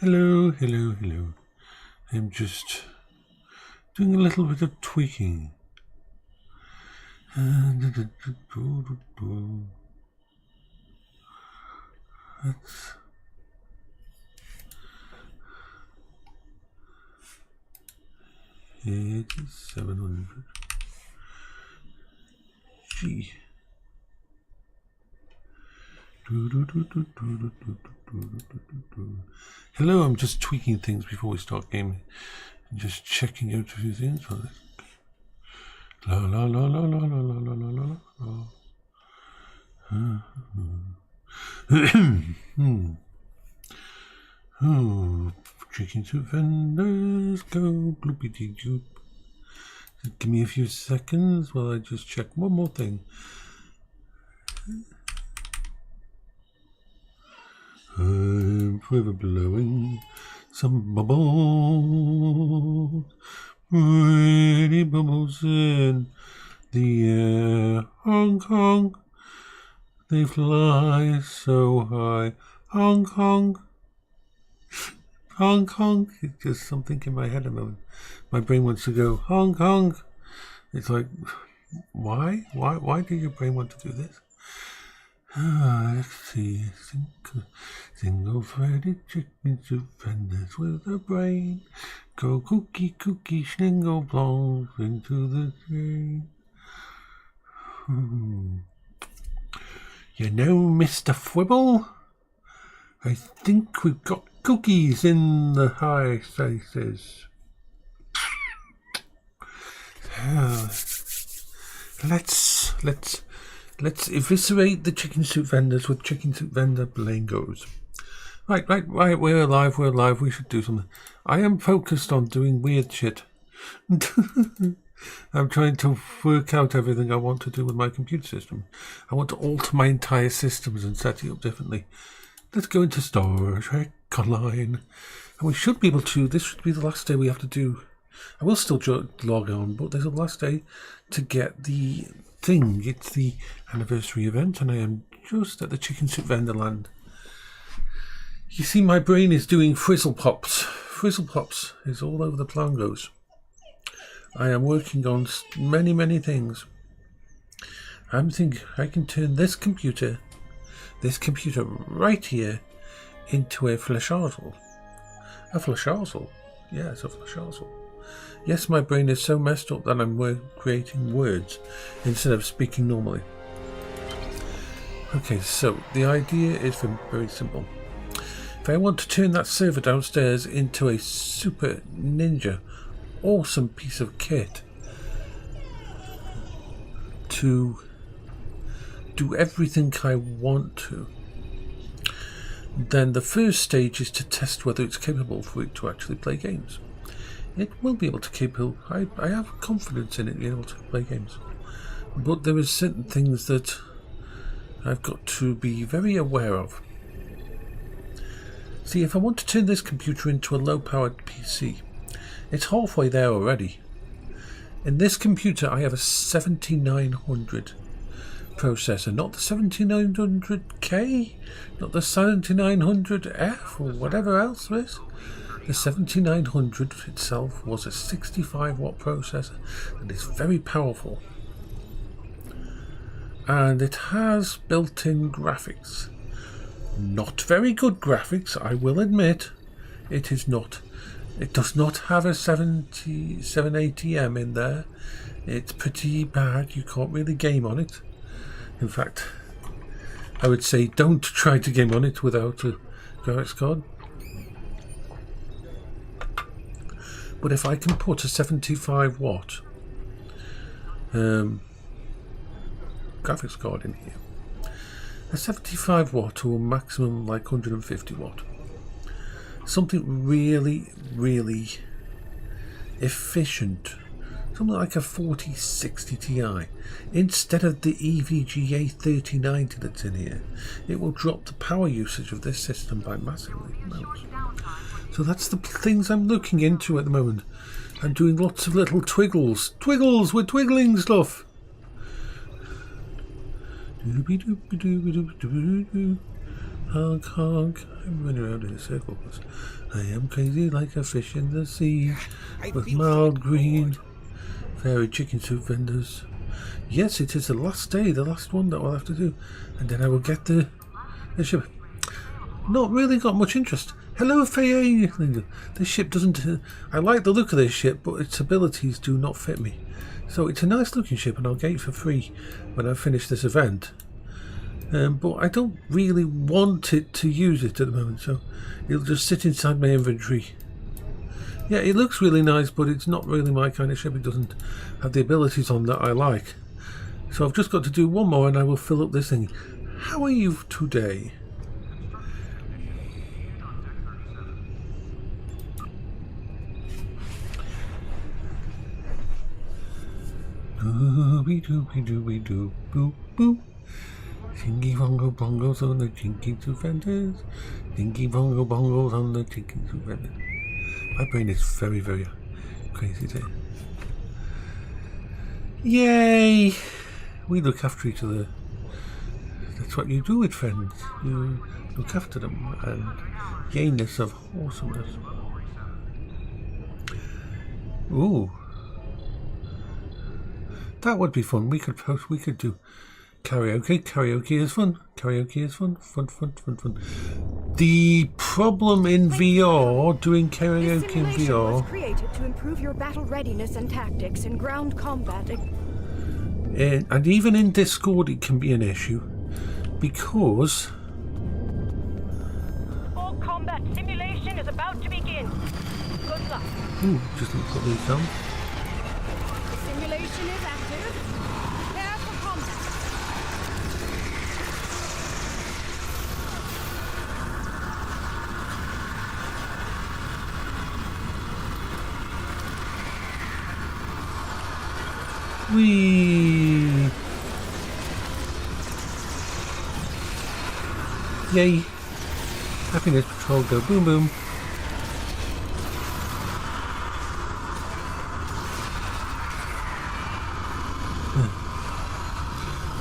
Hello, hello, hello. I'm just doing a little bit of tweaking. That's 8700 G. Hello, I'm just tweaking things before we start gaming. Just checking out a few things. La la la la la la la la la la. Oh, chicken soup vendors, go bloopy dee doop. Give me a few seconds while I just check one more thing. I'm forever blowing some bubbles, pretty bubbles in the air. Hong Kong, they fly so high. Hong Kong, Hong Kong. It's just something in my head at the moment. My brain wants to go Hong Kong. It's like, why? Why do your brain want to do this? Let's see. Single-threaded chicken soup vendors with a brain. Go cookie, schlingle blongs into the drain. You know, Mr. Fwibble, I think we've got cookies in the high places. Let's eviscerate the chicken soup vendors with chicken soup vendor blingos. Right, we're alive, we should do something. I am focused on doing weird shit. I'm trying to work out everything I want to do with my computer system. I want to alter my entire systems and set it up differently. Let's go into Star Trek Online. And we should be able to, this should be the last day we have to do. I will still log on, but there's a last day to get the thing. It's the anniversary event, and I am just at the chicken soup vendor land. You see, my brain is doing frizzle pops. Frizzle pops is all over the plangos. I am working on many things. I'm thinking I can turn this computer right here into a Flasharsel. A Flasharsel? Yes, a Flasharsel. Yes, my brain is so messed up that I'm creating words instead of speaking normally. Okay, so the idea is very simple. If I want to turn that server downstairs into a super ninja, awesome piece of kit to do everything I want to, then the first stage is to test whether it's capable for it to actually play games. It will be able to I have confidence in it being able to play games. But there are certain things that I've got to be very aware of. See, if I want to turn this computer into a low-powered PC, it's halfway there already. In this computer, I have a 7900 processor, not the 7900K, not the 7900F, or whatever else there is. The 7900 itself was a 65-watt processor and is very powerful. And it has built-in graphics. Not very good graphics, I will admit. It is not. It does not have a 780M in there. It's pretty bad. You can't really game on it. In fact, I would say don't try to game on it without a graphics card. But if I can put a 75-watt graphics card in here, a 75-watt or maximum like 150-watt, something really efficient, something like a 4060 Ti, instead of the EVGA 3090 that's in here, it will drop the power usage of this system by massively amounts. So that's the things I'm looking into at the moment. I'm doing lots of little twiggles. Twiggles! We're twiggling stuff! Honk, honk. I'm running around in a circle because I am crazy like a fish in the sea. With mild green. Fairy chicken soup vendors. Yes, it is the last day, the last one that we'll have to do. And then I will get the ship. Not really got much interest. Hello, Faye. This ship doesn't... I like the look of this ship, but its abilities do not fit me. So it's a nice looking ship and I'll get it for free when I finish this event. But I don't really want it to use it at the moment, so it'll just sit inside my inventory. Yeah, it looks really nice, but it's not really my kind of ship. It doesn't have the abilities on that I like. So I've just got to do one more and I will fill up this thing. How are you today? Dooby-dooby-dooby-doo, boo, boo. Chinky bongo bongos on the chinky soup vendors. Dinky bongo bongos on the chinky soup vendors. My brain is very, very crazy today. Yay! We look after each other. That's what you do with friends. You look after them and gayness of awesomeness. Ooh. That would be fun. We could do karaoke. Karaoke is fun. Karaoke is fun. Fun. The problem in VR, doing karaoke in VR, was created to improve your battle readiness and tactics in ground combat. And even in Discord, it can be an issue because All combat simulation is about to begin. Good luck. Ooh, just let me put these down. Simulation is active. Prepare for combat. Whee! Yay! Happiness patrol, go boom boom.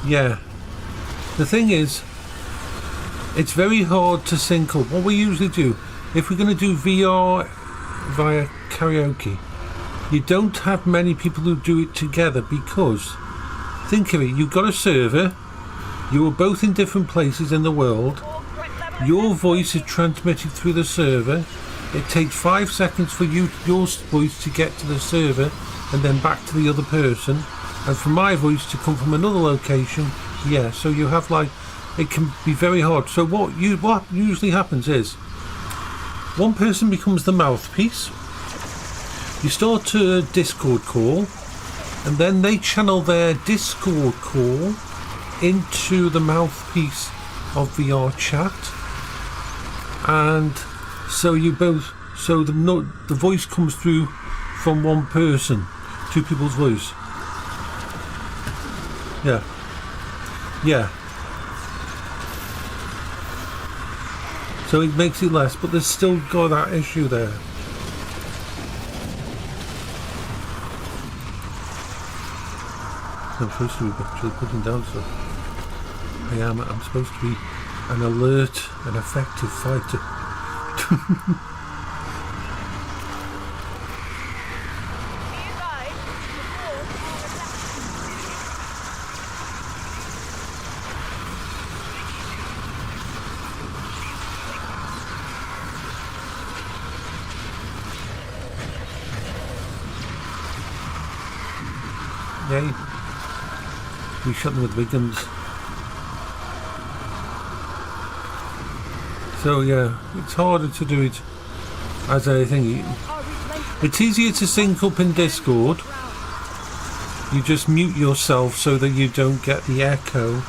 Yeah. The thing is, it's very hard to sync up. What we usually do, if we're going to do VR via karaoke, you don't have many people who do it together because, think of it, you've got a server, you are both in different places in the world, your voice is transmitted through the server, it takes 5 seconds for your voice to get to the server and then back to the other person, and for my voice to come from another location. Yeah, so you have like, it can be very hard. So what usually happens is one person becomes the mouthpiece. You start a Discord call, and then they channel their Discord call into the mouthpiece of VR chat, and so the voice comes through from one person, two people's voice. Yeah. So it makes it less, but there's still got that issue there. I'm supposed to be actually putting down stuff. I'm supposed to be an alert and effective fighter. Yay. We shot them with big guns. So yeah, it's harder to do it as a thing. It's easier to sync up in Discord. You just mute yourself so that you don't get the echo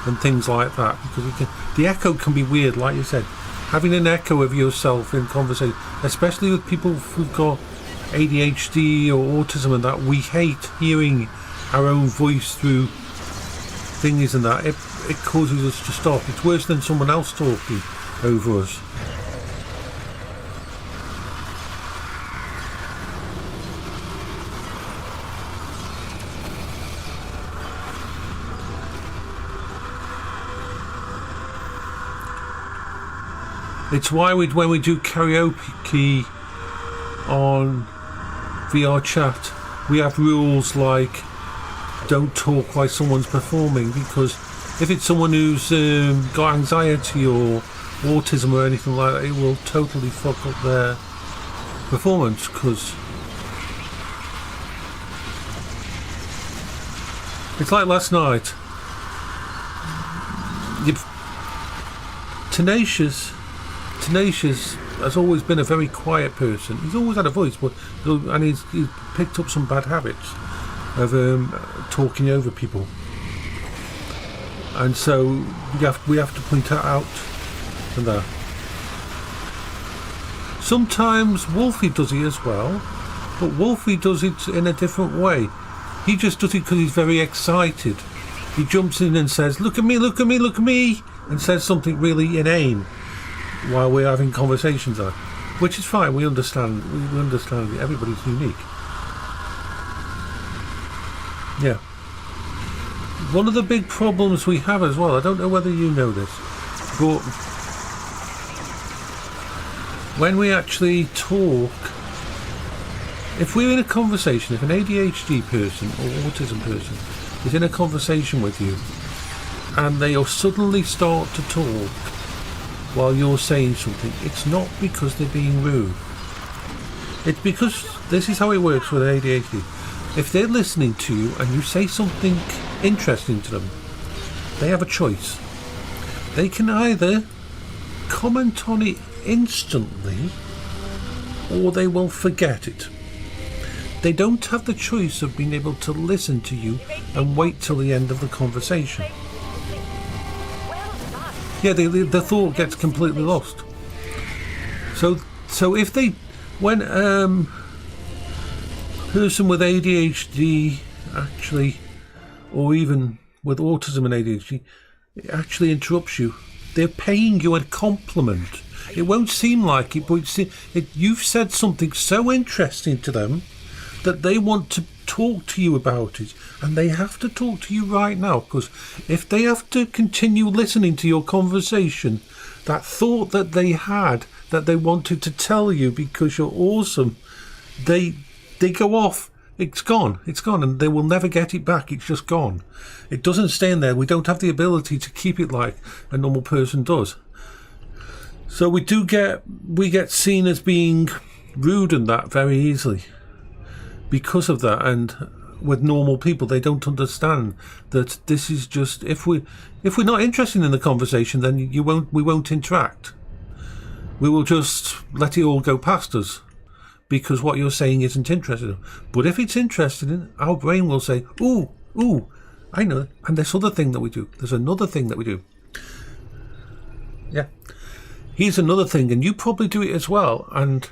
and things like that, because the echo can be weird, like you said. Having an echo of yourself in conversation, especially with people who've got ADHD or autism and that, we hate hearing our own voice through thingies and that. It causes us to stop. It's worse than someone else talking over us. It's why when we do karaoke on VR chat, we have rules like don't talk while someone's performing, because if it's someone who's got anxiety or autism or anything like that, it will totally fuck up their performance. Because it's like last night. Tenacious has always been a very quiet person. He's always had a voice, and he's picked up some bad habits of talking over people, and so we have to point that out. And that sometimes Wolfie does it as well, but Wolfie does it in a different way. He just does it because he's very excited. He jumps in and says, "Look at me, look at me, look at me," and says something really inane while we're having conversations on, which is fine. We understand. We understand that everybody's unique. Yeah. One of the big problems we have as well, I don't know whether you know this, but when we actually talk, if we're in a conversation, if an ADHD person or autism person is in a conversation with you and they'll suddenly start to talk while you're saying something, it's not because they're being rude. It's because this is how it works with ADHD. If they're listening to you and you say something interesting to them, they have a choice. They can either comment on it instantly or they will forget it. They don't have the choice of being able to listen to you and wait till the end of the conversation. Yeah, the thought gets completely lost. So if they, when person with ADHD actually, or even with autism and ADHD, it actually interrupts you, they're paying you a compliment. It won't seem like it, but you've said something so interesting to them that they want to talk to you about it, and they have to talk to you right now, because if they have to continue listening to your conversation, that thought that they had that they wanted to tell you because you're awesome, they go off. It's gone, and they will never get it back. It's just gone. It doesn't stay in there. We don't have the ability to keep it like a normal person does. So we get seen as being rude and that very easily because of that. And with normal people, they don't understand that this is just, if we're not interested in the conversation, then we won't interact. We will just let it all go past us, because what you're saying isn't interesting. But if it's interesting, our brain will say, ooh, I know. And there's another thing that we do. Yeah. Here's another thing, and you probably do it as well. And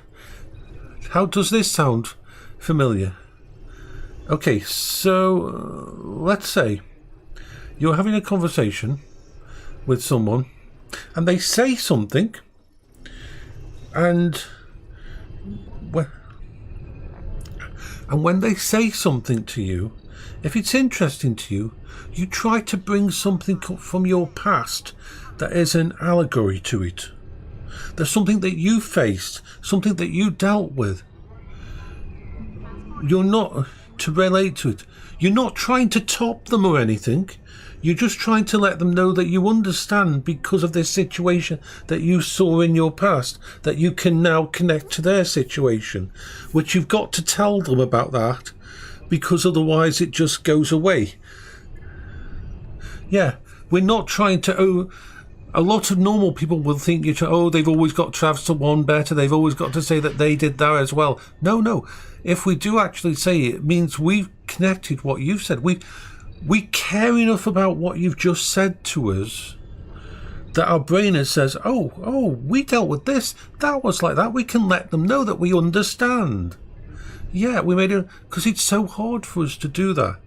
how does this sound familiar? Okay, so let's say you're having a conversation with someone and they say something, and when they say something to you, if it's interesting to you, you try to bring something from your past that is an allegory to it. There's something that you faced, something that you dealt with. You're not to relate to it. You're not trying to top them or anything. You're just trying to let them know that you understand, because of this situation that you saw in your past, that you can now connect to their situation, which you've got to tell them about that, because otherwise it just goes away. Yeah, we're not trying to... a lot of normal people will think they've always got to have someone better, they've always got to say that they did that as well. No. If we do actually say it, it means we've connected what you've said. We care enough about what you've just said to us that our brain says, oh, we dealt with this. That was like that. We can let them know that we understand. Yeah, we made it, because it's so hard for us to do that.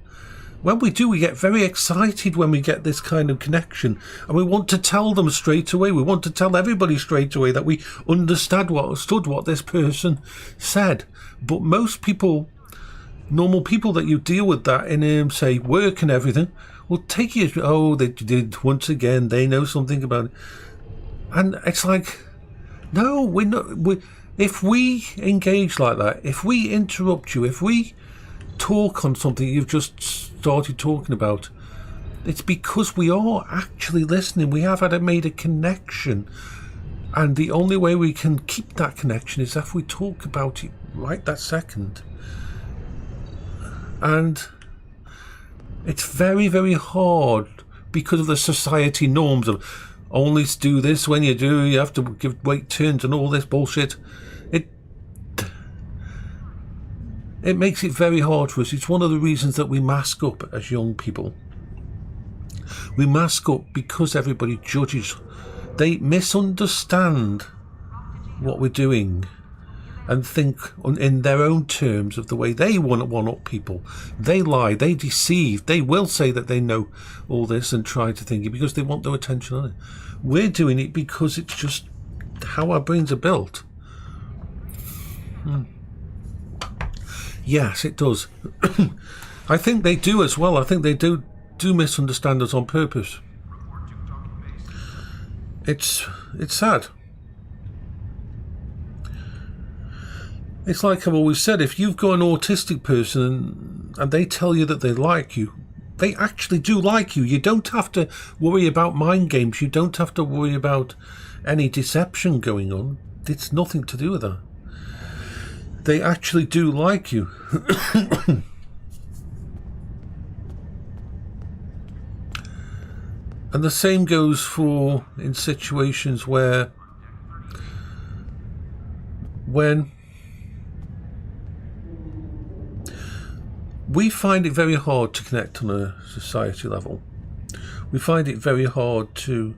When we do, we get very excited when we get this kind of connection, and we want to tell them straight away. We want to tell everybody straight away that we understood what this person said. But most people, normal people that you deal with that in, say, work and everything, will take you, they did once again, they know something about it. And it's like, No, we're not. If we engage like that, if we interrupt you, if we talk on something you've just started talking about, it's because we are actually listening. We have made a connection. And the only way we can keep that connection is if we talk about it right that second. And it's very, very hard because of the society norms of only do this when you do, you have to wait turns and all this bullshit. It makes it very hard for us. It's one of the reasons that we mask up as young people. We mask up because everybody judges. They misunderstand what we're doing and think in their own terms of the way they want to one-up people. They lie, they deceive, they will say that they know all this and try to think it because they want their attention on it. We're doing it because it's just how our brains are built. Yes, it does. I think they do as well. I think they do misunderstand us on purpose. It's sad. It's like I've always said, if you've got an autistic person and they tell you that they like you, they actually do like you. You don't have to worry about mind games. You don't have to worry about any deception going on. It's nothing to do with that. They actually do like you. And the same goes for in situations when we find it very hard to connect on a society level. We find it very hard to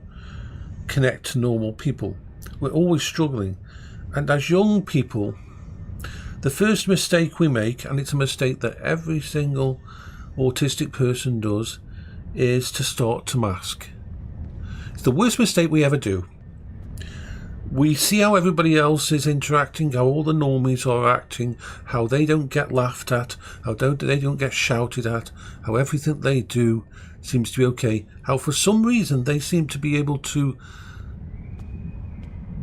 connect to normal people. We're always struggling. And as young people, the first mistake we make, and it's a mistake that every single autistic person does, is to start to mask. It's the worst mistake we ever do. We see how everybody else is interacting, how all the normies are acting, how they don't get laughed at, how they don't get shouted at, how everything they do seems to be okay, how for some reason they seem to be able to...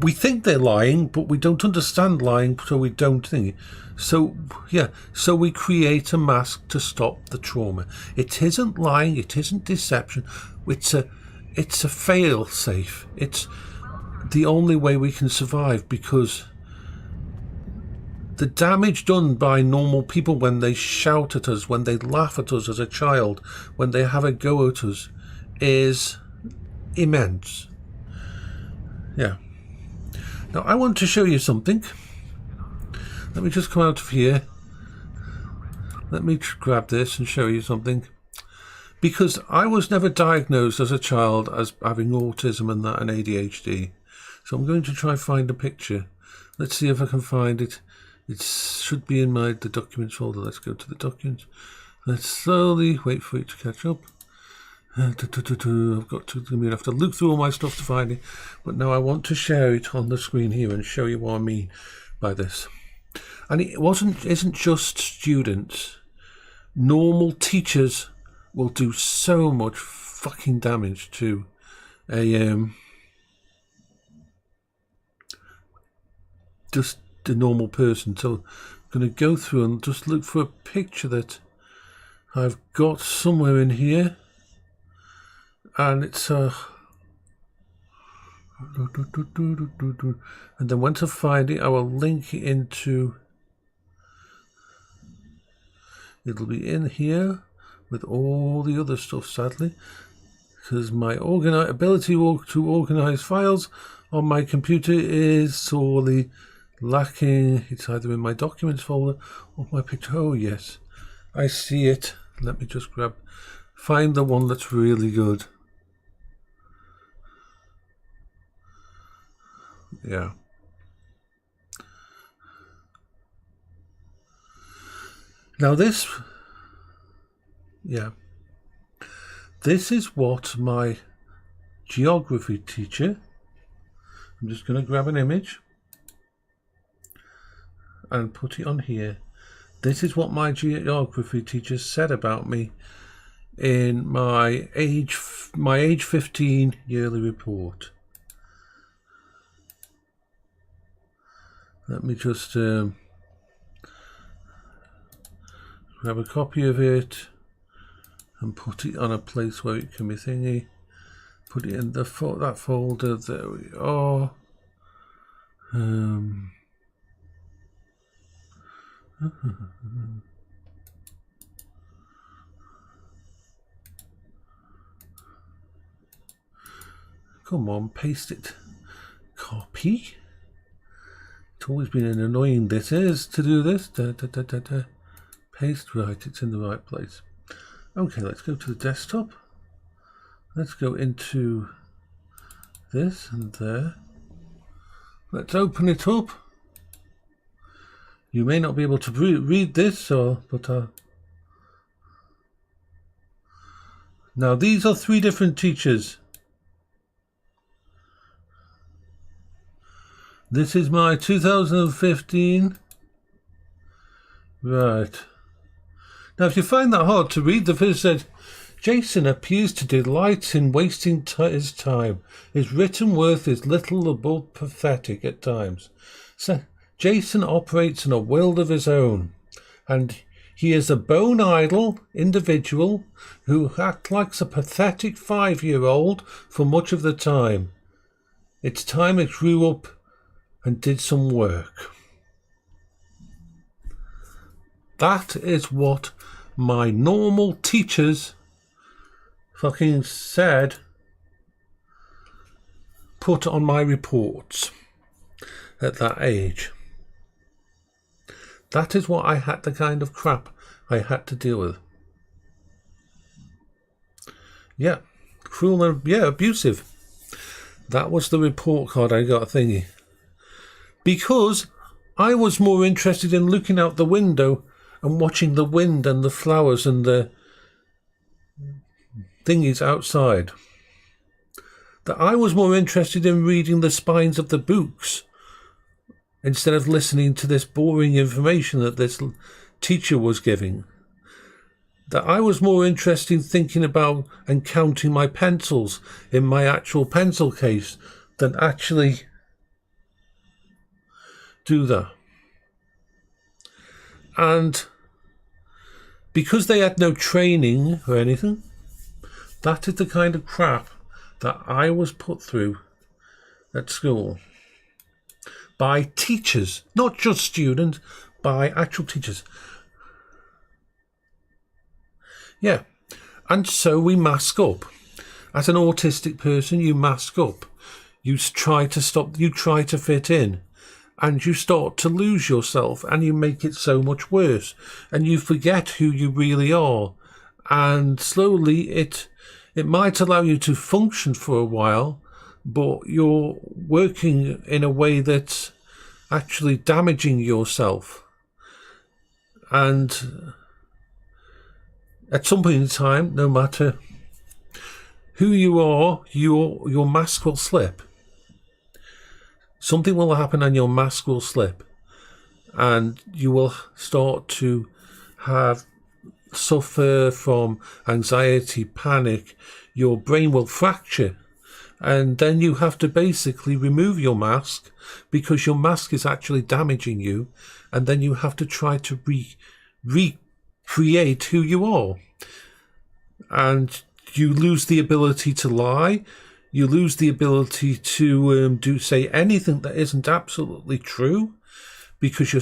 We think they're lying, but we don't understand lying, so we don't think it. So we create a mask to stop the trauma. It isn't lying, it isn't deception, it's a fail-safe. It's the only way we can survive, because the damage done by normal people when they shout at us, when they laugh at us as a child, when they have a go at us, is immense. Yeah. Now I want to show you something. Let me just come out of here. Let me grab this and show you something. Because I was never diagnosed as a child as having autism and ADHD. So I'm going to try and find a picture. Let's see if I can find it. It should be in the documents folder. Let's go to the documents. Let's slowly wait for it to catch up. I'm going to have to look through all my stuff to find it. But now I want to share it on the screen here and show you what I mean by this. And it isn't just students. Normal teachers will do so much fucking damage to just a normal person. So I'm going to go through and just look for a picture that I've got somewhere in here. And it's and then once I find it, I will link it into... It'll be in here with all the other stuff, sadly, because my ability to organize files on my computer is sorely lacking. It's either in my documents folder or my picture. Oh yes, I see it. Let me just find the one that's really good. Yeah. Now this is what my geography teacher, I'm just going to grab an image and put it on here. This is what my geography teacher said about me in my age 15 yearly report. Let me just grab a copy of it and put it on a place where it can be thingy. Put it in the that folder. There we are. Come on, paste it. Copy. It's always been an annoying this is to do this. Paste, right, it's in the right place. Okay, let's go to the desktop. Let's go into this and there. Let's open it up. You may not be able to read this, but now these are 3 different teachers. This is my 2015. Right. Now, if you find that hard to read, the first said, Jason appears to delight in wasting his time. His written worth is little above pathetic at times. So, Jason operates in a world of his own, and he is a bone-idle individual who acts like a pathetic 5-year-old for much of the time. It's time it grew up and did some work. That is what my normal teachers fucking said, put on my reports at that age. That is what I had, the kind of crap I had to deal with. Yeah, cruel and abusive. That was the report card I got thingy. Because I was more interested in looking out the window and watching the wind and the flowers and the thingies outside. That I was more interested in reading the spines of the books instead of listening to this boring information that this teacher was giving. That I was more interested in thinking about and counting my pencils in my actual pencil case than actually do that. And because they had no training or anything, that is the kind of crap that I was put through at school by teachers, not just students, by actual teachers. Yeah, and so we mask up. As an autistic person, you mask up. You try to stop, you try to fit in, and you start to lose yourself, and you make it so much worse, and you forget who you really are, and slowly it might allow you to function for a while, but you're working in a way that's actually damaging yourself. And at some point in time, no matter who you are, your mask will slip. Something will happen and your mask will slip. And you will start to suffer from anxiety, panic. Your brain will fracture. And then you have to basically remove your mask because your mask is actually damaging you. And then you have to try to recreate who you are. And you lose the ability to lie. You lose the ability to say anything that isn't absolutely true because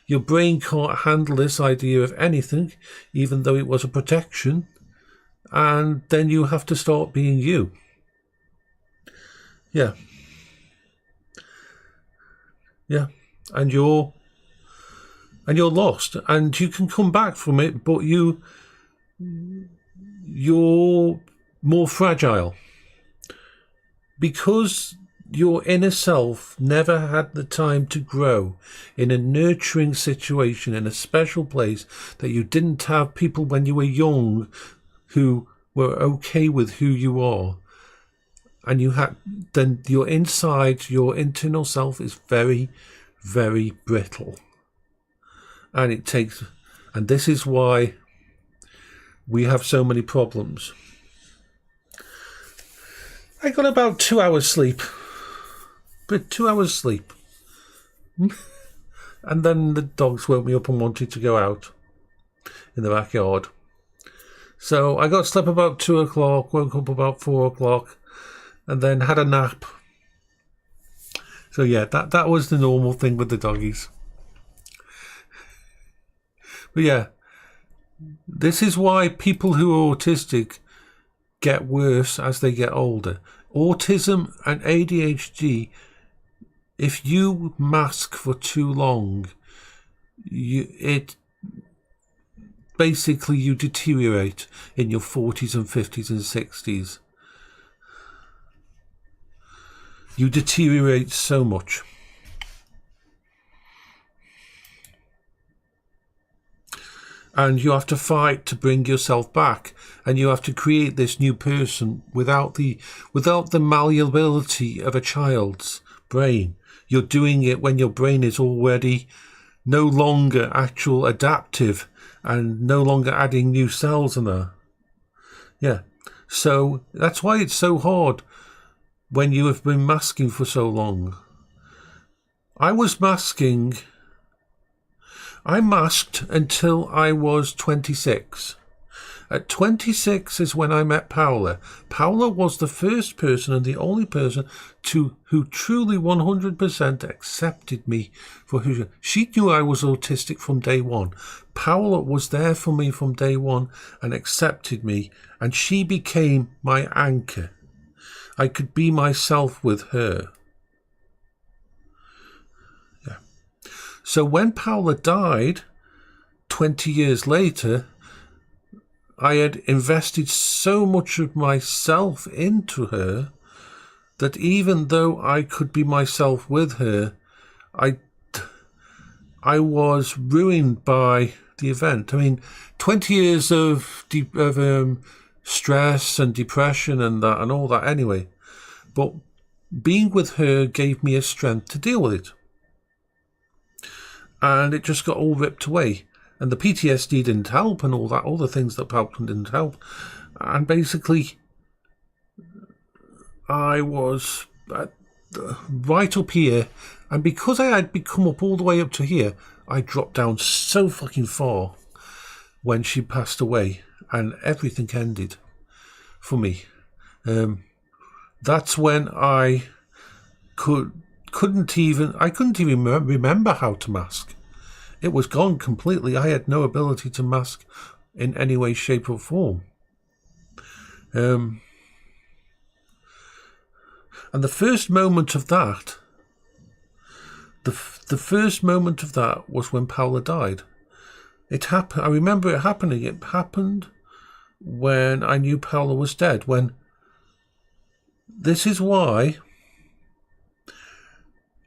your brain can't handle this idea of anything, even though it was a protection. And then you have to start being you. Yeah. Yeah. And you're lost, and you can come back from it, but you're more fragile because your inner self never had the time to grow in a nurturing situation, in a special place, that you didn't have people when you were young who were okay with who you are. And then your inside, your internal self is very, very brittle. And this is why we have so many problems. I got about 2 hours sleep. But 2 hours sleep. And then the dogs woke me up and wanted to go out in the backyard. So I got to sleep about 2 o'clock, woke up about 4 o'clock, and then had a nap. So yeah, that was the normal thing with the doggies. But yeah, this is why people who are autistic get worse as they get older. Autism and ADHD, if you mask for too long, you deteriorate in your 40s and 50s and 60s. You deteriorate so much. And you have to fight to bring yourself back, and you have to create this new person without the malleability of a child's brain. You're doing it when your brain is already no longer actual adaptive and no longer adding new cells in there. Yeah. So that's why it's so hard when you have been masking for so long. I masked until I was 26. At 26 is when I met Paula. Paula was the first person and the only person who truly 100% accepted me for who she knew. I was autistic from day one. Paula was there for me from day one and accepted me, and she became my anchor. I could be myself with her. Yeah. So when Paula died 20 years later, I had invested so much of myself into her that even though I could be myself with her, I was ruined by the event. I mean, 20 years of stress and depression and that and all that anyway. But being with her gave me a strength to deal with it. And it just got all ripped away. And the PTSD didn't help and all that, all the things that helped didn't help. And basically, I was right up here. And because I had come up all the way up to here, I dropped down so fucking far when she passed away. And everything ended for me. That's when I couldn't even remember how to mask. It was gone completely. I had no ability to mask in any way, shape or form. And the first moment of that, the first moment of that was when Paula died. It happened. I remember it happening. It happened when I knew Paula was dead. This is why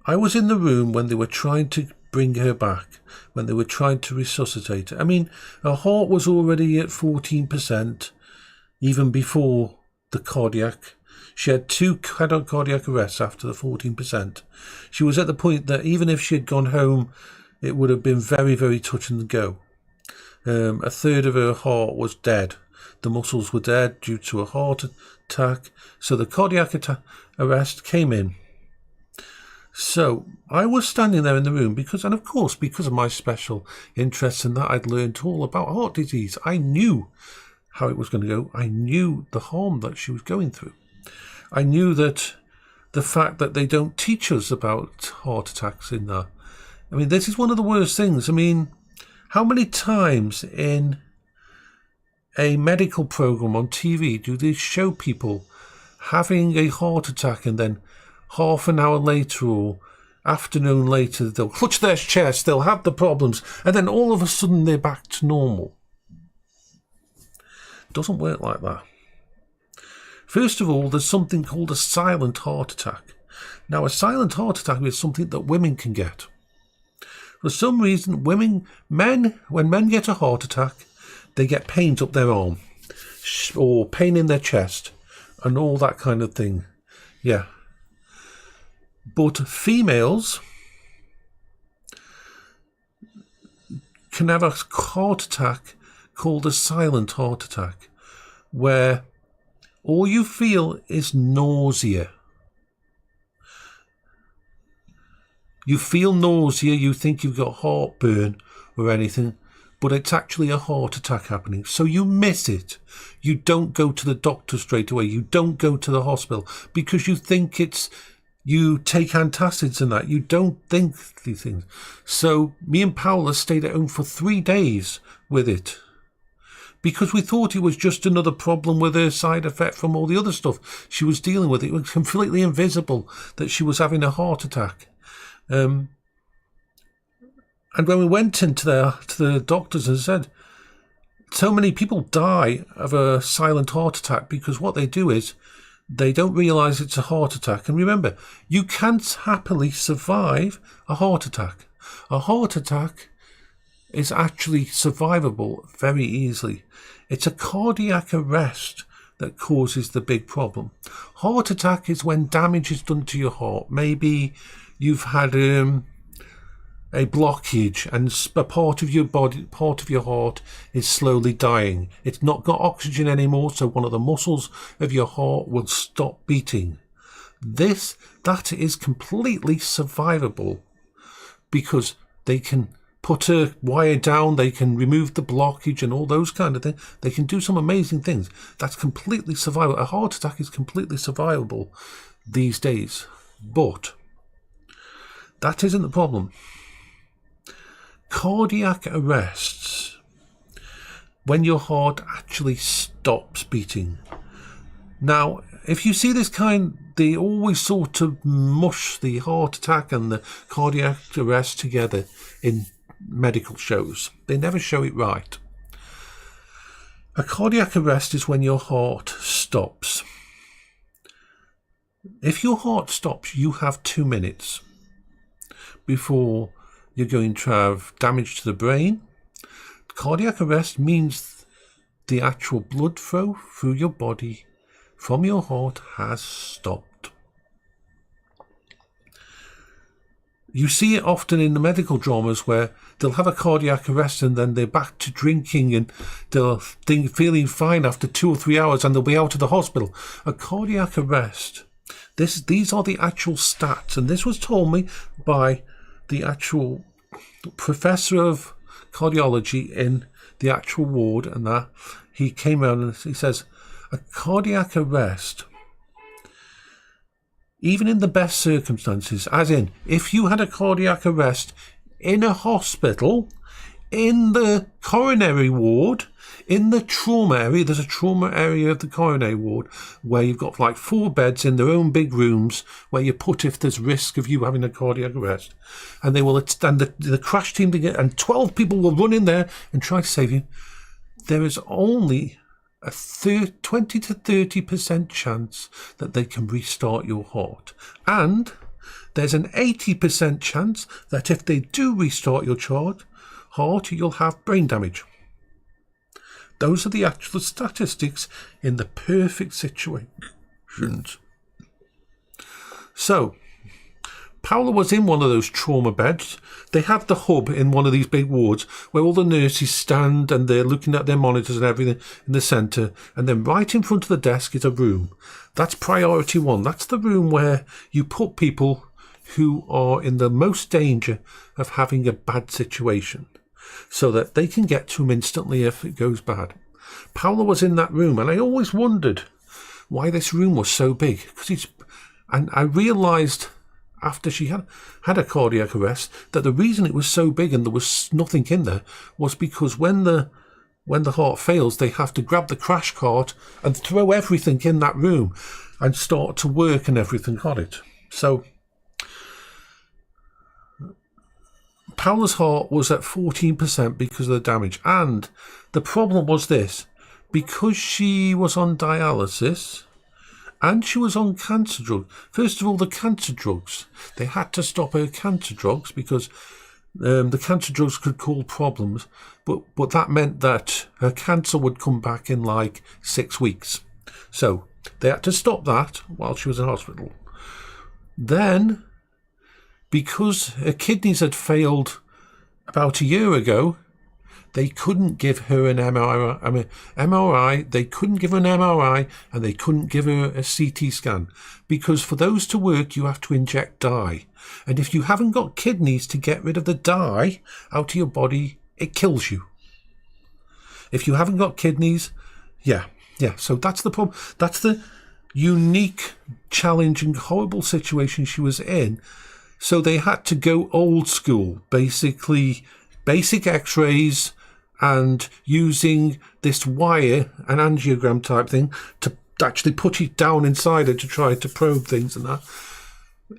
I was in the room when they were trying to bring her back, when they were trying to resuscitate her. I mean, her heart was already at 14%, even before the cardiac. She had 2 cardiac arrests after the 14%. She was at the point that even if she had gone home, it would have been very, very touch and go. A third of her heart was dead. The muscles were dead due to a heart attack. So the cardiac arrest came in. So I was standing there in the room because of my special interests in that, I'd learned all about heart disease. I knew how it was going to go. I knew the harm that she was going through. I knew that the fact that they don't teach us about heart attacks in that. I mean, this is one of the worst things. I mean, how many times in a medical program on TV do they show people having a heart attack and then half an hour later or afternoon later they'll clutch their chest, they'll have the problems, and then all of a sudden they're back to normal? It doesn't work like that. First of all, there's something called a silent heart attack. Now, a silent heart attack is something that women can get. For some reason, when men get a heart attack, they get pains up their arm or pain in their chest and all that kind of thing. Yeah. But females can have a heart attack called a silent heart attack, where all you feel is nausea. You feel nausea, you think you've got heartburn or anything, but it's actually a heart attack happening. So you miss it. You don't go to the doctor straight away. You don't go to the hospital because you think you take antacids and that. You don't think these things. So me and Paula stayed at home for 3 days with it because we thought it was just another problem with her side effect from all the other stuff she was dealing with. It was completely invisible that she was having a heart attack. And when we went into the doctors and said, so many people die of a silent heart attack because what they do is they don't realise it's a heart attack. And remember, you can't happily survive a heart attack. A heart attack is actually survivable very easily. It's a cardiac arrest that causes the big problem. Heart attack is when damage is done to your heart. Maybe you've had a blockage and a part of your body, part of your heart is slowly dying. It's not got oxygen anymore, so one of the muscles of your heart will stop beating. That is completely survivable because they can put a wire down, they can remove the blockage and all those kind of things. They can do some amazing things. That's completely survivable. A heart attack is completely survivable these days. But that isn't the problem. Cardiac arrests, when your heart actually stops beating. Now, if you see this they always sort of mush the heart attack and the cardiac arrest together in medical shows. They never show it right. A cardiac arrest is when your heart stops. If your heart stops, you have 2 minutes before you're going to have damage to the brain. Cardiac arrest means the actual blood flow through your body from your heart has stopped. You see it often in the medical dramas where they'll have a cardiac arrest and then they're back to drinking and they'll feeling fine after 2 or 3 hours and they'll be out of the hospital. A cardiac arrest, these are the actual stats, and this was told me by the actual professor of cardiology in the actual ward, and that he came out and he says a cardiac arrest, even in the best circumstances, as in if you had a cardiac arrest in a hospital, in the coronary ward, in the trauma area, there's a trauma area of the coronary ward where you've got like 4 beds in their own big rooms where you put if there's risk of you having a cardiac arrest. And they will stand the crash team together and 12 people will run in there and try to save you. There is only a 20 to 30% chance that they can restart your heart. And there's an 80% chance that if they do restart your heart, you'll have brain damage. Those are the actual statistics in the perfect situations. So, Paula was in one of those trauma beds. They have the hub in one of these big wards where all the nurses stand and they're looking at their monitors and everything in the centre. And then right in front of the desk is a room. That's priority 1. That's the room where you put people who are in the most danger of having a bad situation, so that they can get to them instantly if it goes bad. Paula was in that room, and I always wondered why this room was so big. And I realised after she had a cardiac arrest that the reason it was so big and there was nothing in there was because when the heart fails, they have to grab the crash cart and throw everything in that room and start to work and everything on it. So Paula's heart was at 14% because of the damage. And the problem was this: because she was on dialysis and she was on cancer drugs. First of all, the cancer drugs. They had to stop her cancer drugs because the cancer drugs could cause problems. But that meant that her cancer would come back in like 6 weeks. So they had to stop that while she was in hospital. Then, because her kidneys had failed about a year ago, they couldn't give her an MRI. They couldn't give her an MRI, and they couldn't give her a CT scan, because for those to work, you have to inject dye. And if you haven't got kidneys to get rid of the dye out of your body, it kills you. If you haven't got kidneys, yeah. So that's the problem. That's the unique, challenging, horrible situation she was in. So they had to go old school, basically basic x-rays and using this wire, an angiogram type thing, to actually put it down inside her to try to probe things and that.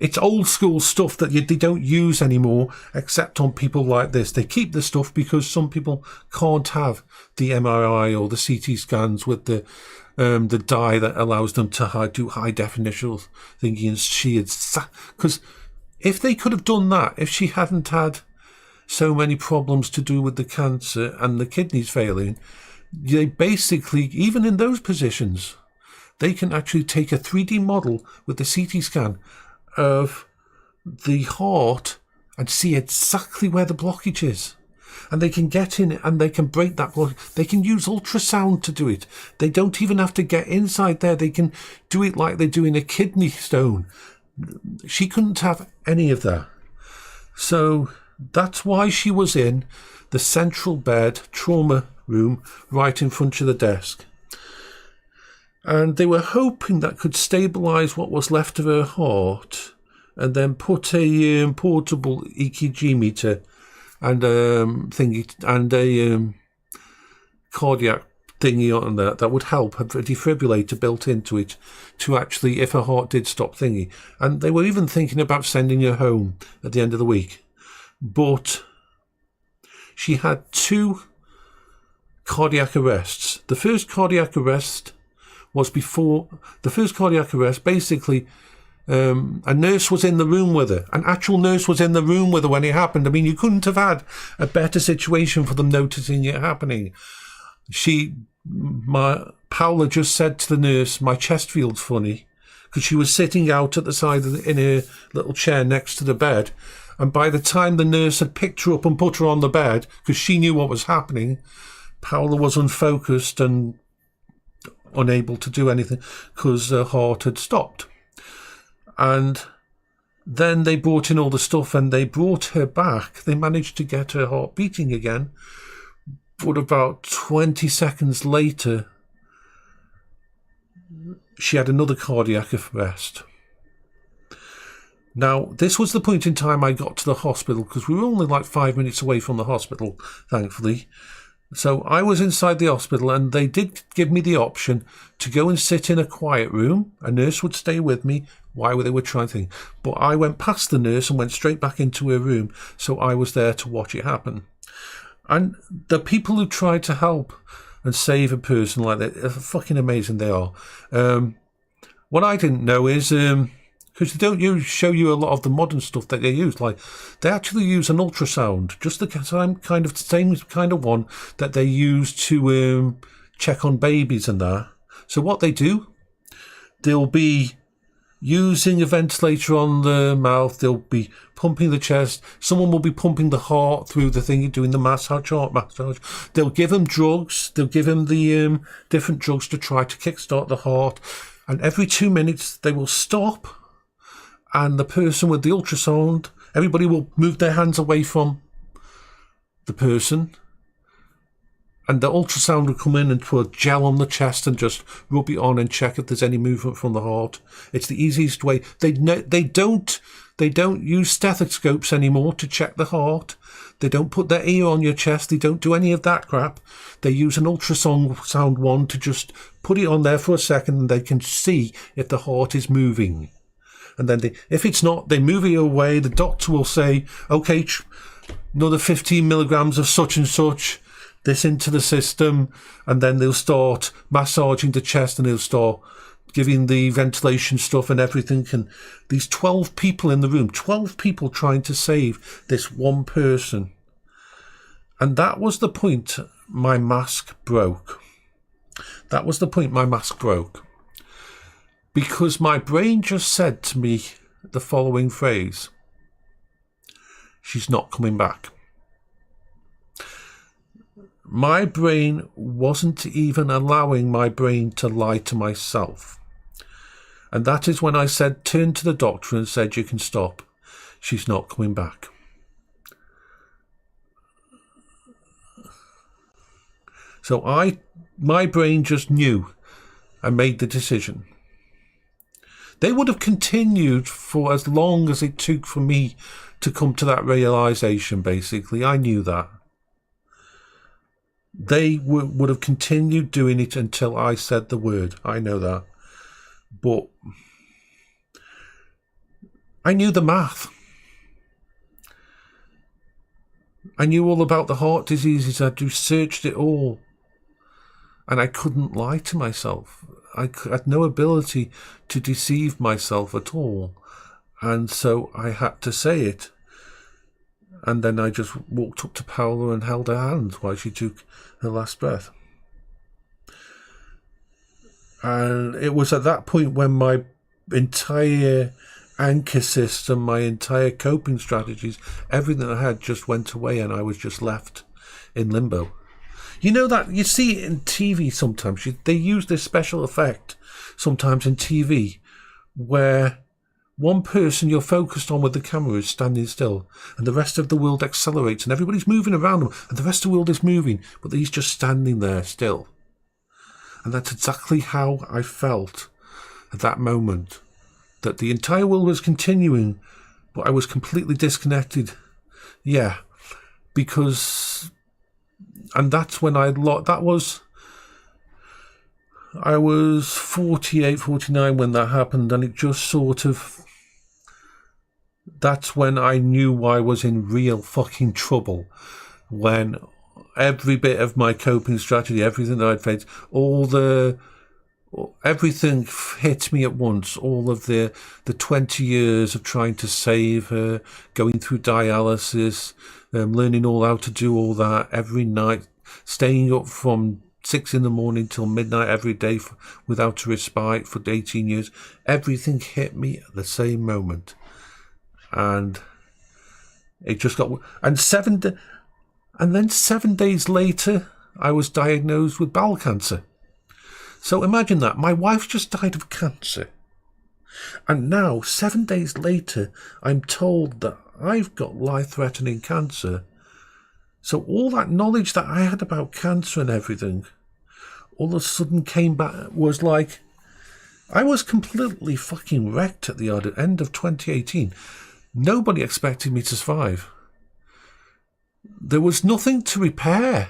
It's old school stuff that they don't use anymore, except on people like this. They keep the stuff because some people can't have the MRI or the CT scans with the dye that allows them to do high definition thinking. And she had, because if they could have done that, if she hadn't had so many problems to do with the cancer and the kidneys failing, they basically, even in those positions, they can actually take a 3D model with the CT scan of the heart and see exactly where the blockage is. And they can get in and they can break that blockage. They can use ultrasound to do it. They don't even have to get inside there. They can do it like they're doing a kidney stone. She couldn't have any of that. So that's why she was in the central bed trauma room right in front of the desk. And they were hoping that could stabilise what was left of her heart and then put a portable EKG meter and a cardiac thingy on that would help, have a defibrillator built into it to actually, if her heart did stop thingy. And they were even thinking about sending her home at the end of the week. But she had 2 cardiac arrests. The first cardiac arrest was before the first cardiac arrest. Basically, a nurse was in the room with her. An actual nurse was in the room with her when it happened. I mean, you couldn't have had a better situation for them noticing it happening. Paula just said to the nurse, "My chest feels funny," because she was sitting out at the side in her little chair next to the bed. And by the time the nurse had picked her up and put her on the bed, because she knew what was happening, Paula was unfocused and unable to do anything because her heart had stopped. And then they brought in all the stuff and they brought her back. They managed to get her heart beating again. But about 20 seconds later, she had another cardiac arrest. Now, this was the point in time I got to the hospital, because we were only like 5 minutes away from the hospital, thankfully. So I was inside the hospital and they did give me the option to go and sit in a quiet room. A nurse would stay with me while they were trying things. But I went past the nurse and went straight back into her room. So I was there to watch it happen. And the people who tried to help and save a person like that are fucking amazing. They are. What I didn't know is, because they don't show you a lot of the modern stuff that they use. Like, they actually use an ultrasound, just the same kind of one that they use to check on babies and that. So what they do, they'll be using a ventilator on the mouth, they'll be pumping the chest, someone will be pumping the heart through the thing, doing the heart massage. They'll give them drugs, they'll give them the different drugs to try to kickstart the heart. And every 2 minutes they will stop. And the person with the ultrasound, everybody will move their hands away from the person. And the ultrasound will come in and put gel on the chest and just rub it on and check if there's any movement from the heart. It's the easiest way. They don't use stethoscopes anymore to check the heart. They don't put their ear on your chest. They don't do any of that crap. They use an ultrasound one to just put it on there for a second and they can see if the heart is moving. And then if it's not, they move it away. The doctor will say, okay, another 15 milligrams of such and such, this into the system. And then they'll start massaging the chest and they'll start giving the ventilation stuff and everything. And these 12 people in the room, 12 people trying to save this one person. And that was the point my mask broke. That was the point my mask broke. Because my brain just said to me the following phrase: she's not coming back. my brain wasn't even allowing my brain to lie to myself. And that is when I turned to the doctor and said, you can stop. She's not coming back. So my brain just knew and made the decision. They would have continued for as long as it took for me to come to that realization, basically. I knew that. They would have continued doing it until I said the word. I know that. But I knew the math. I knew all about the heart diseases. I'd researched it all. And I couldn't lie to myself. I had no ability to deceive myself at all. And so I had to say it. And then I just walked up to Paola and held her hand while she took her last breath. And it was at that point when my entire anchor system, my entire coping strategies, everything I had just went away, and I was just left in limbo. You know that you see it in TV sometimes. They use this special effect sometimes in TV where one person you're focused on with the camera is standing still and the rest of the world accelerates and everybody's moving around them and the rest of the world is moving, but he's just standing there still. And that's exactly how I felt at that moment, that the entire world was continuing, but I was completely disconnected. Yeah, because... And that's when I was 48, 49 when that happened, and it just sort of... That's when I knew I was in real fucking trouble. When every bit of my coping strategy, everything that I'd faced, everything hit me at once. All of the 20 years of trying to save her, going through dialysis, learning all how to do all that every night, staying up from 6 a.m. till midnight every day without a respite for 18 years. Everything hit me at the same moment. And it just got... And then 7 days later, I was diagnosed with bowel cancer. So imagine that. My wife just died of cancer. And now, 7 days later, I'm told that I've got life-threatening cancer. So all that knowledge that I had about cancer and everything, all of a sudden came back, was like... I was completely fucking wrecked at the end of 2018. Nobody expected me to survive. There was nothing to repair.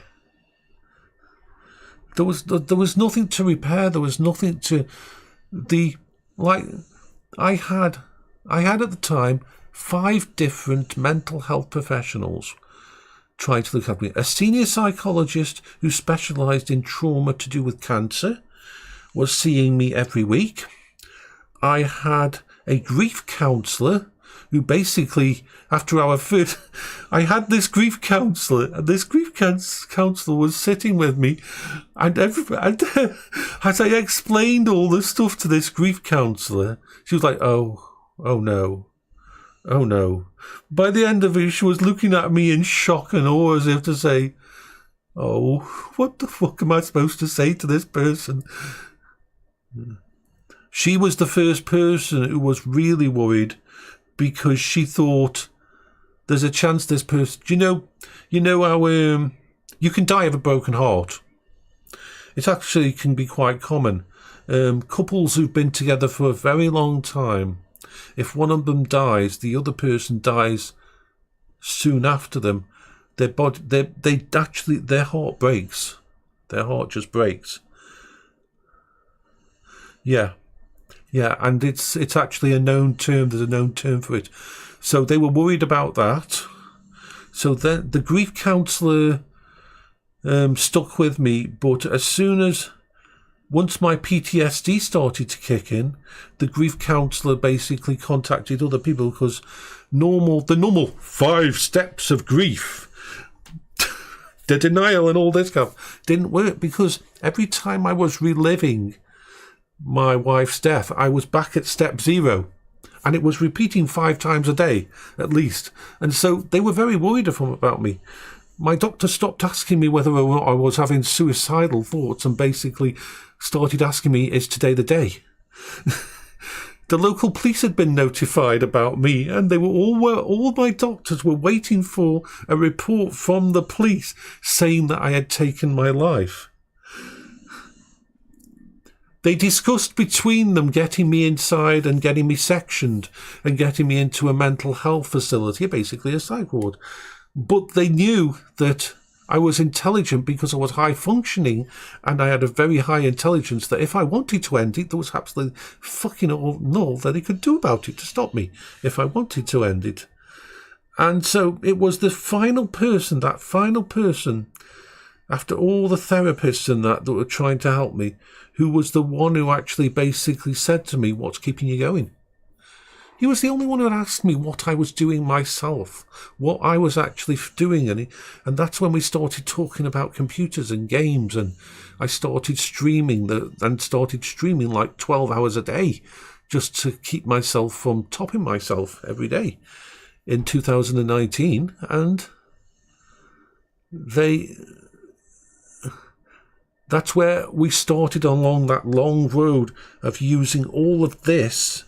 There was nothing to repair. There was nothing to... I had at the time 5 different mental health professionals trying to look at me. A senior psychologist who specialised in trauma to do with cancer was seeing me every week. I had a grief counsellor who basically, after our first... I had this grief counsellor, and this grief counsellor was sitting with me, and as I explained all this stuff to this grief counsellor, she was like, oh no. By the end of it, she was looking at me in shock and awe as if to say, oh, what the fuck am I supposed to say to this person? She was the first person who was really worried because she thought there's a chance this person... You know how you can die of a broken heart. It actually can be quite common. Couples who've been together for a very long time, if one of them dies, the other person dies soon after them. Their heart breaks. Their heart just breaks. Yeah, and it's actually a known term. There's a known term for it. So they were worried about that. So then the grief counsellor stuck with me, but once my PTSD started to kick in, the grief counsellor basically contacted other people because the normal 5 steps of grief, the denial and all this stuff didn't work, because every time I was reliving my wife's death, I was back at step 0, and it was repeating 5 times a day at least. And so they were very worried about me. my doctor stopped asking me whether or not I was having suicidal thoughts and basically started asking me, is today the day? The local police had been notified about me, and they were all my doctors were waiting for a report from the police saying that I had taken my life. They discussed between them getting me inside and getting me sectioned and getting me into a mental health facility, basically a psych ward. But they knew that I was intelligent because I was high functioning and I had a very high intelligence that if I wanted to end it, there was absolutely fucking all that they could do about it to stop me if I wanted to end it. And so it was the final person, after all the therapists and that were trying to help me, who was the one who actually basically said to me, what's keeping you going? He was the only one who had asked me what I was doing myself, what I was actually doing. And that's when we started talking about computers and games. And I started streaming like 12 hours a day just to keep myself from topping myself every day in 2019. And that's where we started along that long road of using all of this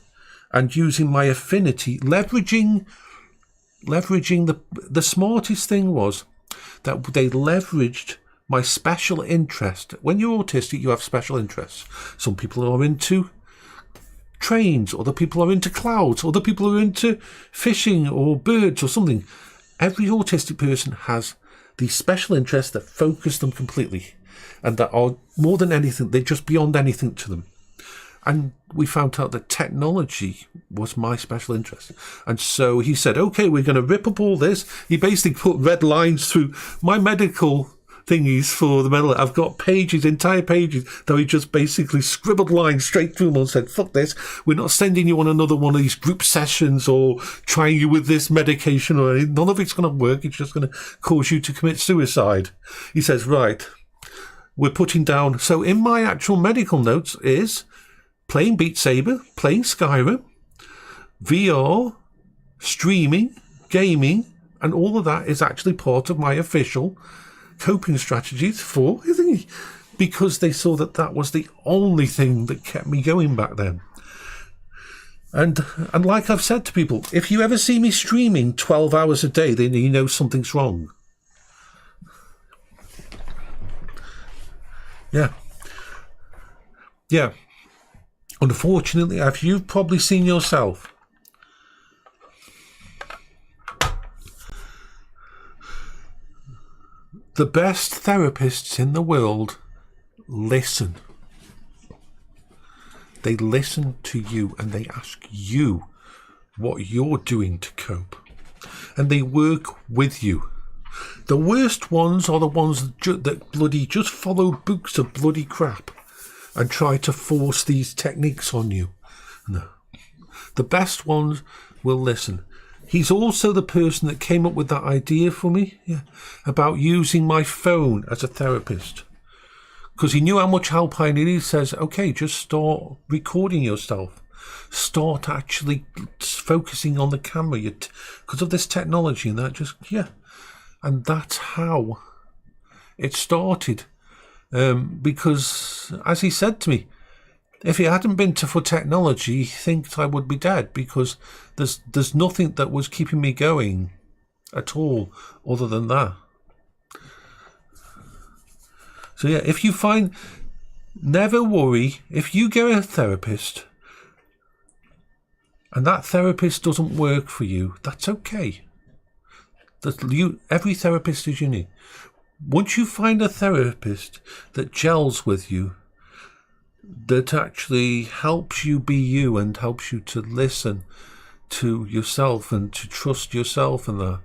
and using my affinity, leveraging the smartest thing was that they leveraged my special interest. When you're autistic, you have special interests. Some people are into trains, other people are into clouds, other people are into fishing or birds or something. Every autistic person has these special interests that focus them completely and that are more than anything, they're just beyond anything to them. And we found out that technology was my special interest. And so he said, okay, we're going to rip up all this. He basically put red lines through my medical thingies for the medal. I've got entire pages, that he just basically scribbled lines straight through them and said, fuck this. We're not sending you on another one of these group sessions or trying you with this medication or anything. None of it's going to work. It's just going to cause you to commit suicide. He says, right, we're putting down. So in my actual medical notes is playing Beat Saber, playing Skyrim, VR, streaming, gaming, and all of that is actually part of my official coping strategies for thingy, because they saw that that was the only thing that kept me going back then. And like I've said to people, if you ever see me streaming 12 hours a day, then you know something's wrong. Yeah. Unfortunately, as you've probably seen yourself, the best therapists in the world listen. They listen to you and they ask you what you're doing to cope. And they work with you. The worst ones are the ones that bloody just follow books of bloody crap and try to force these techniques on you. No. The best ones will listen. He's also the person that came up with that idea for me, about using my phone as a therapist. Because he knew how much help I needed. He says, okay, just start recording yourself. Start actually focusing on the camera. Because of this technology and that, And that's how it started. Because, as he said to me, if it hadn't been for technology, he thinks I would be dead, because there's nothing that was keeping me going at all other than that. So if you never worry, if you go to a therapist and that therapist doesn't work for you, that's okay. Every therapist is unique. Once you find a therapist that gels with you, that actually helps you be you and helps you to listen to yourself and to trust yourself and that,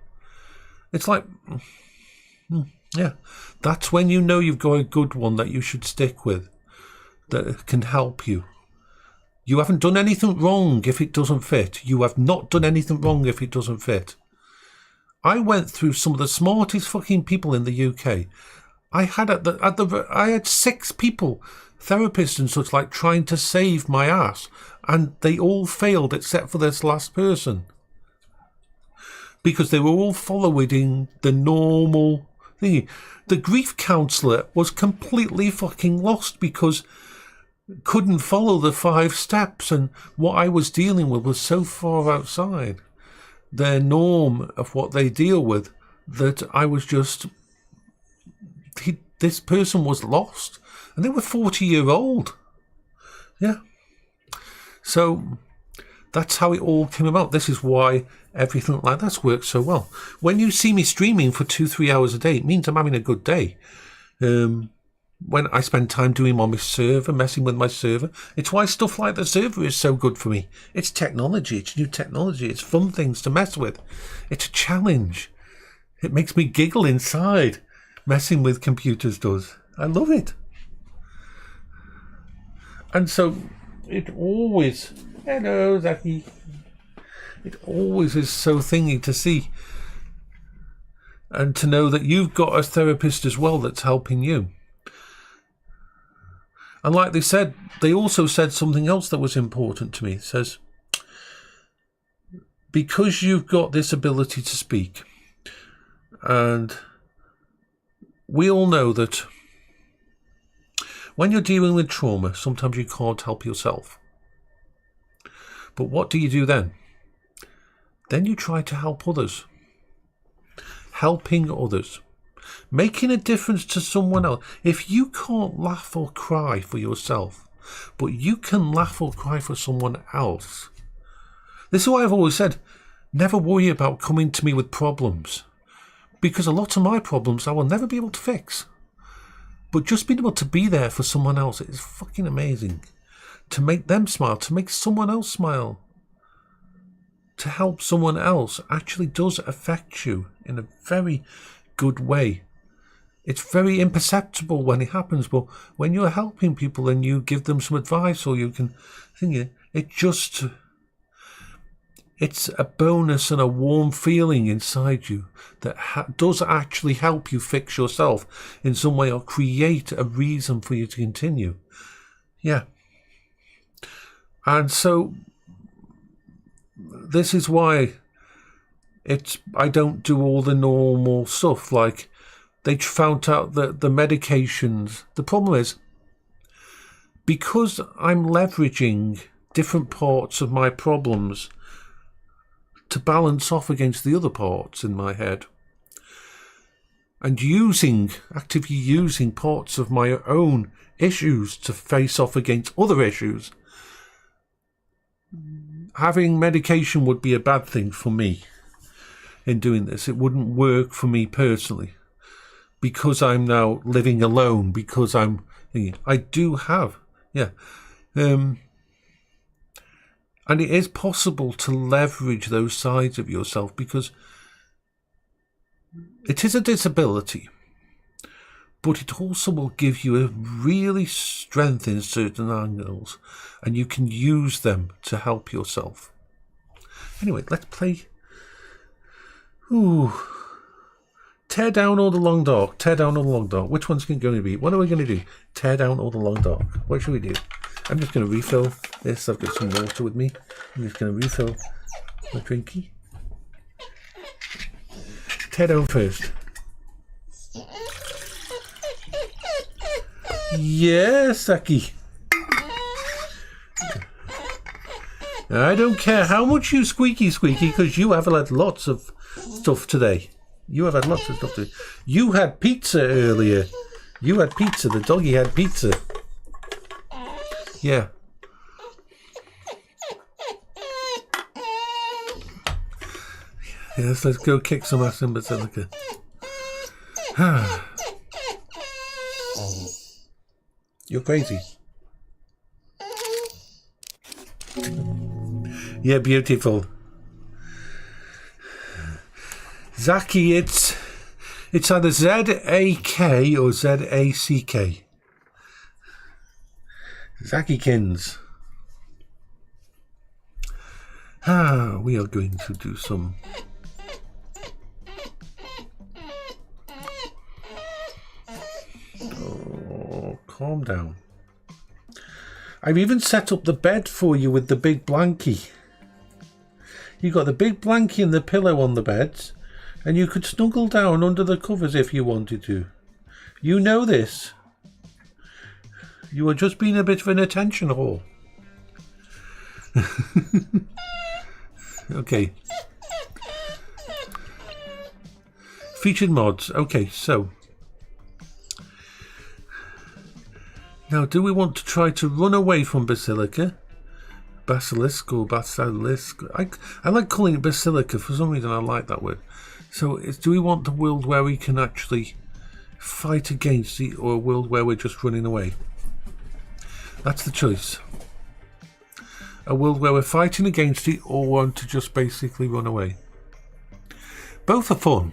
it's like, that's when you know you've got a good one that you should stick with, that can help you. You haven't done anything wrong if it doesn't fit. You have not done anything wrong if it doesn't fit. I went through some of the smartest fucking people in the UK. I had 6 people, therapists and such, like, trying to save my ass, and they all failed except for this last person, because they were all following the normal thingy. The grief counsellor was completely fucking lost because couldn't follow the 5 steps, and what I was dealing with was so far outside their norm of what they deal with that I was just... this person was lost, and they were 40-year-old. Yeah. So that's how it all came about. This is why everything like that's worked so well. When you see me streaming for 2-3 hours a day, it means I'm having a good day. When I spend time doing on my server, messing with my server, it's why stuff like the server is so good for me. It's technology, it's new technology, it's fun things to mess with. It's a challenge. It makes me giggle inside. Messing with computers does. I love it. And so it always... Hello, Zaki. It always is so thingy to see. And to know that you've got a therapist as well that's helping you. And like they said, they also said something else that was important to me. It says, because you've got this ability to speak, and we all know that when you're dealing with trauma, sometimes you can't help yourself. But what do you do then? Then you try to help others. Helping others. Making a difference to someone else. If you can't laugh or cry for yourself, but you can laugh or cry for someone else. This is why I've always said, never worry about coming to me with problems. Because a lot of my problems I will never be able to fix. But just being able to be there for someone else is fucking amazing. To make them smile, to make someone else smile. To help someone else actually does affect you in a very good way. It's very imperceptible when it happens, but when you're helping people and you give them some advice or you can think it's a bonus and a warm feeling inside you that does actually help you fix yourself in some way or create a reason for you to continue. Yeah. And so this is why I don't do all the normal stuff. Like they found out that the medications, the problem is because I'm leveraging different parts of my problems to balance off against the other parts in my head and actively using parts of my own issues to face off against other issues. Having medication would be a bad thing for me in doing this. It wouldn't work for me personally because I'm now living alone, because I do have, and it is possible to leverage those sides of yourself because it is a disability, but it also will give you a really strength in certain angles and you can use them to help yourself. Anyway, let's play. Ooh. Tear down or the long dark. Tear down or the long dark. Which one's going to be? What are we going to do? Tear down or the long dark? What should we do? I'm just going to refill this. I've got some water with me. I'm just going to refill my drinky. Tear down first. Yes, Saki. I don't care how much you squeaky, because you have had lots of stuff today. You have had lots of stuff today. You had pizza earlier. You had pizza. The doggy had pizza. Yeah. Yes, let's go kick some ass in Basilica. You're crazy. Yeah, beautiful. Zaki, it's either Z-A-K or Z-A-C-K. Zakikins. We are going to do some... Oh, calm down. I've even set up the bed for you with the big blankie. You got the big blankie and the pillow on the beds. And you could snuggle down under the covers if you wanted to. You know this. You are just being a bit of an attention whore. Okay. Featured mods. Okay, so. Now, do we want to try to run away from Basilica? Basilisk or Basilisk? I like calling it Basilica. For some reason, I like that word. So, do we want the world where we can actually fight against it, or a world where we're just running away? That's the choice. A world where we're fighting against it, or want to just basically run away. Both are fun.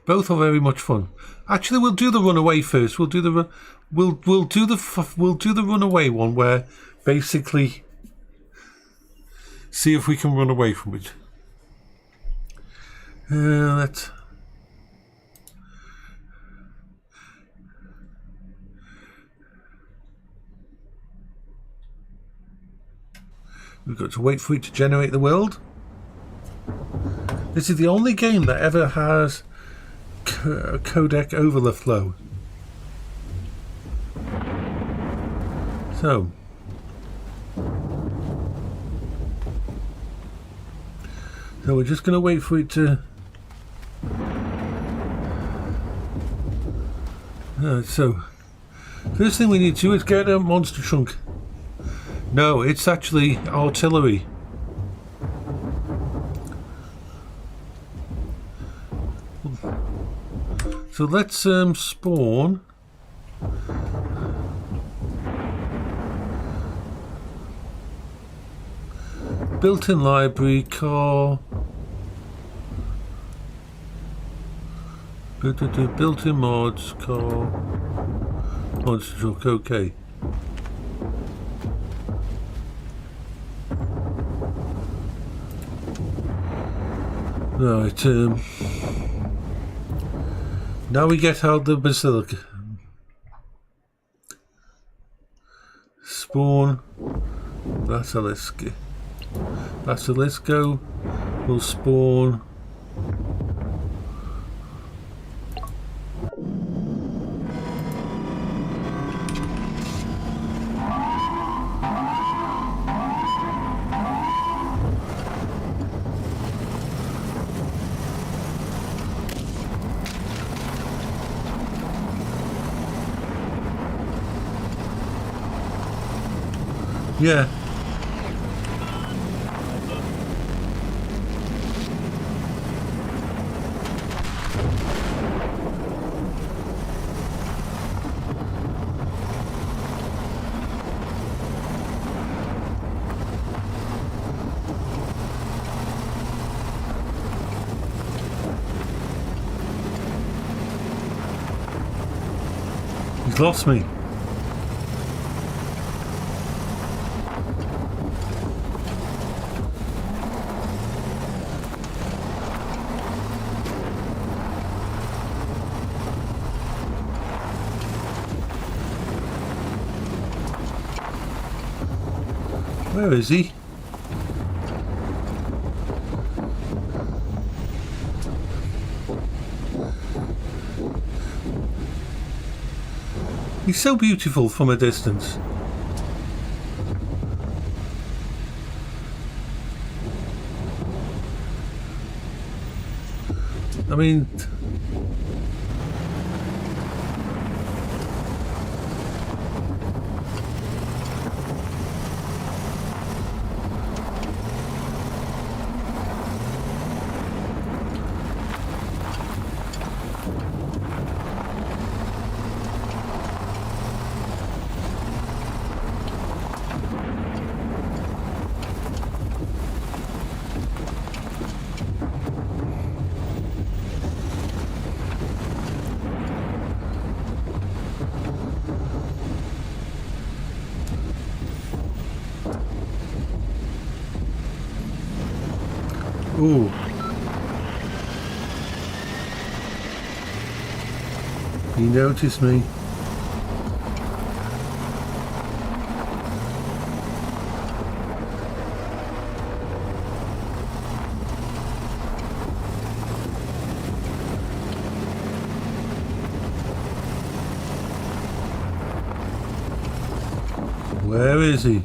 Both are very much fun. Actually, we'll do the runaway first. We'll do the runaway one, where basically see if we can run away from it. Let's. We've got to wait for it to generate the world. This is the only game that ever has codec overflow. So we're just going to wait for it to. So first thing we need to do is get a monster trunk. No, it's actually artillery. So let's spawn. Built-in library, car. Built-in mods, car. Monster truck, okay. Right, now we get out the Basilica. Spawn Basilisk. Basilisco will spawn. Yeah. He's lost me. Where is he? He's so beautiful from a distance. I mean, ooh. He noticed me. Where is he?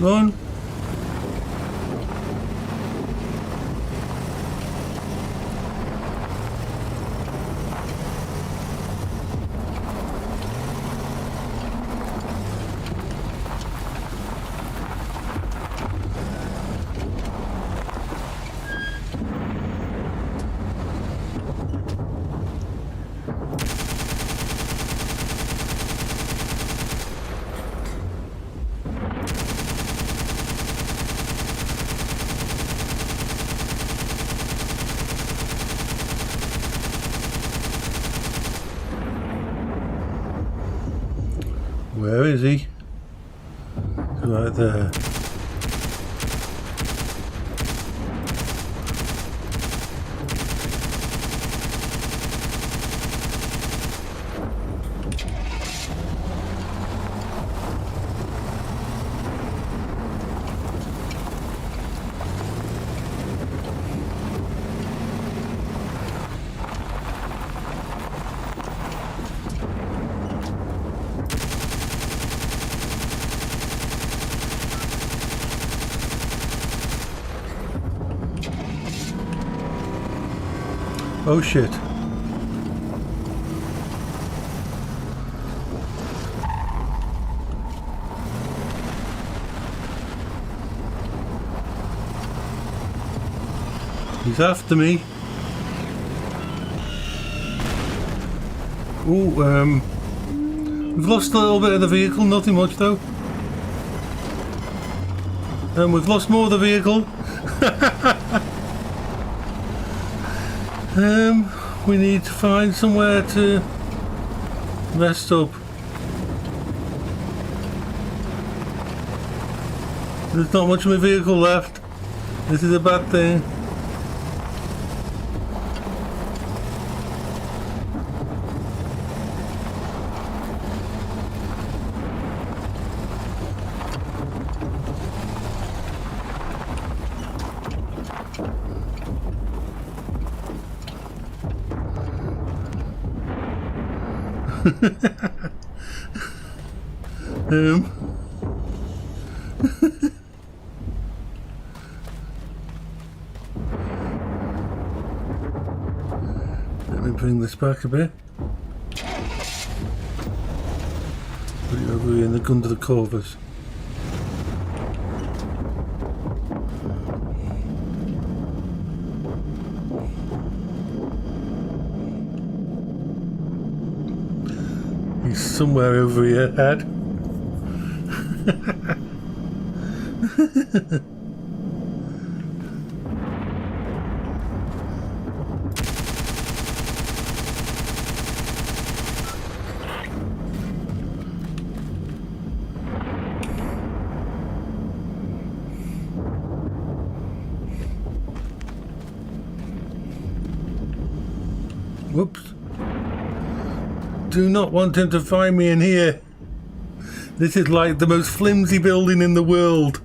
Run. Where is he? Right there. Oh shit. He's after me. Oh, we've lost a little bit of the vehicle, nothing much though. And we've lost more of the vehicle. We need to find somewhere to rest up. There's not much of my vehicle left. This is a bad thing. Let me bring this back a bit. Put it over here under the covers. He's somewhere over here, Ed. Whoops. Do not want him to find me in here. This is like the most flimsy building in the world.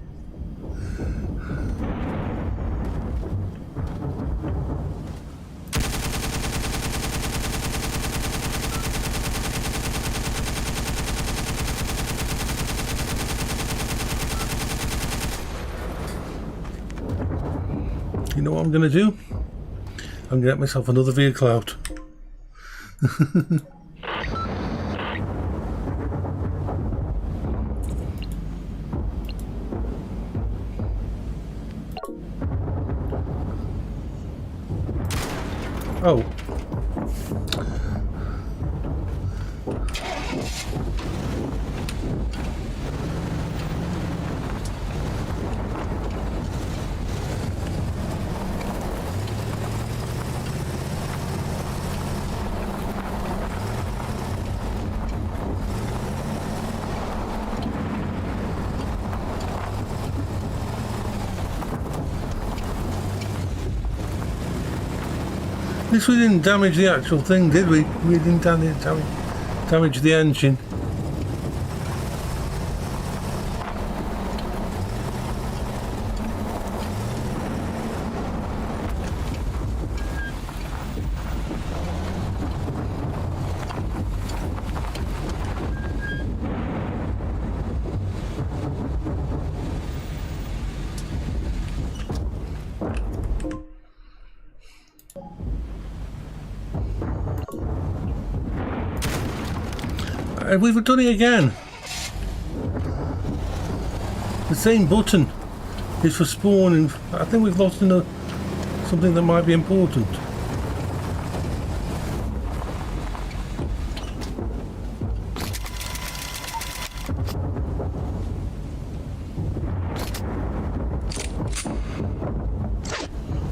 You know what I'm going to do? I'm going to get myself another vehicle out. Oh. At least we didn't damage the actual thing, did we? We didn't damage the engine. We've done it again. The same button is for spawning. I think we've lost something that might be important.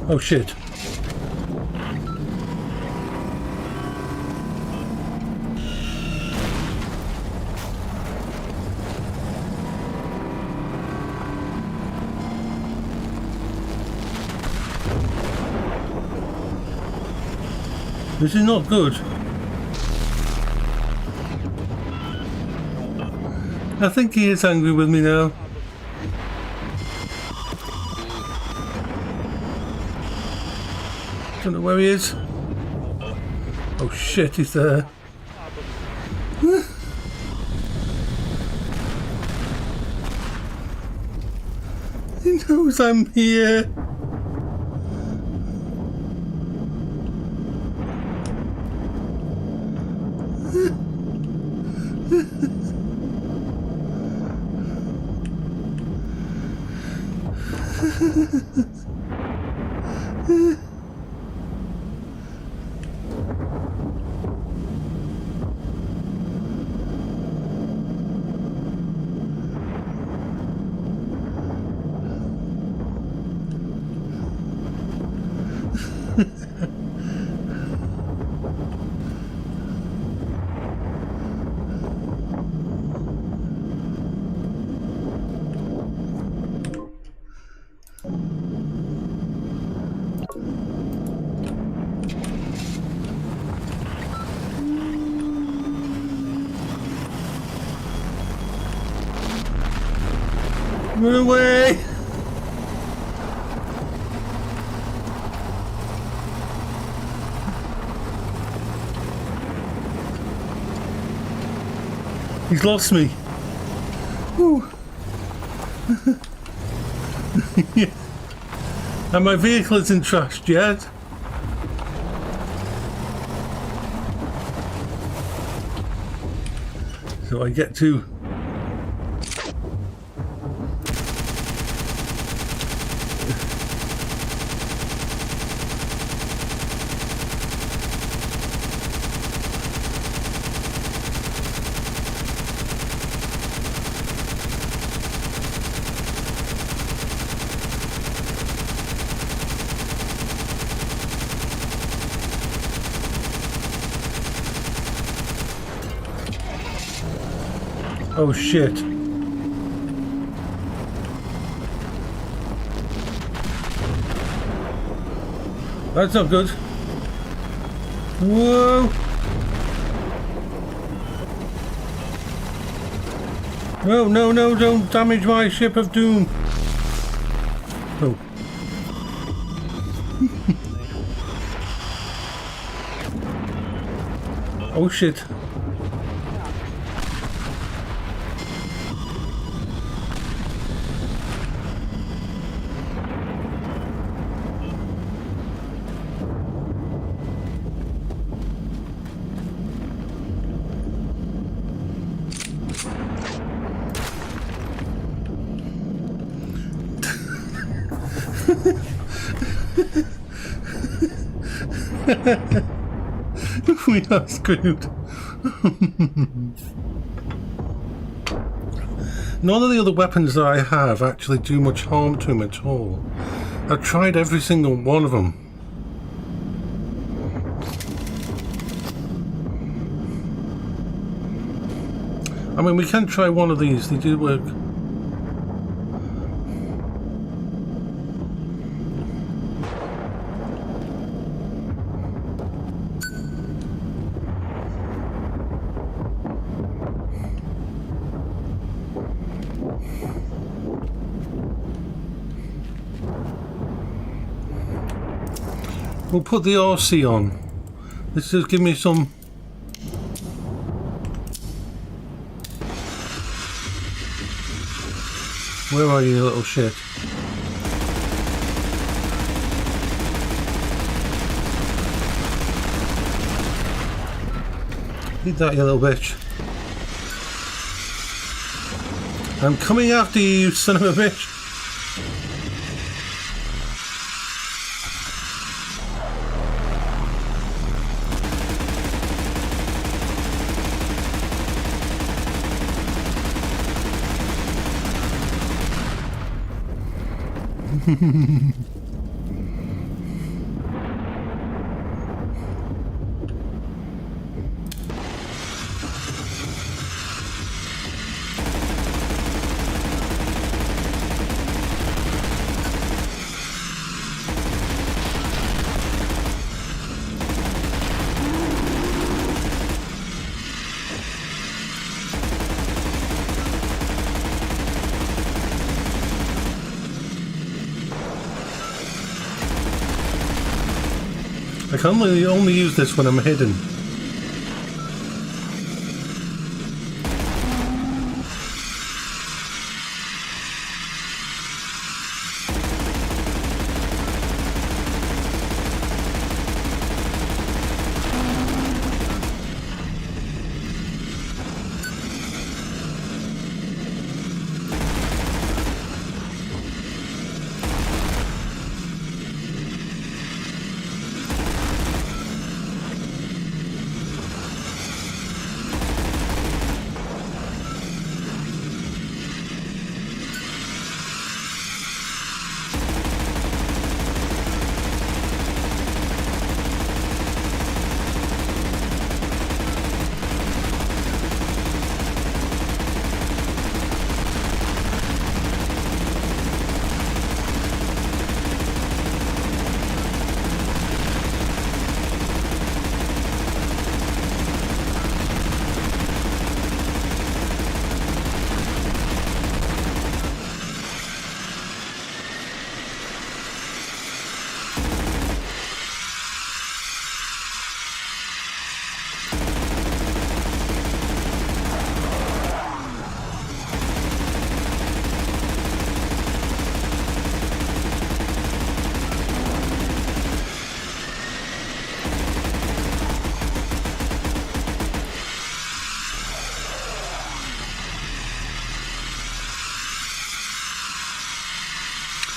Oh shit. This is not good. I think he is angry with me now. Don't know where he is. Oh shit, he's there. He knows I'm here. Run away! He's lost me. Whew. Yeah. And my vehicle isn't trashed yet. So I get to oh shit. That's not good. Whoa! No, no, no, don't damage my ship of doom. Oh. Oh shit. We are screwed. None of the other weapons that I have actually do much harm to him at all. I've tried every single one of them. I mean, we can try one of these, they do work. We'll put the RC on. This just give me some. Where are you, little shit? Eat that, you little bitch. I'm coming after you, you son of a bitch. I can only use this when I'm hidden.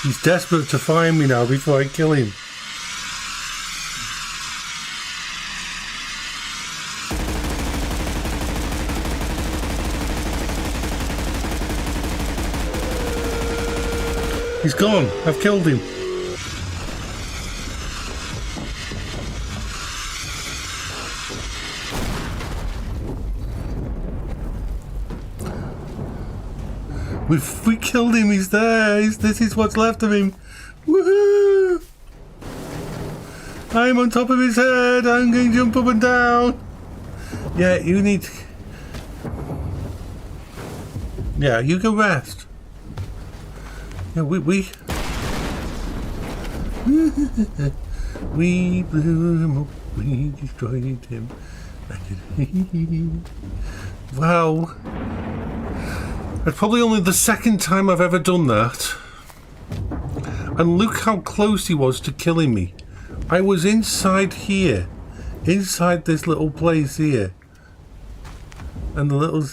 He's desperate to find me now before I kill him. He's gone. I've killed him. We killed him, he's there. This is what's left of him. Woohoo! I'm on top of his head. I'm going to jump up and down. Yeah, you need to... Yeah, you go rest. Yeah, we we blew him up. We destroyed him. Wow. It's probably only the second time I've ever done that. And look how close he was to killing me. I was inside here. Inside this little place here. And the little...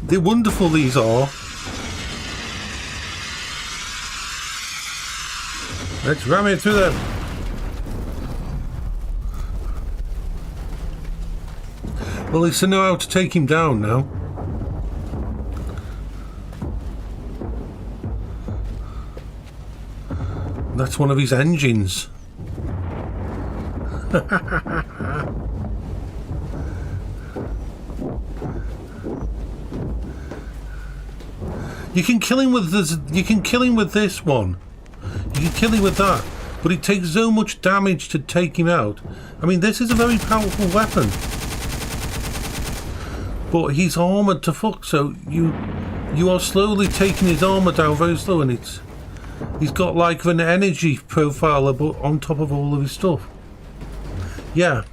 They're wonderful, these are. Let's ram it through them. Well, at least I know how to take him down now. That's one of his engines. You can kill him with this. You can kill him with this one. You can kill him with that, but it takes so much damage to take him out. I mean, this is a very powerful weapon, but he's armored to fuck. So you are slowly taking his armor down very slow, and he's got like an energy profile on top of all of his stuff. Yeah.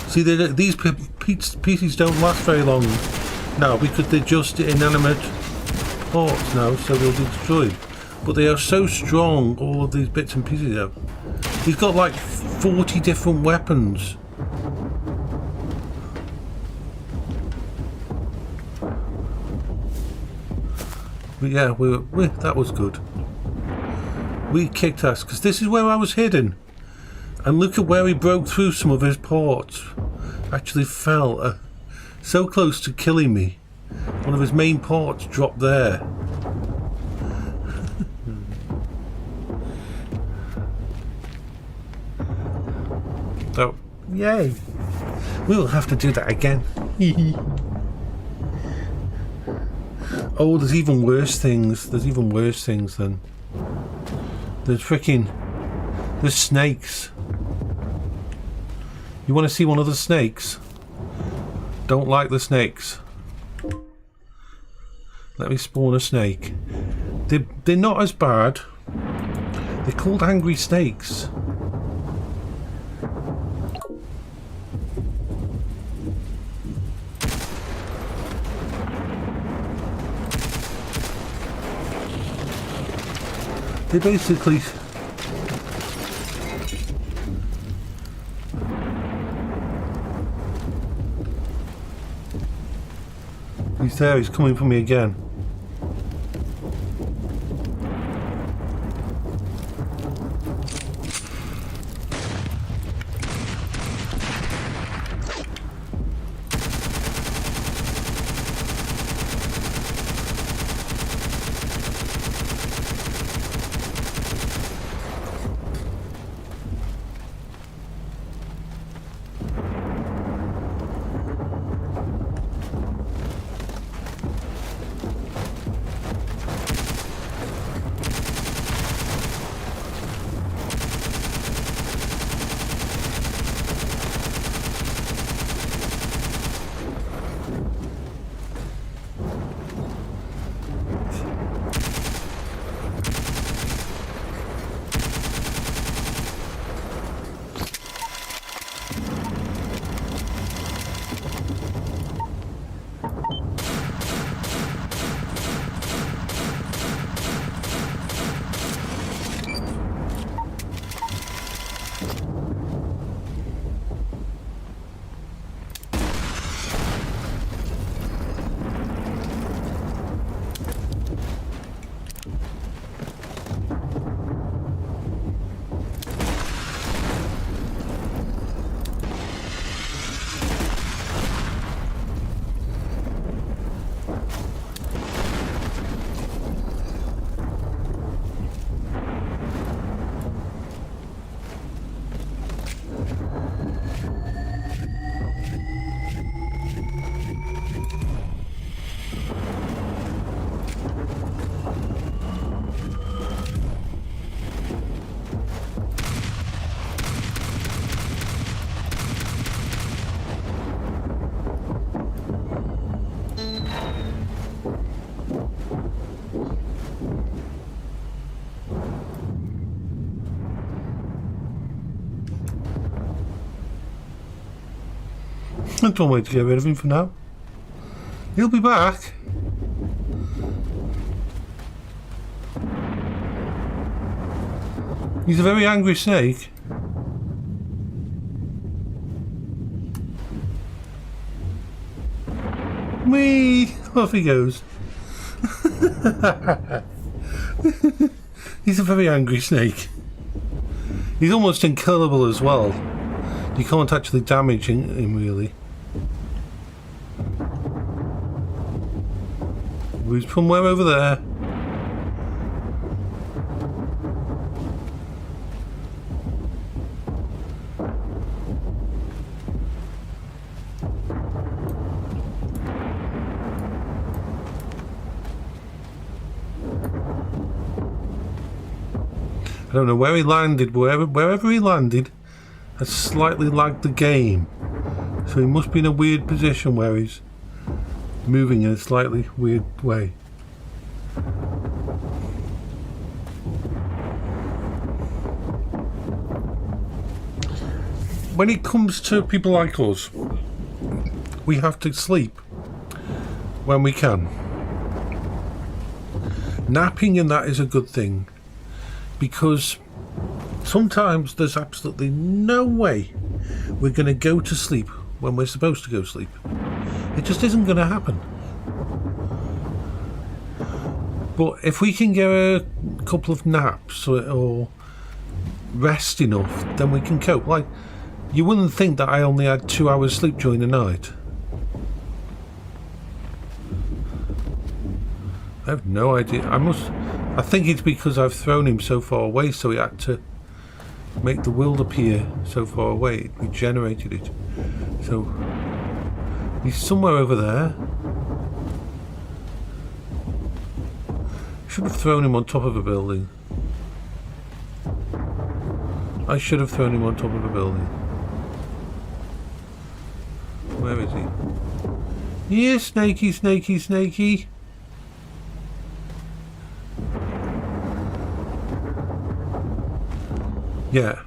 See, these pieces don't last very long now because they're just inanimate parts now, so they'll be destroyed. But they are so strong, all of these bits and pieces have. He's got like 40 different weapons. But yeah, that was good. We kicked ass because this is where I was hidden. And look at where he broke through some of his parts. Actually fell so close to killing me. One of his main parts dropped there. So, yay. We'll have to do that again. Oh, there's even worse things. There's even worse things than... There's snakes. You want to see one of the snakes? Don't like the snakes. Let me spawn a snake. They're not as bad. They're called angry snakes. They basically... He's there, he's coming for me again. I don't want to get rid of him for now. He'll be back. He's a very angry snake. Whee! Off he goes. He's a very angry snake. He's almost unkillable as well. You can't actually damage him really. He's somewhere over there. I don't know where he landed. Wherever he landed has slightly lagged the game. So he must be in a weird position where he's moving in a slightly weird way. When it comes to people like us, we have to sleep when we can. Napping and that is a good thing, because sometimes there's absolutely no way we're going to go to sleep when we're supposed to go to sleep. It just isn't going to happen. But if we can get a couple of naps or rest enough, then we can cope. Like, you wouldn't think that I only had 2 hours sleep during the night. I have no idea. I think it's because I've thrown him so far away, so he had to make the world appear so far away. It regenerated it. So he's somewhere over there. Should have thrown him on top of a building. I should have thrown him on top of a building. Where is he? Here, snakey, snakey, snakey. Yeah.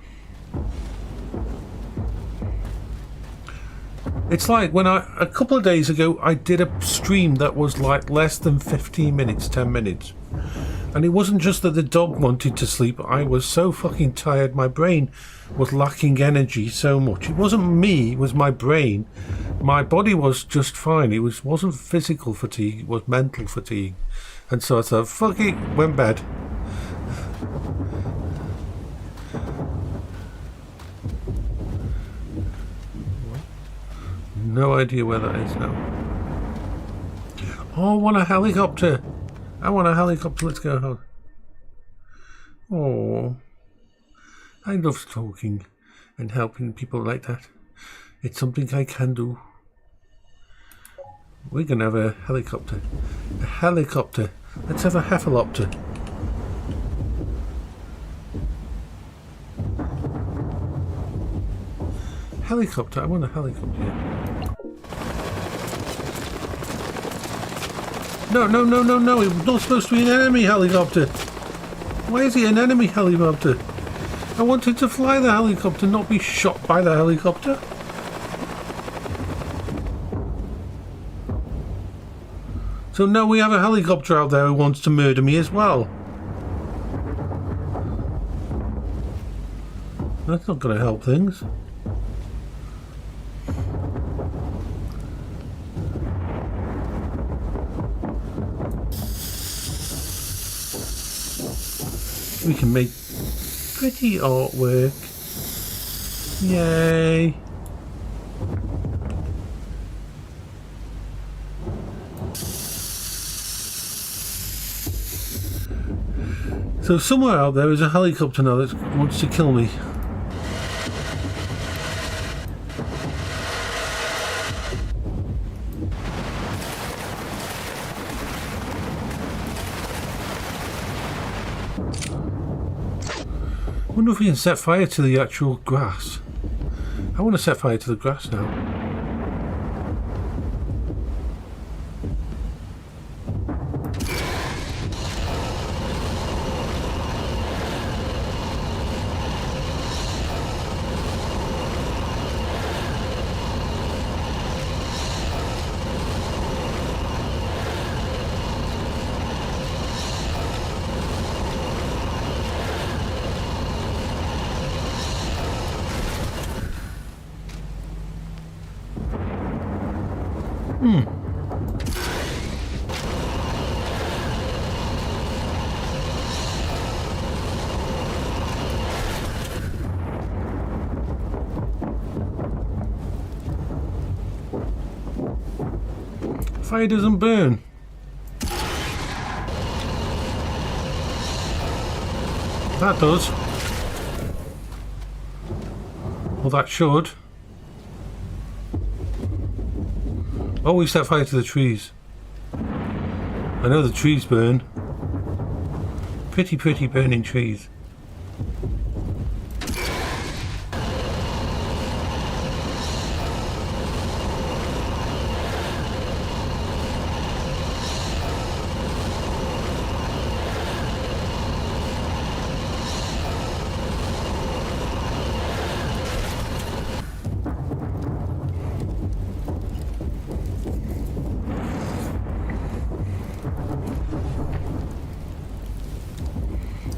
It's like when a couple of days ago I did a stream that was like less than 15 minutes, 10 minutes. And it wasn't just that the dog wanted to sleep. I was so fucking tired. My brain was lacking energy so much. It wasn't me, it was my brain. My body was just fine. It wasn't physical fatigue, it was mental fatigue. And so I thought, fuck it, went bed. No idea where that is now. Oh, I want a helicopter. I want a helicopter. Let's go home. Oh, I love talking and helping people like that. It's something I can do. We're going to have a helicopter. A helicopter. Let's have a heffalopter. Helicopter. I want a helicopter. No, no, no, no, no. It was not supposed to be an enemy helicopter. Why is he an enemy helicopter? I wanted to fly the helicopter, not be shot by the helicopter. So now we have a helicopter out there who wants to murder me as well. That's not going to help things. We can make pretty artwork. Yay! So somewhere out there is a helicopter now that wants to kill me. I wonder if we can set fire to the actual grass. I want to set fire to the grass now. Fire doesn't burn. That does. Well, that should. Oh, we set fire to the trees. I know the trees burn. Pretty burning trees.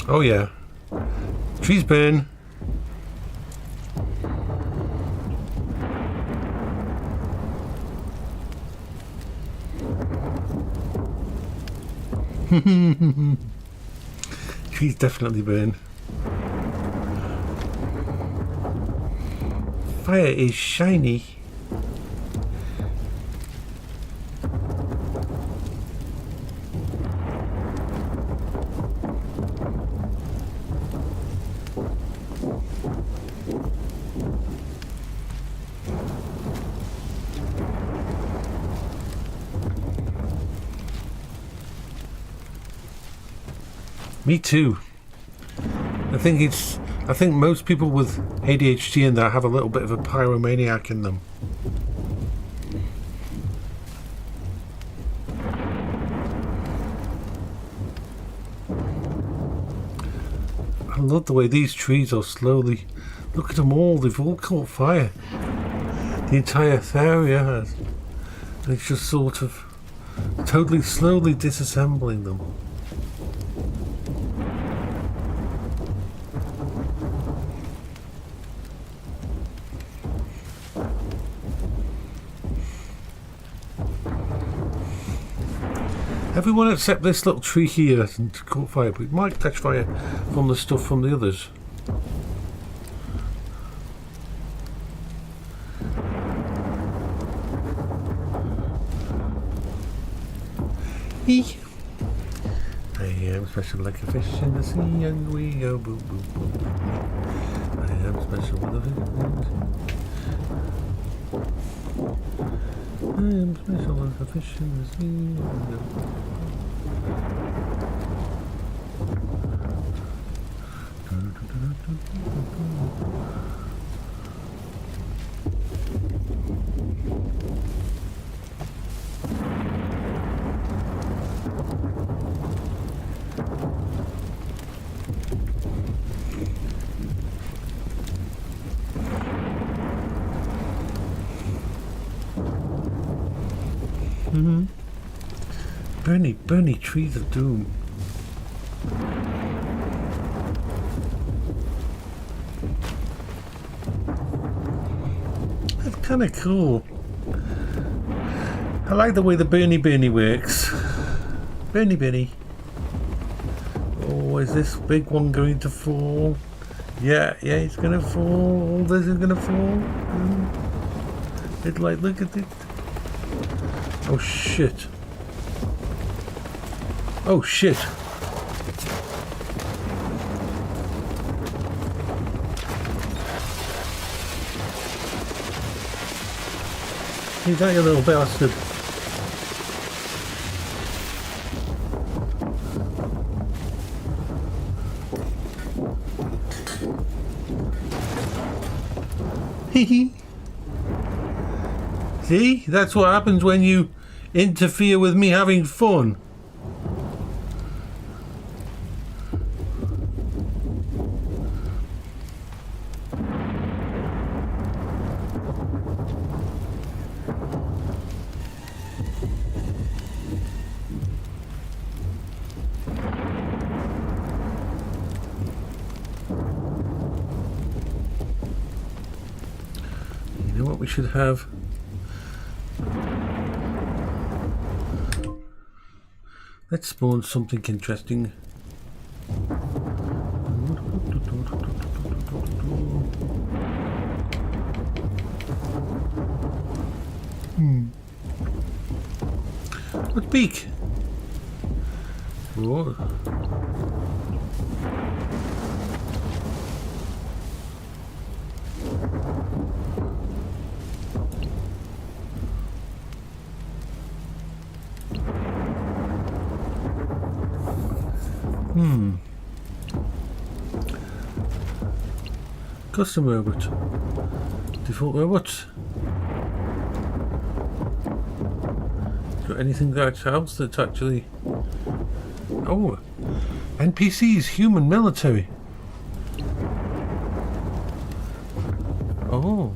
Oh yeah, trees burn. Trees definitely burn. Fire is shiny. Me too. I think most people with ADHD and that have a little bit of a pyromaniac in them. I love the way these trees are slowly. Look at them all. They've all caught fire. The entire area has. And it's just sort of totally slowly disassembling them. Everyone except this little tree here hasn't caught fire, but it might catch fire from the stuff from the others. I am special like a fish in the sea and we go boom boom boom. I am special with a fish. I am special like a fish in the sea and we go. Burny trees of doom. That's kind of cool. I like the way the Bernie works. Bernie. Oh, is this big one going to fall? Yeah, it's gonna fall. All this is gonna fall. It's like, look at it. Oh shit. Oh shit. He's that, you little bastard. See? That's what happens when you interfere with me having fun. You know what we should have? Let's spawn something interesting. What beak? Oh. Custom robot. Default robots. Is there anything else that's actually... Oh! NPCs, human, military. Oh.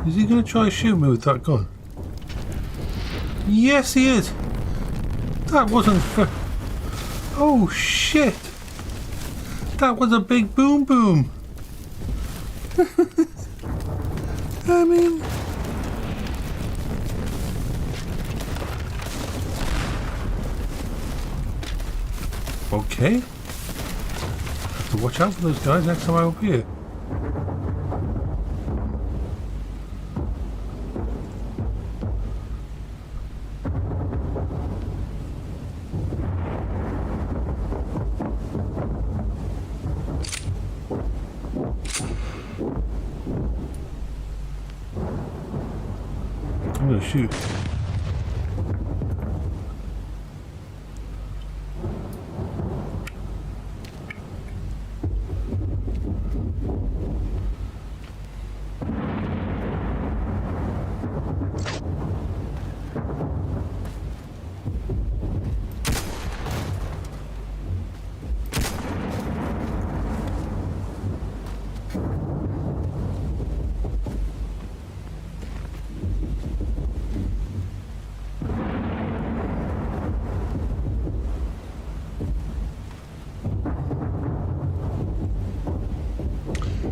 Is he going to try to shoot me with that gun? Yes, he is. That wasn't fair. Oh, shit. That was a big boom boom. I mean... Okay. Have to watch out for those guys next time I'm up here. I'm gonna shoot.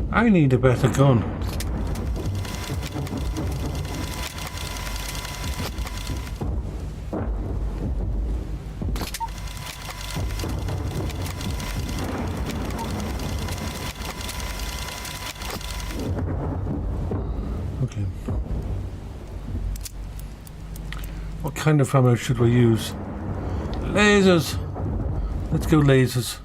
I need a better gun. Okay. What kind of ammo should we use? Lasers! Let's go lasers.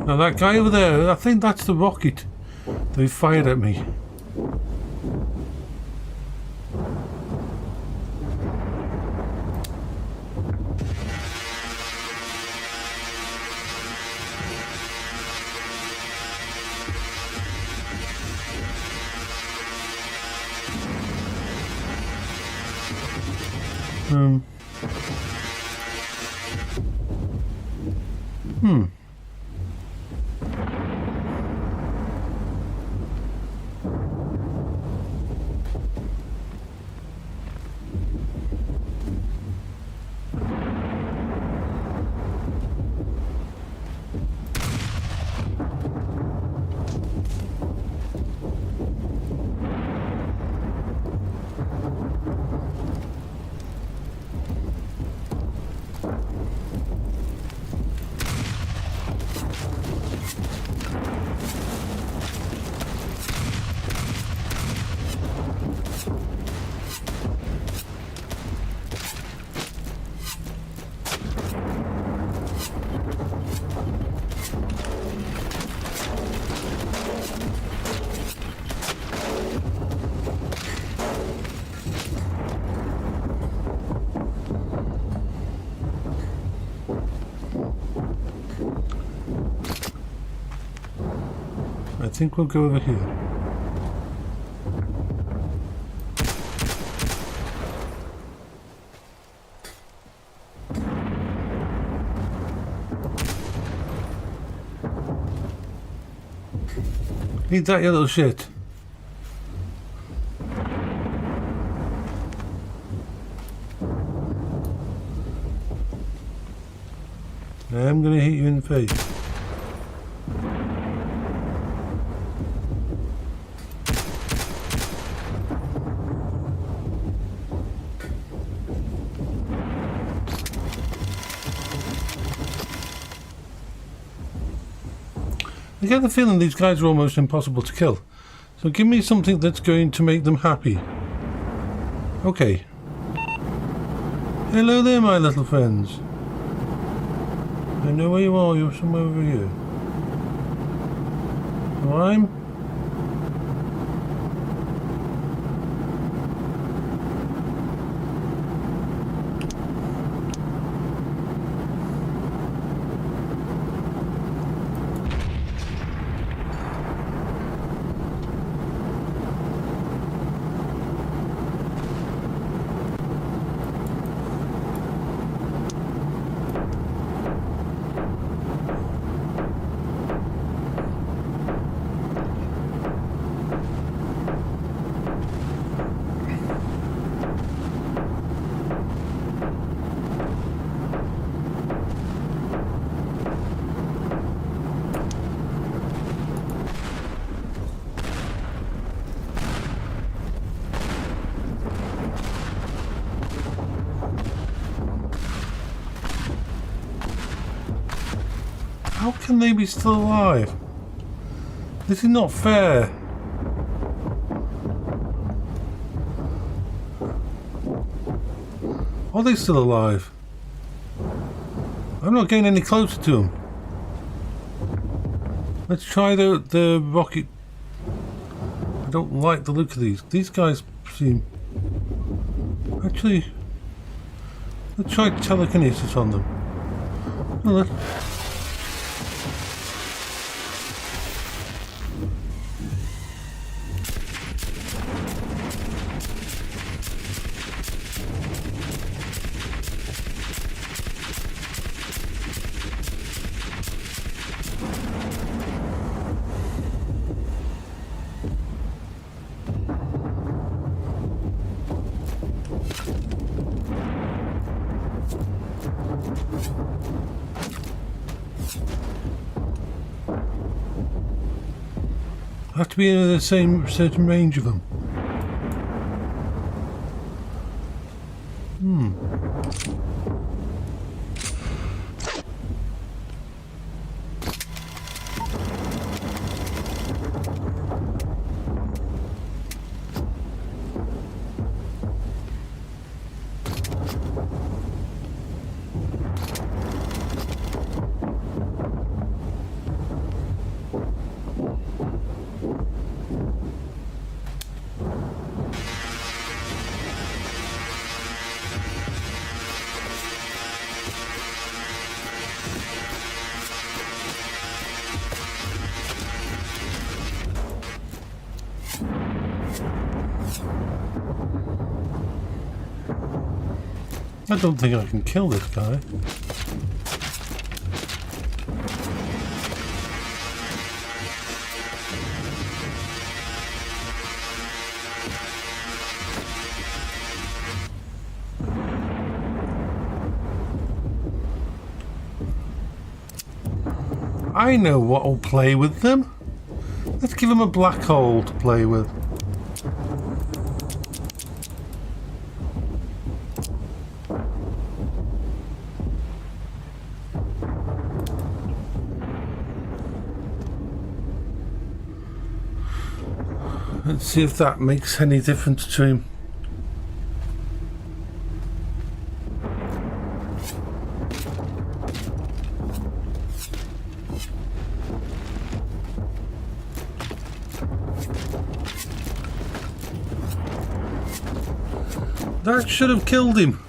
Now that guy over there, I think that's the rocket they fired at me. I think we'll go over here. Eat that, you little shit. I'm gonna hit you in the face. I get the feeling these guys are almost impossible to kill. So give me something that's going to make them happy. Okay. Hello there, my little friends. I know where you are. You're somewhere over here. So how can they be still alive? This is not fair. Are they still alive? I'm not getting any closer to them. Let's try the rocket. I don't like the look of these. These guys seem... Actually, let's try telekinesis on them. No, let's... I have to be in the same certain range of them. I don't think I can kill this guy. I know what'll play with them. Let's give him a black hole to play with. Let's see if that makes any difference to him. That should have killed him.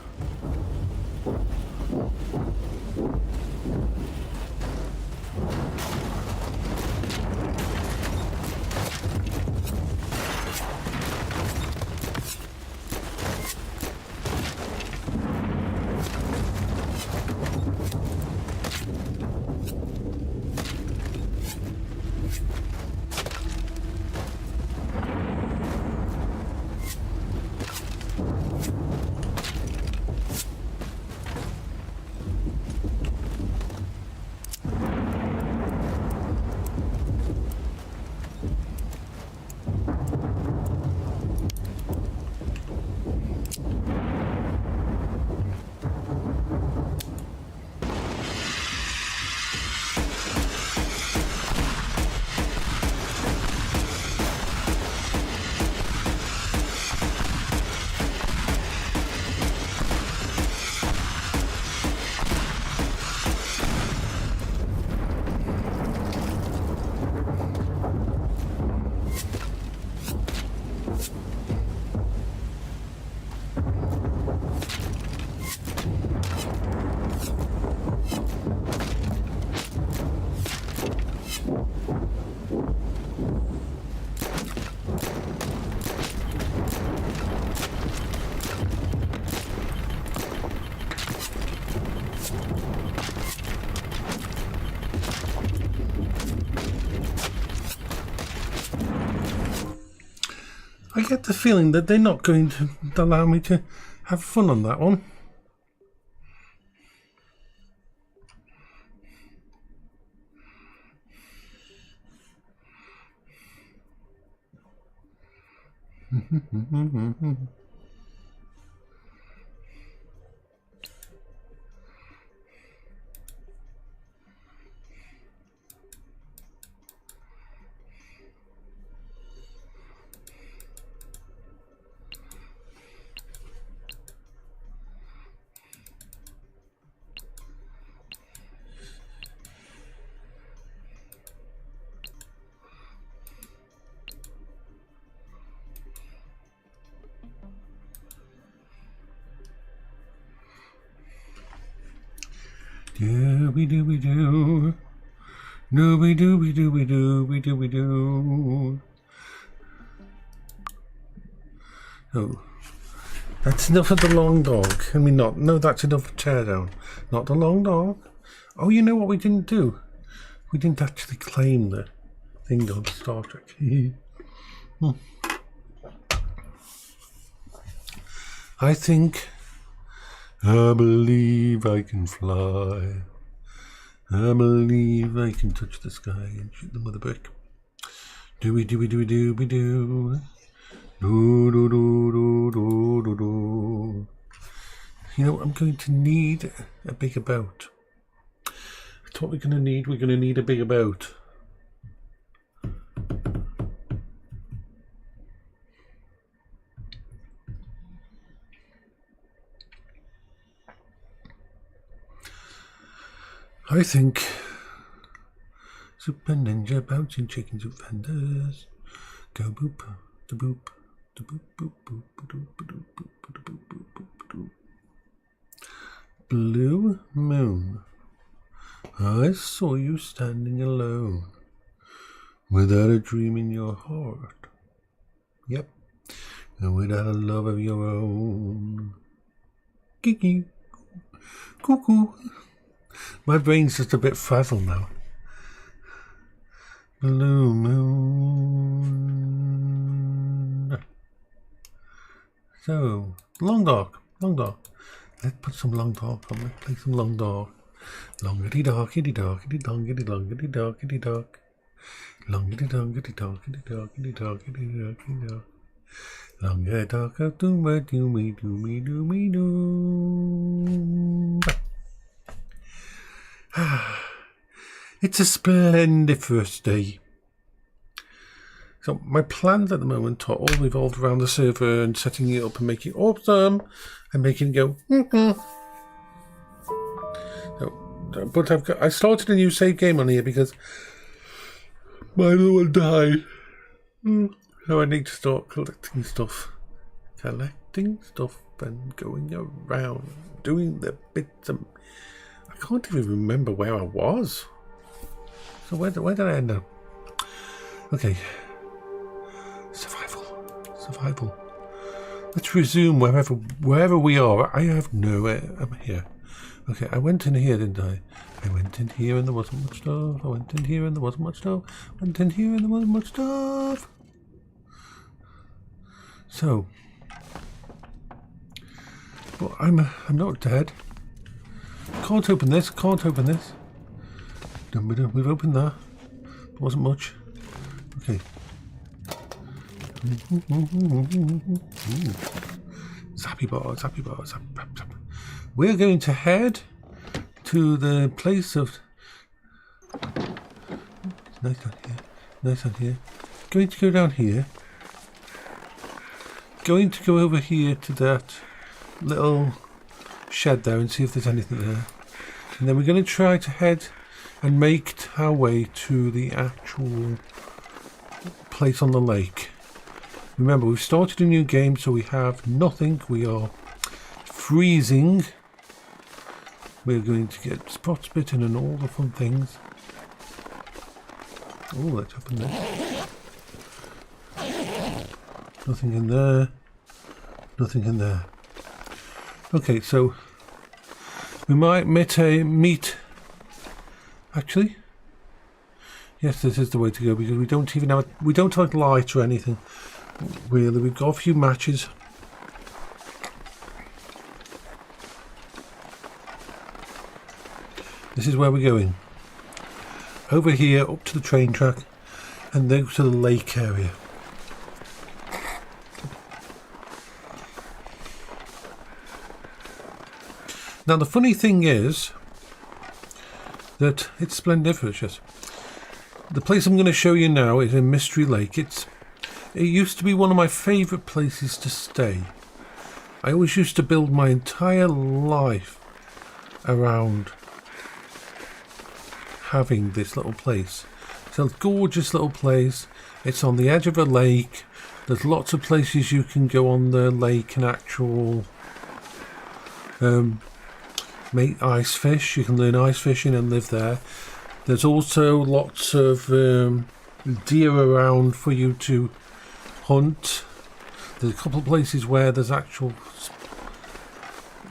I get the feeling that they're not going to allow me to have fun on that one. Dooby-dooby-doo. Dooby-dooby-dooby-dooby-dooby-doo. Oh, that's enough of the long dog. I mean, no, that's enough of Teardown. Not the long dog. Oh, you know what we didn't do? We didn't actually claim the thing on Star Trek. I think I believe I can fly. I believe I can touch the sky and shoot them with a brick. Dooby-dooby-dooby-dooby-doo. Do-do-do-do-do-do-do. You know, I'm going to need a bigger boat. That's what we're going to need. We're going to need a bigger boat. I think Super Ninja bouncing chickens with vendors. Go boop, da boop, da boop, boop, boop, boop, boop, boop, boop, boop, boop. Blue moon, I saw you standing alone, without a dream in your heart. Yep, and without a love of your own. Kiki, cuckoo. My brain's just a bit frazzled now. Blue moon. So, long dog. Let's put some long dog on. Let's play some long dog. Longity dog, kitty dog, kitty longity longity dog, kitty dog. Longity dog, kitty dog, kitty dog, kitty dog, kitty dog, kitty dog. Longer dog, do me, do me, do me, do me, do. It's a splendid first day. So my plans at the moment are all revolved around the server and setting it up and making it awesome and making it go. So, but I started a new save game on here because my other one died. So I need to start collecting stuff and going around doing the bits and I can't even remember where I was. So where did I end up? Okay. Survival. Let's resume wherever we are. I have nowhere. I'm here. Okay, I went in here, didn't I? I went in here and there wasn't much stuff. I went in here and there wasn't much stuff. Went in here and there wasn't much stuff. So, well, I'm not dead. Can't open this. We've opened that. There wasn't much. Okay. Zappy bar, zap. We're going to head to the place of. Nice on here. Going to go down here. Going to go over here to that little shed there and see if there's anything there. And then we're going to try to head and make our way to the actual place on the lake. Remember, we've started a new game, so we have nothing. We are freezing. We're going to get spots bitten and all the fun things. Oh, let's open this. Nothing in there. Nothing in there. Okay, so we might meet. Actually, yes, this is the way to go because we don't even have we don't have light or anything. Really, we've got a few matches. This is where we're going. Over here, up to the train track, and then to the lake area. Now the funny thing is that it's splendiferous. The place I'm going to show you now is in Mystery Lake. It used to be one of my favourite places to stay. I always used to build my entire life around having this little place. It's a gorgeous little place. It's on the edge of a lake. There's lots of places you can go on the lake and actual make ice fish. You can learn ice fishing and live there. There's also lots of deer around for you to hunt. There's a couple of places where there's actual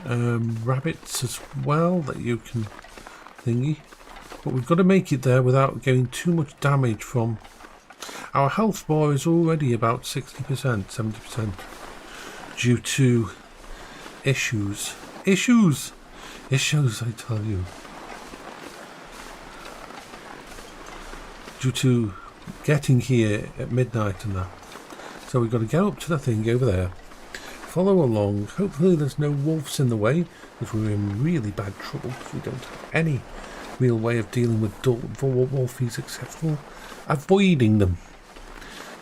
rabbits as well that you can thingy. But we've got to make it there without getting too much damage from... Our health bar is already about 60%, 70% due to issues. Issues, I tell you. Due to getting here at midnight and that. So we've got to get up to the thing over there. Follow along. Hopefully there's no wolves in the way, because we're in really bad trouble because we don't have any real way of dealing with wolfies except for avoiding them.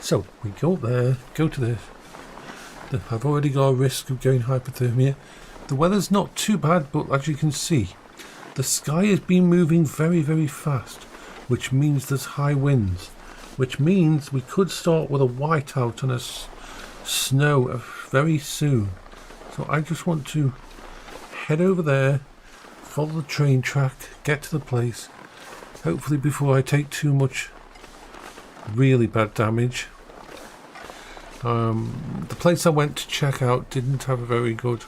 So we go up there, go to this. I've already got a risk of going hypothermia. The weather's not too bad, but as you can see, the sky has been moving very, very fast, which means there's high winds, which means we could start with a whiteout and a snow very soon. So I just want to head over there, follow the train track, get to the place, hopefully before I take too much really bad damage. The place I went to check out didn't have a very good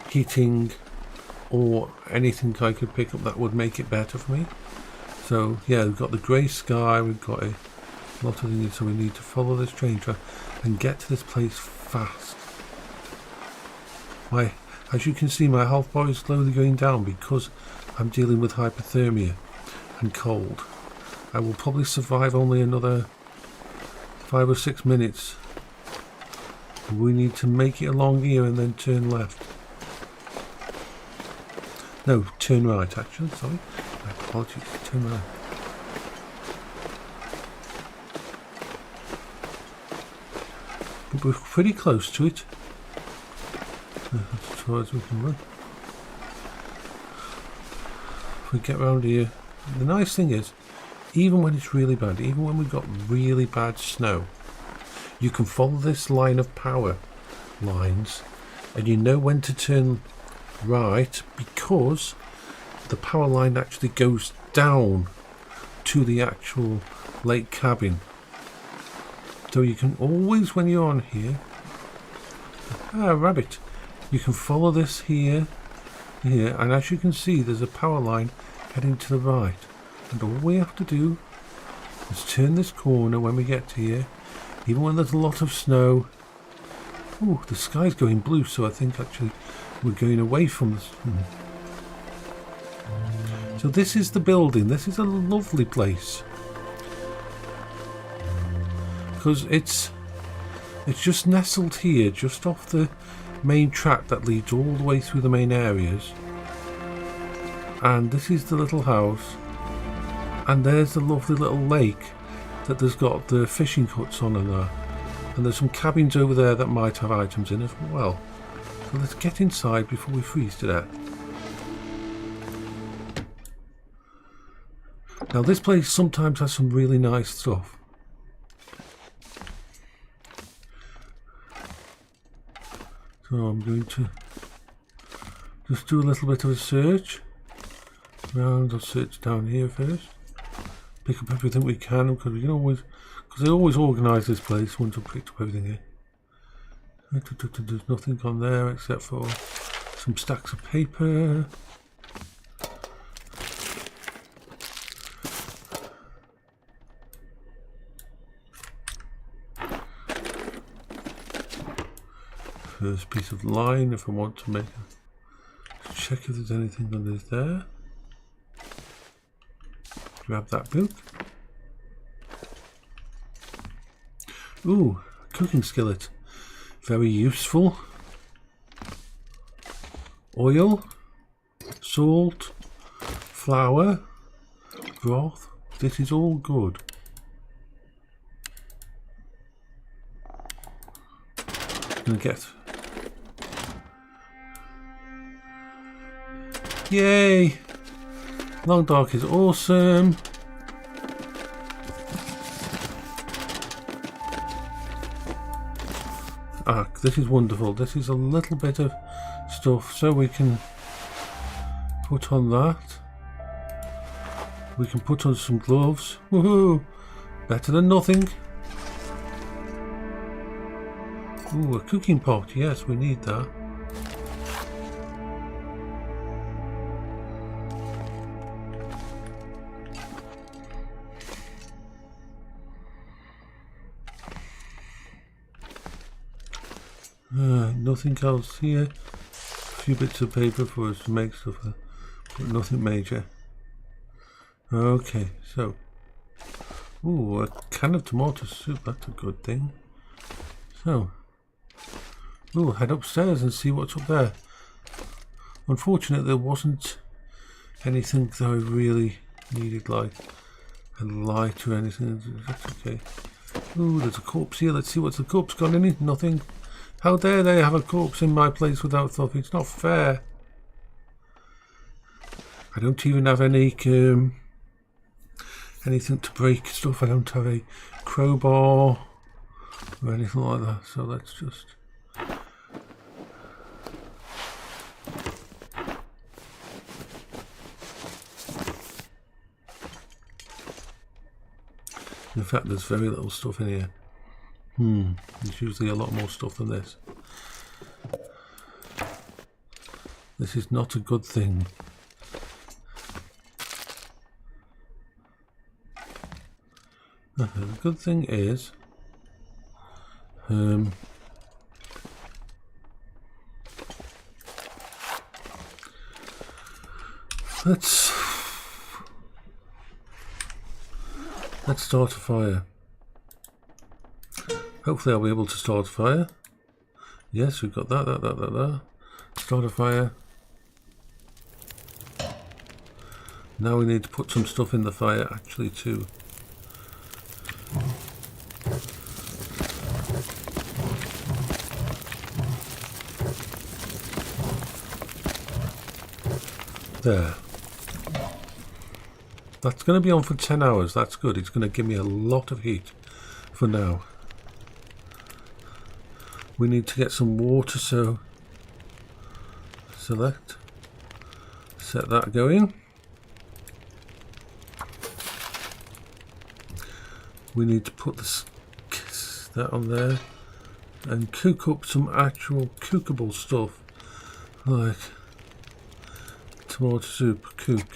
heating or anything I could pick up that would make it better for me. So yeah, we've got the grey sky, we've got a lot of things, so we need to follow this train track and get to this place fast. As you can see, my health bar is slowly going down because I'm dealing with hypothermia and cold. I will probably survive only another 5 or 6 minutes. We need to make it along here and then turn left. No, turn right actually, sorry. My apologies, turn right. But we're pretty close to it. As far as we can run. If we get around here, the nice thing is, even when it's really bad, even when we've got really bad snow, you can follow this line of power lines and you know when to turn right because the power line actually goes down to the actual lake cabin. So you can always, when you're on here, rabbit, you can follow this here, and as you can see there's a power line heading to the right, and all we have to do is turn this corner when we get to here, even when there's a lot of snow. Oh, the sky's going blue, so I think actually we're going away from this. So this is the building. This is a lovely place because it's just nestled here, just off the main track that leads all the way through the main areas. And this is the little house, and there's the lovely little lake that there's got the fishing huts on and that. And there's some cabins over there that might have items in as well. So let's get inside before we freeze to death. Now this place sometimes has some really nice stuff. So I'm going to just do a little bit of a search. I'll search down here first. pick up everything we can, because we can always, because they always organise this place once I've picked up everything here. There's nothing on there except for some stacks of paper. First piece of line if I want to make a check if there's anything under there. Grab that book. Ooh, a cooking skillet. Very useful. Oil, salt, flour, broth. This is all good. Gonna get. Yay! Long dark is awesome. Ah, this is wonderful. This is a little bit of stuff so we can put on that. We can put on some gloves. Woohoo! Better than nothing. Ooh, a cooking pot. Yes, we need that. Nothing else here. A few bits of paper for us to make stuff, but nothing major. Okay, so. Ooh, a can of tomato soup. That's a good thing. So. Ooh, head upstairs and see what's up there. Unfortunately, there wasn't anything that I really needed, like a light or anything. That's okay. Ooh, there's a corpse here. Let's see what's the corpse got in it. Nothing. How dare they have a corpse in my place without stuff? It's not fair. I don't even have any anything to break stuff. I don't have a crowbar or anything like that. So let's just. In fact, there's very little stuff in here. There's usually a lot more stuff than this. This is not a good thing. The good thing is, let's start a fire. Hopefully I'll be able to start a fire. Yes, we've got that. Start a fire. Now we need to put some stuff in the fire actually too. There. That's going to be on for 10 hours. That's good. It's going to give me a lot of heat for now. We need to get some water, so select, set that going. We need to put that on there and cook up some actual cookable stuff like tomato soup. Cook.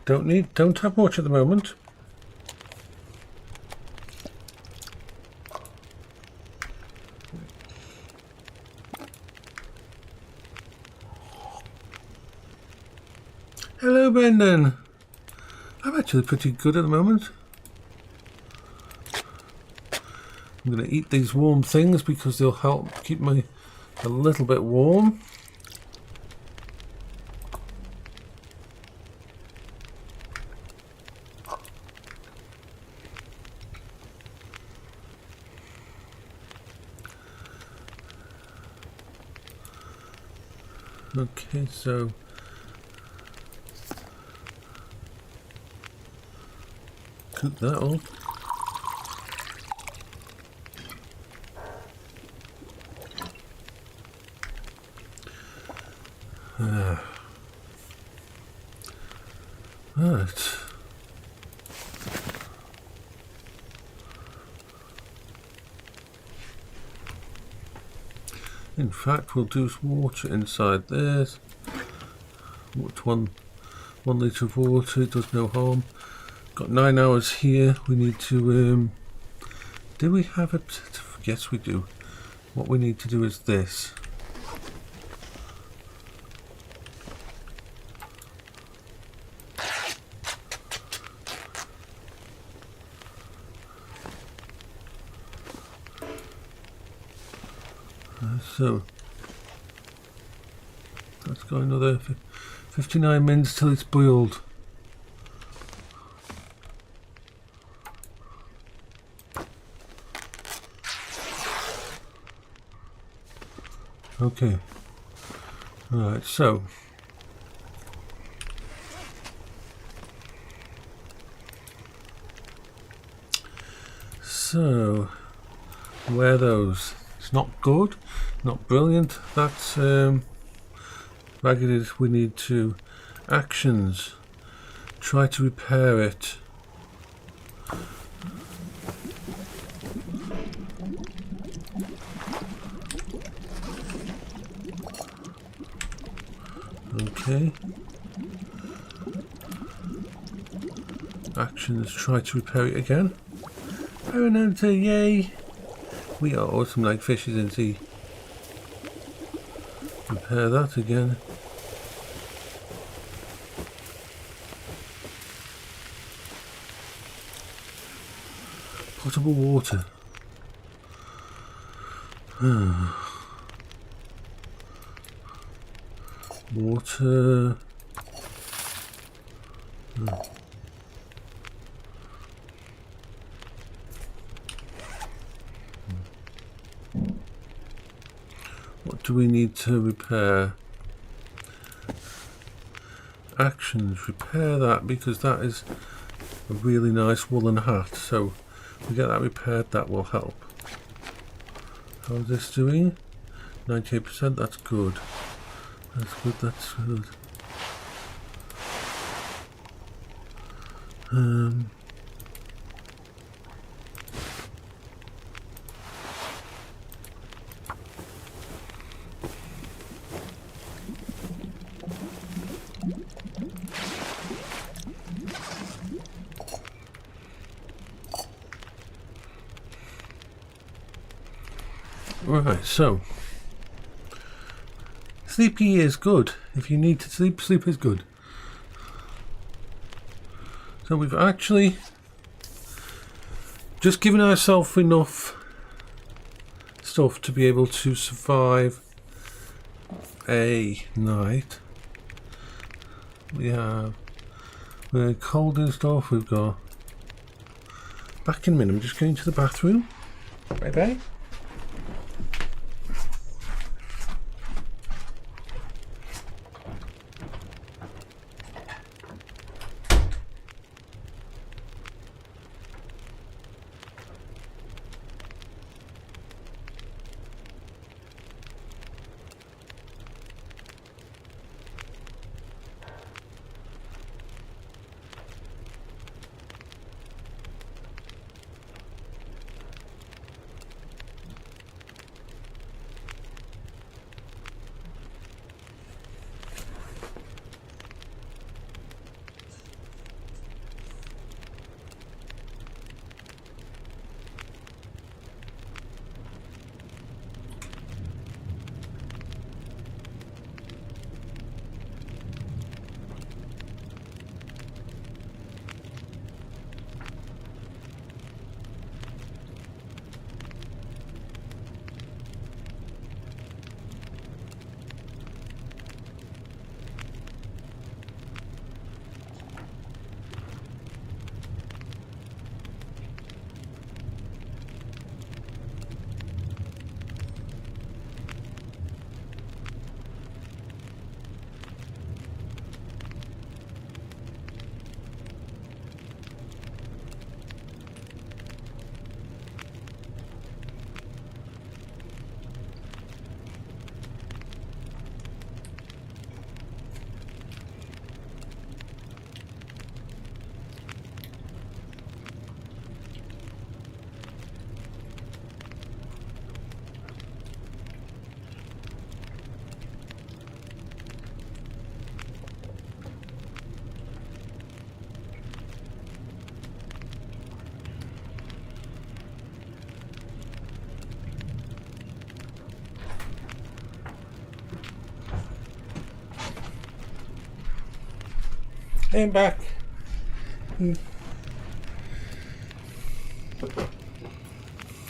Don't have much at the moment. Hello, Brendan. I'm actually pretty good at the moment. I'm going to eat these warm things because they'll help keep me a little bit warm. Okay, so cook that up. Right. In fact, we'll do some water inside this. One litre of water does no harm. Got 9 hours here. We need to. Do we have it? Yes, we do. What we need to do is this. So let's go another 59 minutes till it's boiled. Okay. Alright, so where are those? It's not good, not brilliant. That's ragged. We need to actions. Try to repair it. Okay. Actions. Try to repair it again. Aeronauta, yay! We are awesome like fishes in sea. Repair that again. Potable water. Water. What do we need to repair? Actions, repair that, because that is a really nice woolen hat. So if we get that repaired, that will help. How is this doing? 98%, that's good. That's good, that's good. Right, so sleepy is good. If you need to sleep, sleep is good. So we've actually just given ourselves enough stuff to be able to survive a night. We're cold and stuff. We've got back in a minute. I'm just going to the bathroom. Bye bye. came back.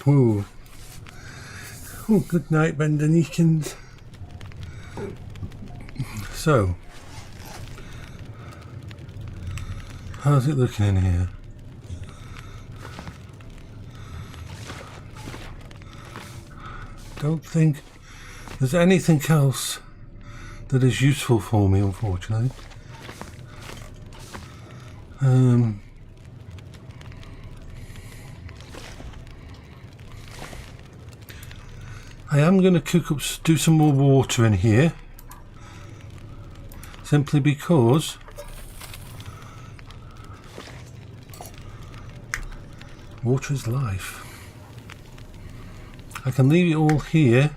Ooh. Oh, good night, Bendenikins. So, how's it looking in here? Don't think there's anything else that is useful for me, unfortunately. I am going to do some more water in here, simply because water is life. I can leave it all here,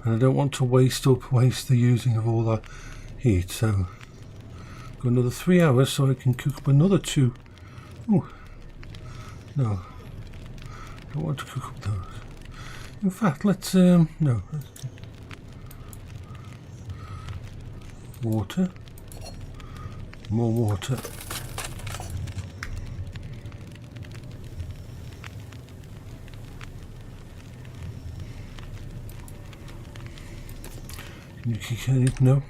and I don't want to waste the using of all that heat, so I've got another 3 hours so I can cook up another 2. Ooh. No, I don't want to cook up those. In fact, let's no. Water. More water. Can you kick it? No.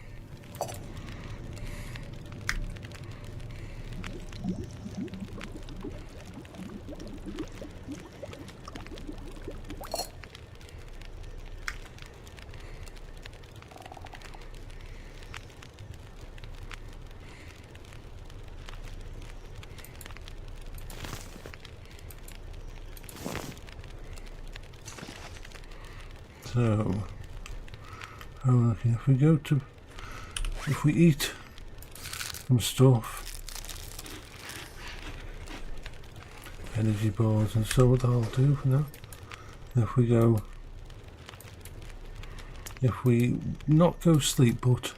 So, if we eat some stuff, energy bars and so that'll do for now. If we not go sleep but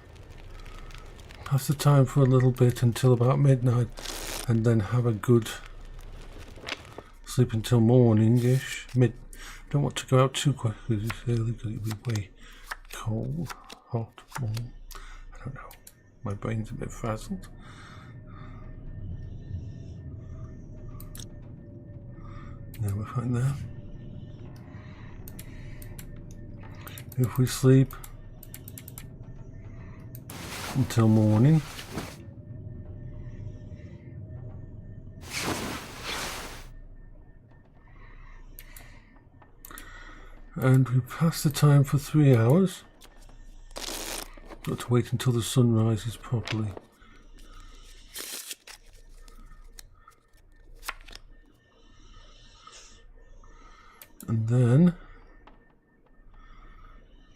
pass the time for a little bit until about midnight and then have a good sleep until morning-ish. Don't want to go out too quick because it's early because it'll be way cold, hot, warm. I don't know. My brain's a bit frazzled. Yeah, we're fine there. If we sleep until morning, and we pass the time for 3 hours. Got to wait until the sun rises properly. And then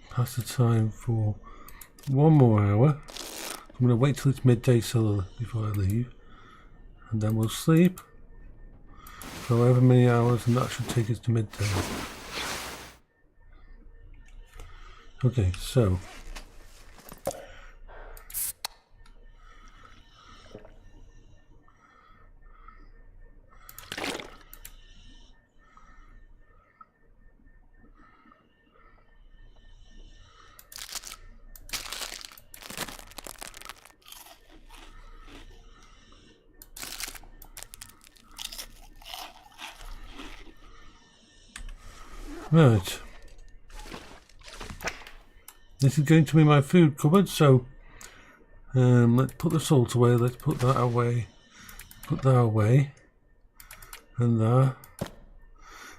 pass the time for 1 more hour. I'm going to wait till it's midday before I leave. And then we'll sleep for however many hours, and that should take us to midday. Okay, so right. This is going to be my food cupboard, so let's put the salt away, let's put that away, and that.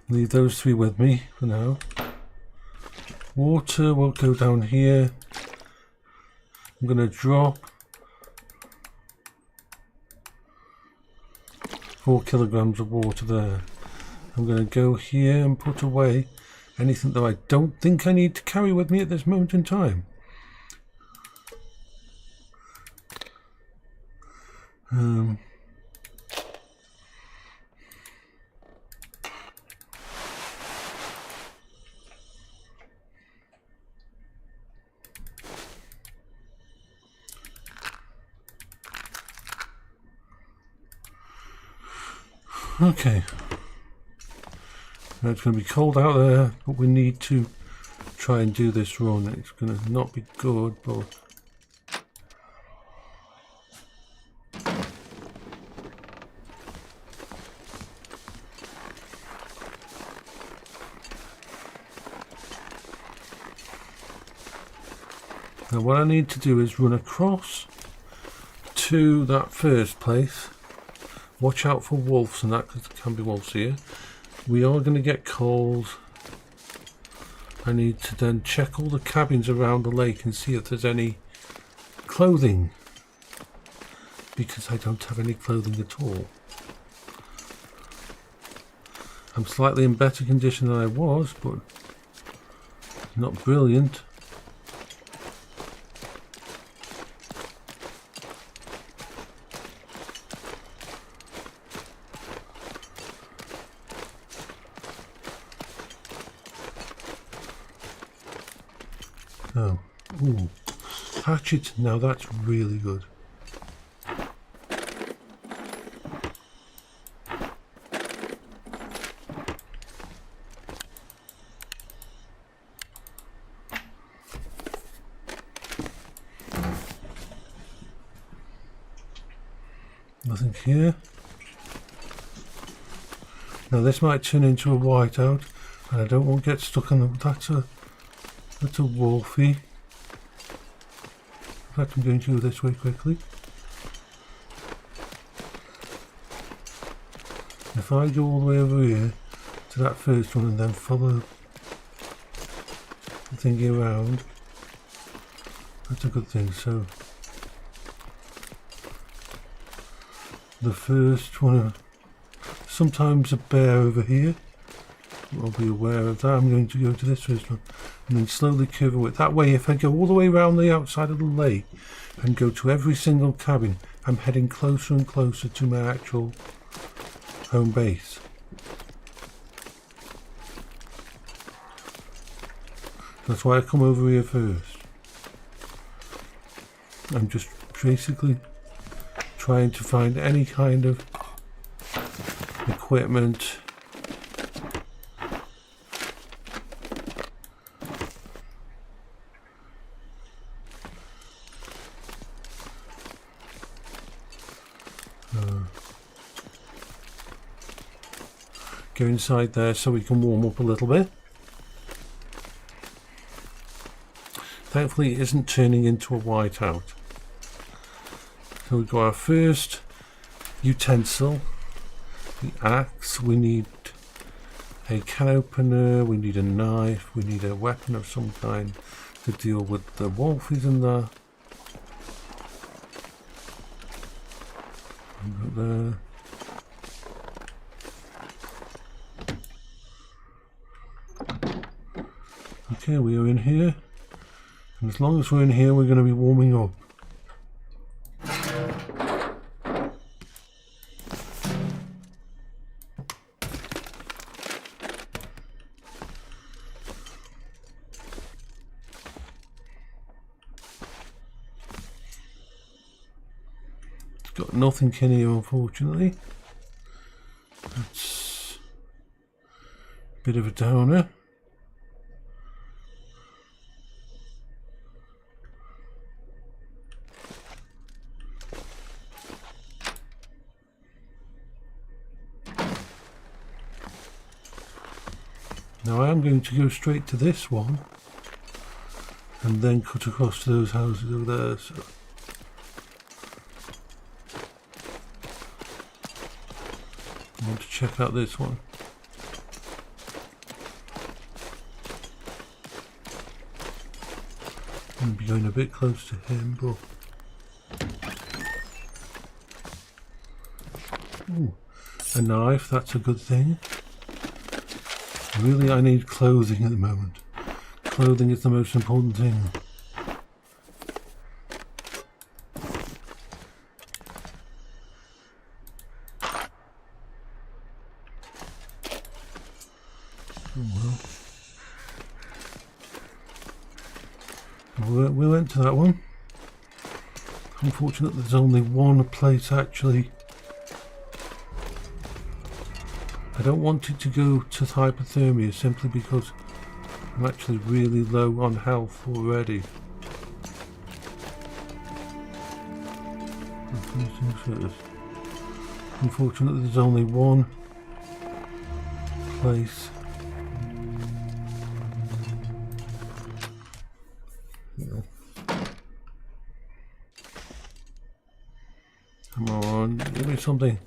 Leave those 3 with me for now. Water will go down here. I'm going to drop 4 kilograms of water there. I'm going to go here and put away anything that I don't think I need to carry with me at this moment in time. Okay. Now it's going to be cold out there, but we need to try try and do this run. It's going to not be good, but now what I need to do is run across to that first place. Watch out for wolves and that, because there can be wolves here. We are going to get cold. I need to then check all the cabins around the lake and see if there's any clothing, because I don't have any clothing at all. I'm slightly in better condition than I was, but not brilliant. Oh, ooh, hatchet, now that's really good. Nothing here. Now this might turn into a whiteout, and I don't want to get stuck on the, that's a wolfie. In fact, I'm going to go this way quickly. If I go all the way over here to that first one and then follow the thingy around, that's a good thing. So the first one, sometimes a bear over here, I'll be aware of that. I'm going to go to this first one and then slowly curve it. That way, if I go all the way around the outside of the lake and go to every single cabin, I'm heading closer and closer to my actual home base. That's why I come over here first. I'm just basically trying to find any kind of equipment. Go inside there so we can warm up a little bit. Thankfully it isn't turning into a whiteout. So we've got our first utensil, the axe. We need a can opener, we need a knife, we need a weapon of some kind to deal with the wolfies in there. There. Okay, we are in here, and as long as we're in here, we're going to be warming up. It's got nothing in here, unfortunately. That's a bit of a downer. Now I am going to go straight to this one and then cut across to those houses over there. So I want to check out this one. I'm going to be going a bit close to him, but ooh, a knife, that's a good thing. Really, I need clothing at the moment. Clothing is the most important thing. Oh well. We went to that one. Unfortunately, there's only one place actually. I don't want it to go to hypothermia simply because I'm actually really low on health already. Unfortunately, there's only one place. Come on, give me something.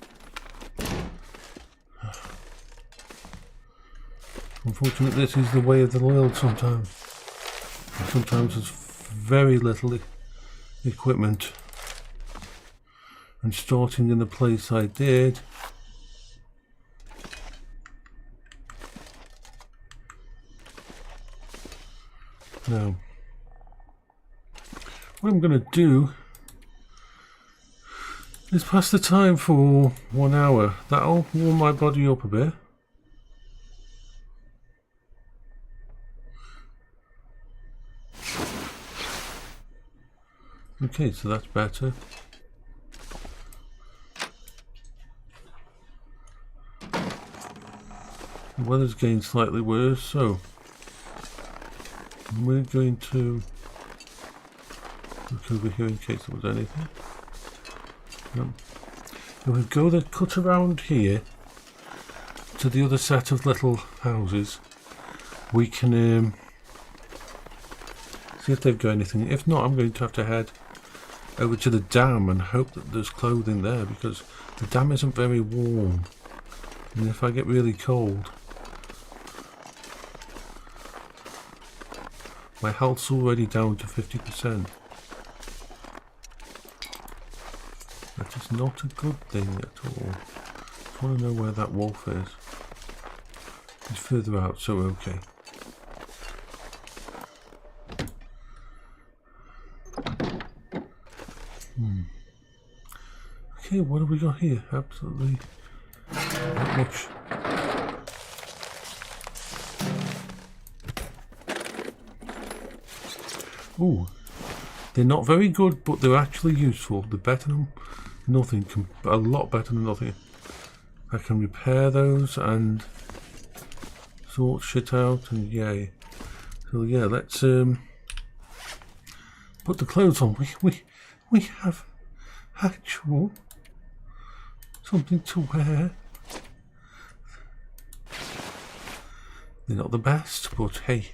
Unfortunately, this is the way of the world sometimes. Sometimes there's very little equipment. And starting in the place I did, now, what I'm going to do is pass the time for 1 hour. That'll warm my body up a bit. Okay, so that's better. The weather's getting slightly worse, so we're going to look over here in case there was anything. If we go the cut around here to the other set of little houses, we can see if they've got anything. If not, I'm going to have to head over to the dam and hope that there's clothing there, because the dam isn't very warm, and if I get really cold, my health's already down to 50%. That is not a good thing at all. I just want to know where that wolf is. He's further out, so okay. Okay, what have we got here? Absolutely not much. Ooh, they're not very good, but they're actually useful. They're better than nothing, a lot better than nothing. I can repair those and sort shit out, and yay. So yeah, let's put the clothes on. We have actual something to wear. They're not the best, but hey,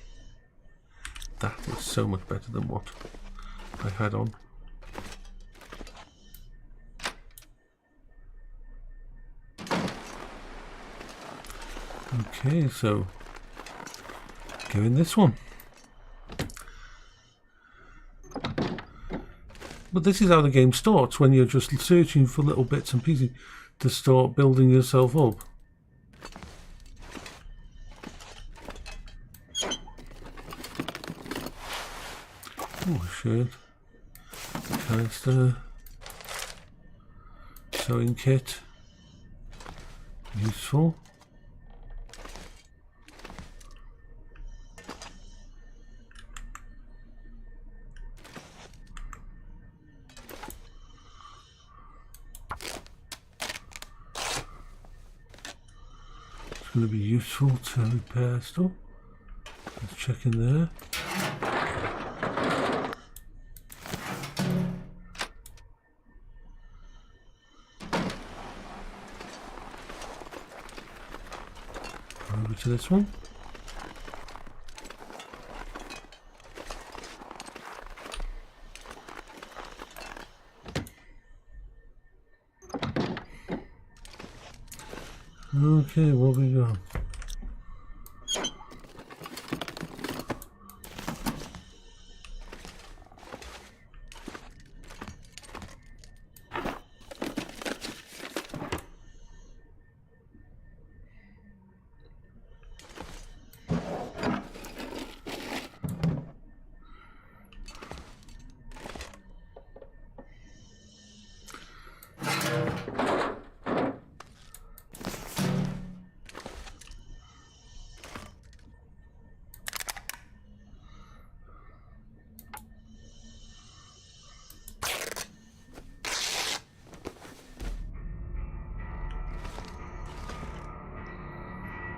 that is so much better than what I had on. Okay, so go in this one. But this is how the game starts, when you're just searching for little bits and pieces to start building yourself up. Oh, shirt, canister, sewing kit, useful. It's going to be useful to repair stuff. Let's check in there. Over to this one. Okay, what we got?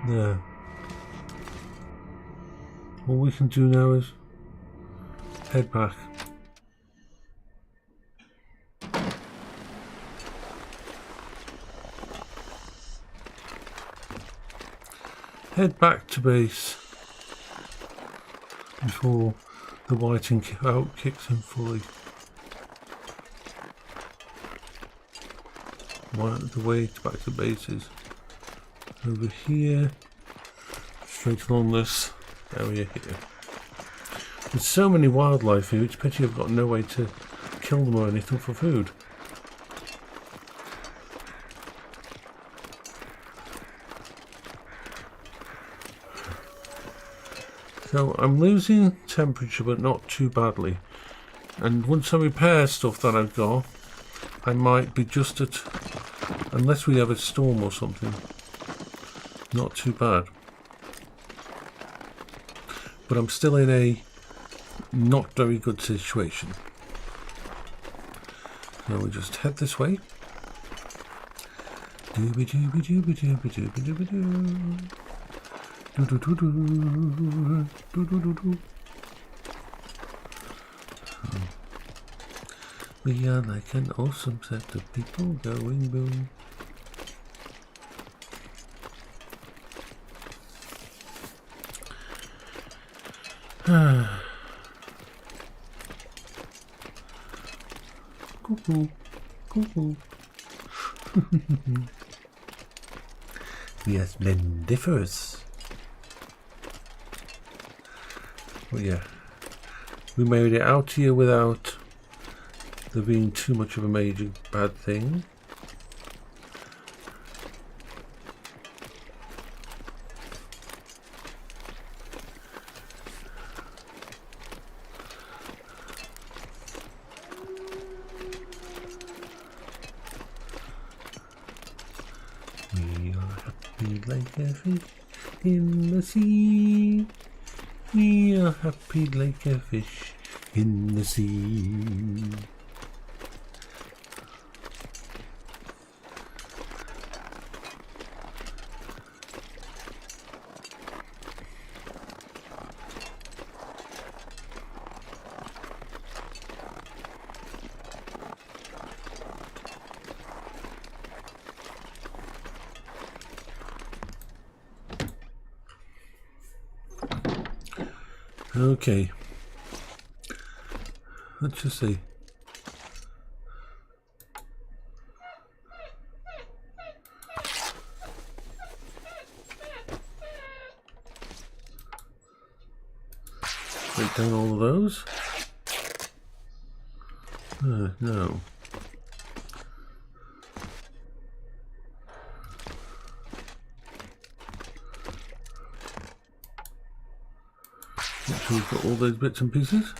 There. All we can do now is head back. Head back to base before the whiting out kicks in fully. The way back to base is over here, straight along this area here. There's so many wildlife here, it's a pity I've got no way to kill them or anything for food. So I'm losing temperature, but not too badly. And once I repair stuff that I've got, I might be just at, unless we have a storm or something, not too bad. But I'm still in a not very good situation. So we just head this way. Dooby dooby dooby dooby dooby dooby doo. Do do do do do do do do. We are like an awesome set of people going boom. Cuckoo, cuckoo. We are splendiferous. Well, yeah, we made it out here without there being too much of a major bad thing. We are happy like a fish in the sea. We are happy like a fish in the sea. Okay, let's just see. Break down all of those. No. Make sure we've got all those bits and pieces.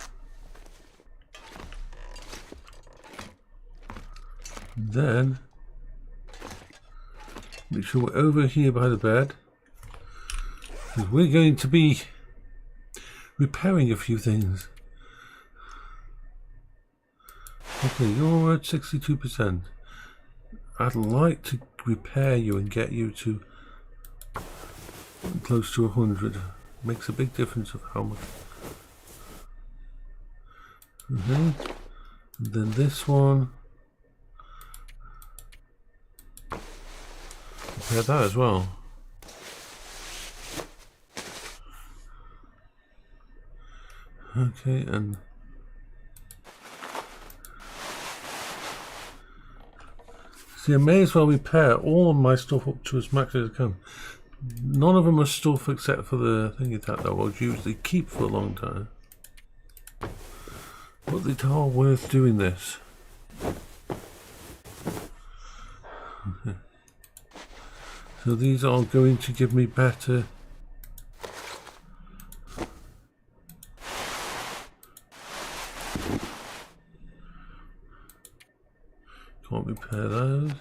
Then make sure we're over here by the bed, because we're going to be repairing a few things. Okay, you're at 62%. I'd like to repair you and get you to close to 100. Makes a big difference of how much. Okay. And then this one. Repair that as well. Okay, and see, I may as well repair all of my stuff up to as max as I can. None of them are stuff except for the thingy that I will usually keep for a long time. But it's all worth doing this. Okay. So these are going to give me better. Can't repair those.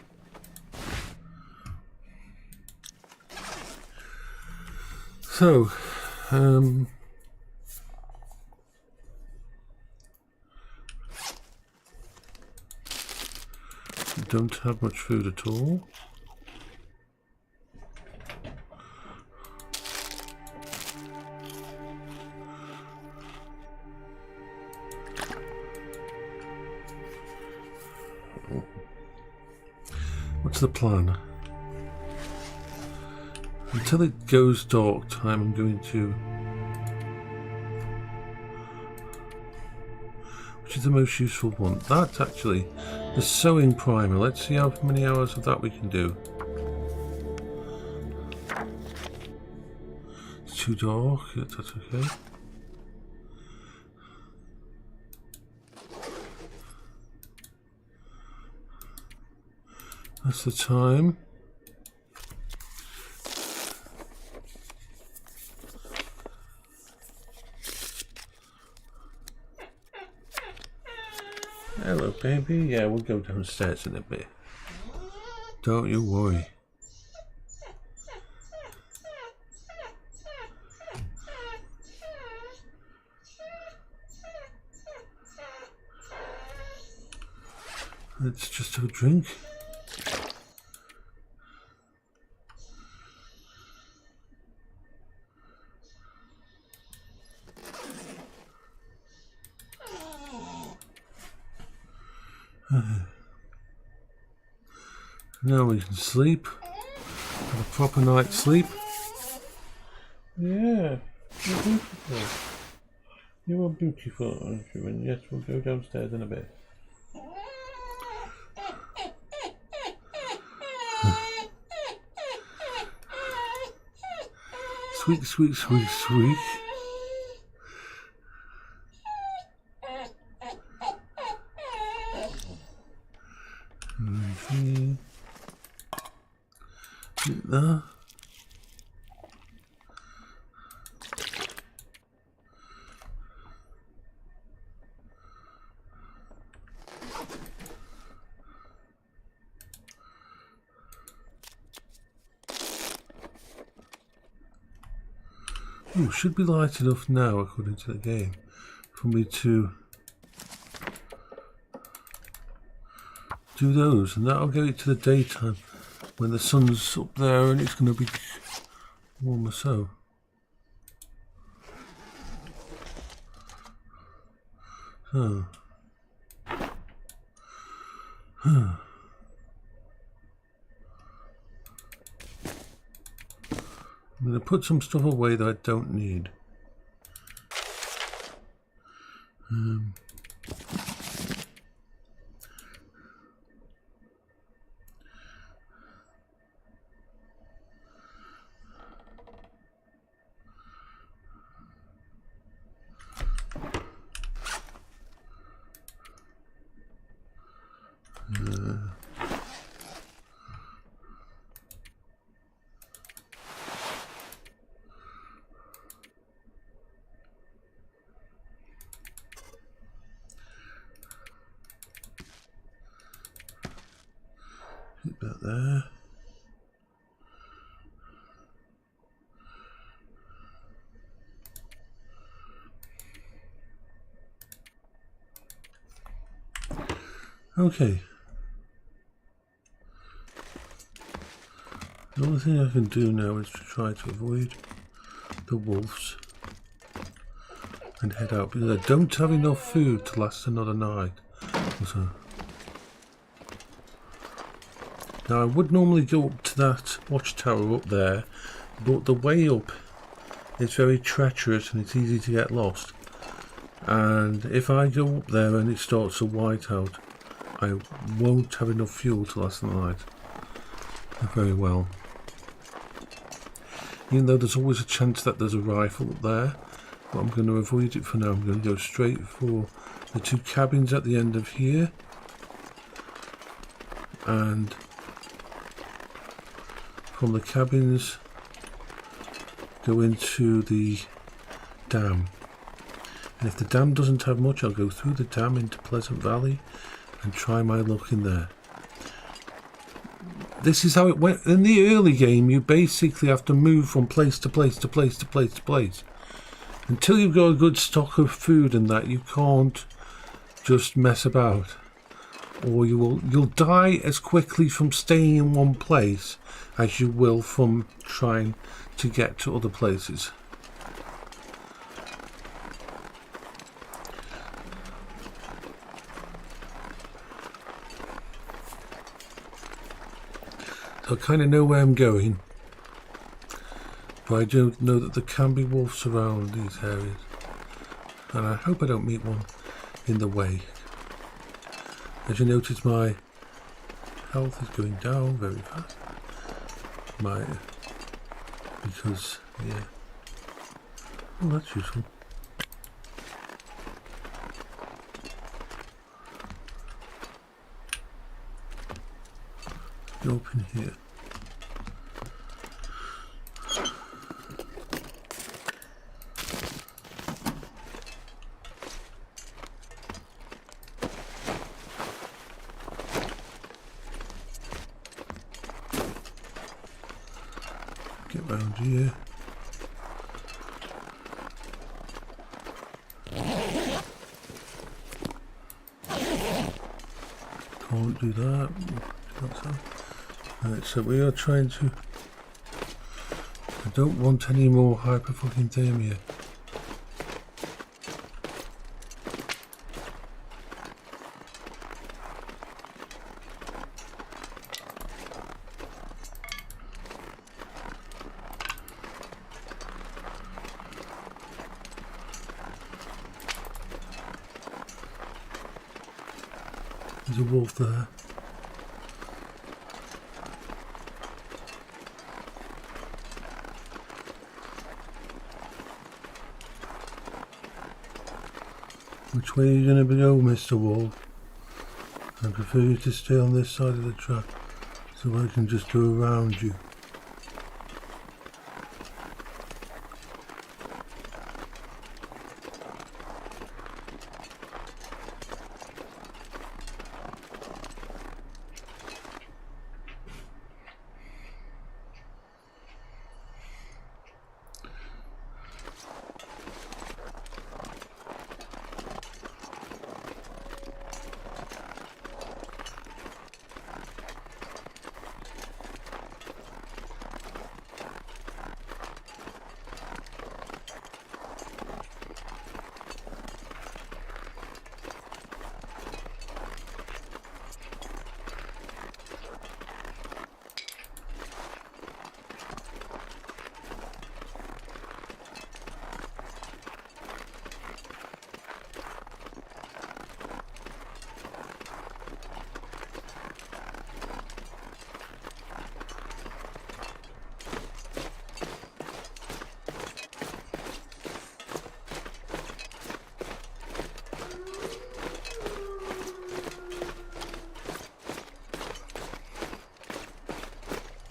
So, don't have much food at all. What's the plan? Until it goes dark time, I'm going to... Which is the most useful one? That's actually the sewing primer. Let's see how many hours of that we can do. It's too dark. That's okay. That's the time. Hello, baby. Yeah, we'll go downstairs in a bit. Don't you worry. Let's just have a drink. Now we can sleep. Have a proper night's sleep. Yeah, you're beautiful. You are beautiful, aren't you? And yes, we'll go downstairs in a bit. Squeak, squeak, squeak, squeak. There. Oh, should be light enough now, according to the game, for me to do those, and that'll get it to the daytime when the sun's up there and it's going to be warmer. So I'm going to put some stuff away that I don't need. Keep that there. Okay. The only thing I can do now is to try to avoid the wolves and head out, because I don't have enough food to last another night. So, now I would normally go up to that watchtower up there, but the way up is very treacherous and it's easy to get lost. And if I go up there and it starts to white out, I won't have enough fuel to last the night very well. Even though there's always a chance that there's a rifle up there, but I'm going to avoid it for now. I'm going to go straight for the two cabins at the end of here, and from the cabins go into the dam. And if the dam doesn't have much, I'll go through the dam into Pleasant Valley and try my luck in there. This is how it went in the early game. You basically have to move from place to place to place to place to place until you've got a good stock of food, and that you can't just mess about, or you'll die as quickly from staying in one place as you will from trying to get to other places. So I kind of know where I'm going, but I don't know that there can be wolves around these areas, and I hope I don't meet one in the way. As you notice, my health is going down very fast. Because, yeah. Oh, that's useful. Open here. Get round here. Can't do that. Right, so we are trying to... I don't want any more hyperthermia. There's a wolf there. Which way are you going to go, Mr. Wolf? I prefer you to stay on this side of the track so I can just go around you.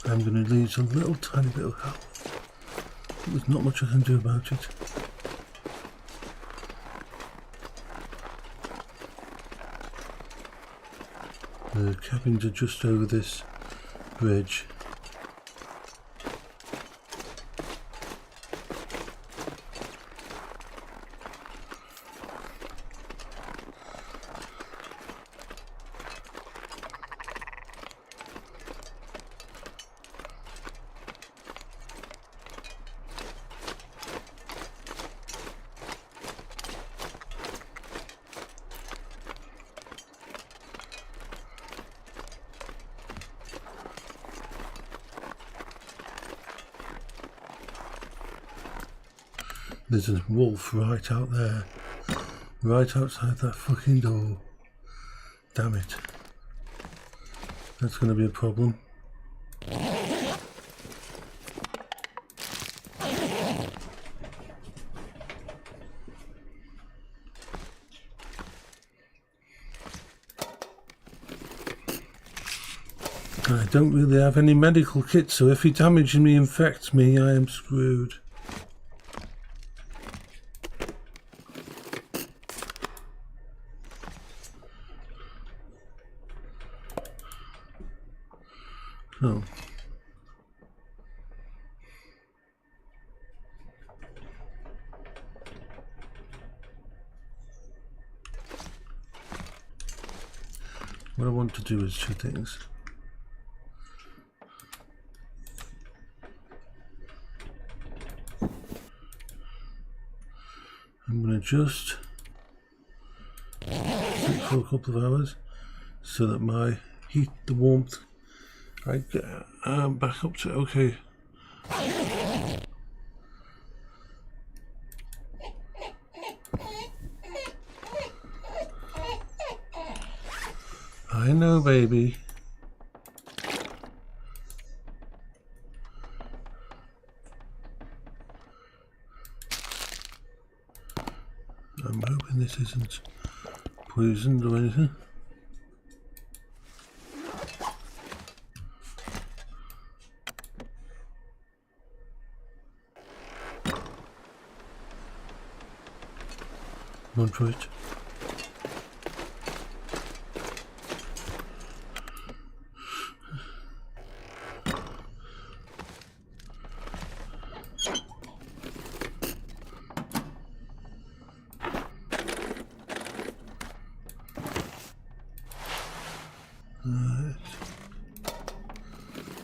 I'm going to lose a little tiny bit of health. There's not much I can do about it. The cabins are just over this bridge. There's a wolf right out there. Right outside that fucking door. Damn it. That's going to be a problem. I don't really have any medical kit, so if he damages me, infects me, I am screwed. Oh. What I want to do is two things. I'm going to just sit for a couple of hours so that my heat, the warmth Right, back up to okay. I know, baby. I'm hoping this isn't poisoned or anything. Run for it.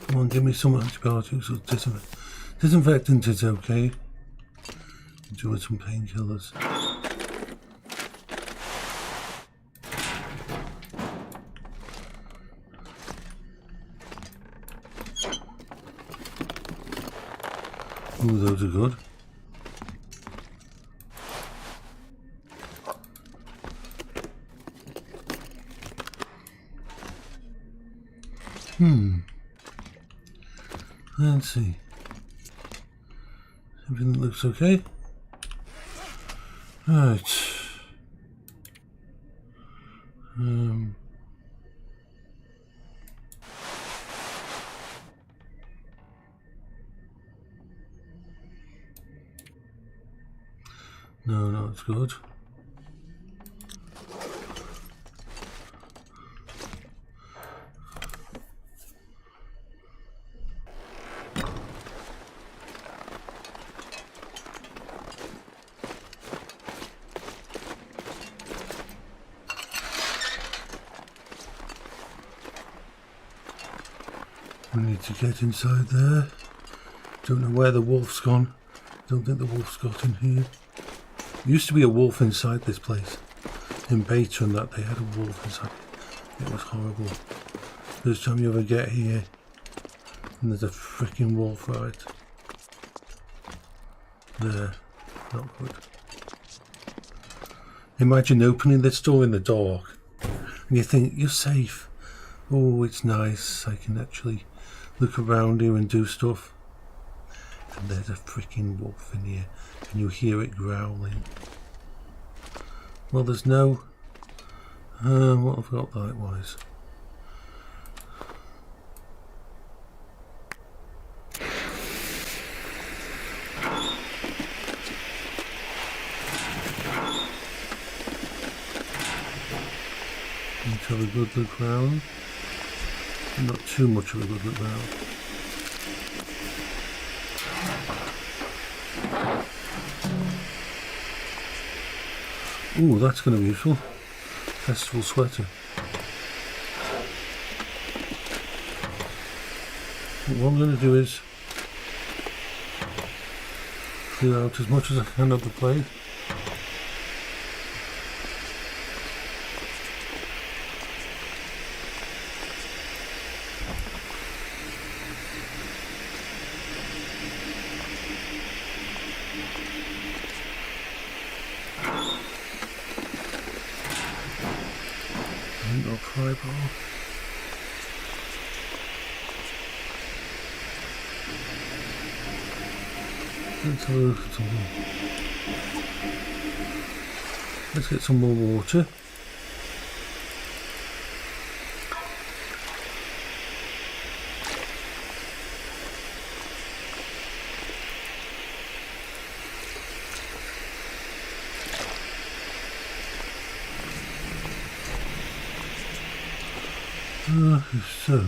Come on, give me some antibiotics or disinfectant is okay. Do some painkillers. Ooh, those are good. Let's see. Everything looks okay. Right. No, that's good. We need to get inside there. Don't know where the wolf's gone. Don't think the wolf's got in here. There used to be a wolf inside this place. In Beta and that they had a wolf inside. It was horrible. First time you ever get here and there's a freaking wolf right there. Not good. Imagine opening this door in the dark and you think you're safe. Oh, it's nice. I can actually look around here and do stuff. And there's a freaking wolf in here and you hear it growling. Well, there's no... what have I got likewise? Need to have a good look round. Not too much of a good look round. Ooh, that's going to be useful. Festival sweater. What I'm going to do is clear out as much as I can of the plate. Fireball. Let's have a look at something. Let's get some more water. So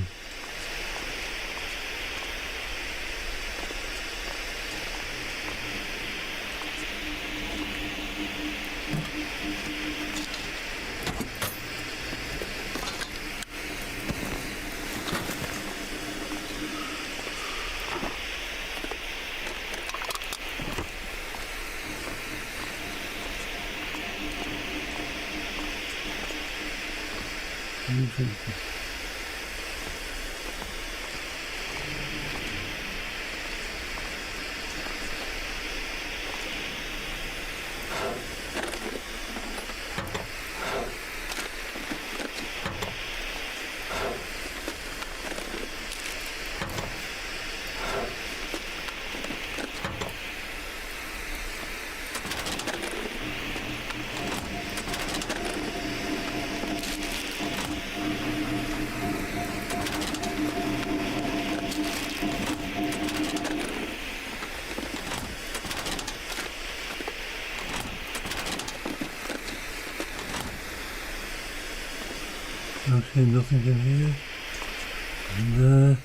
Okay, nothing in here. And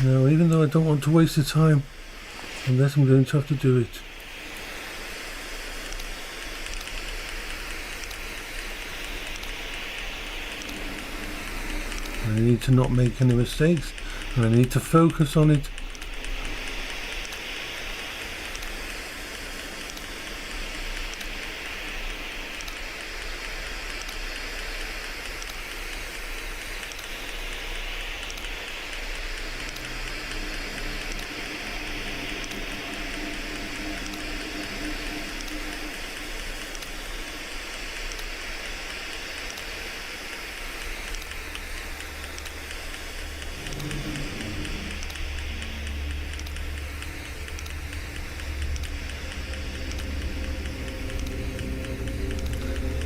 no, even though I don't want to waste the time, unless I'm going to have to do it. I need to not make any mistakes, and I need to focus on it.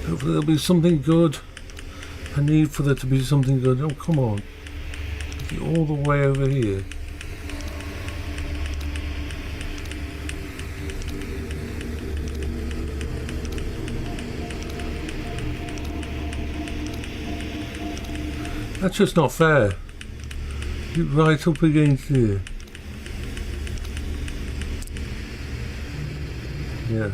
Hopefully there'll be something good. I need for there to be something good. Oh, come on. Get all the way over here. That's just not fair. Get right up against here. Yeah.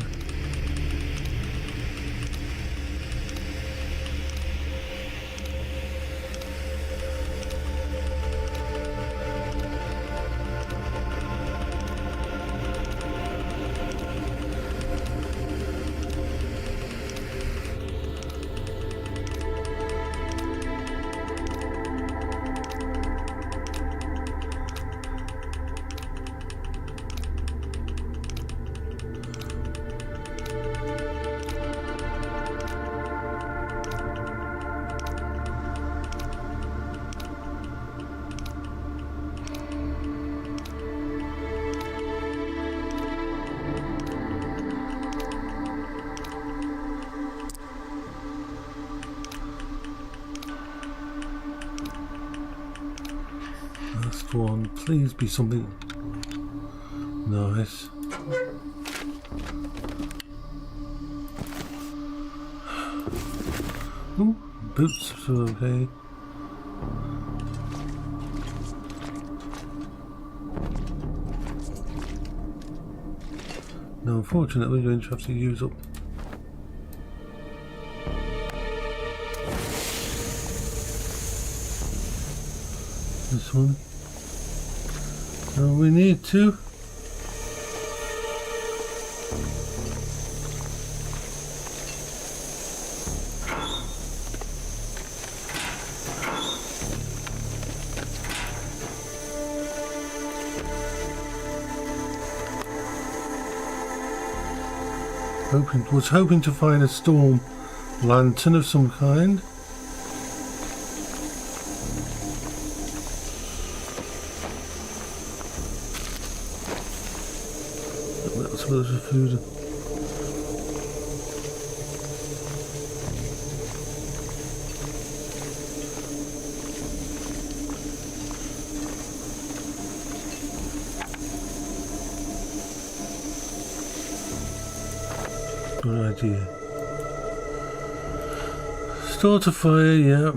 Last one, please be something nice. Ooh, boots are okay. No, unfortunately we're going to have to use up this one. So we need to. Was hoping to find a storm lantern of some kind. That's where there's food. Good idea. Start a fire, yeah.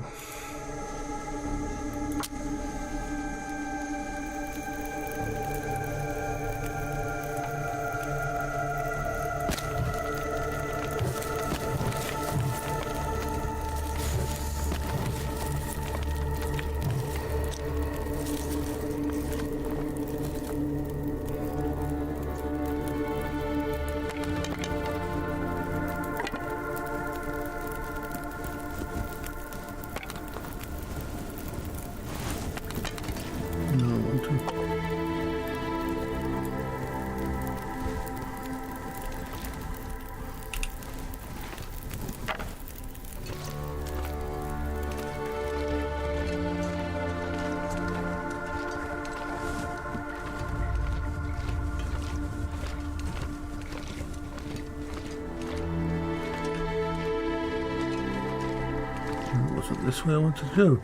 this way I want to go.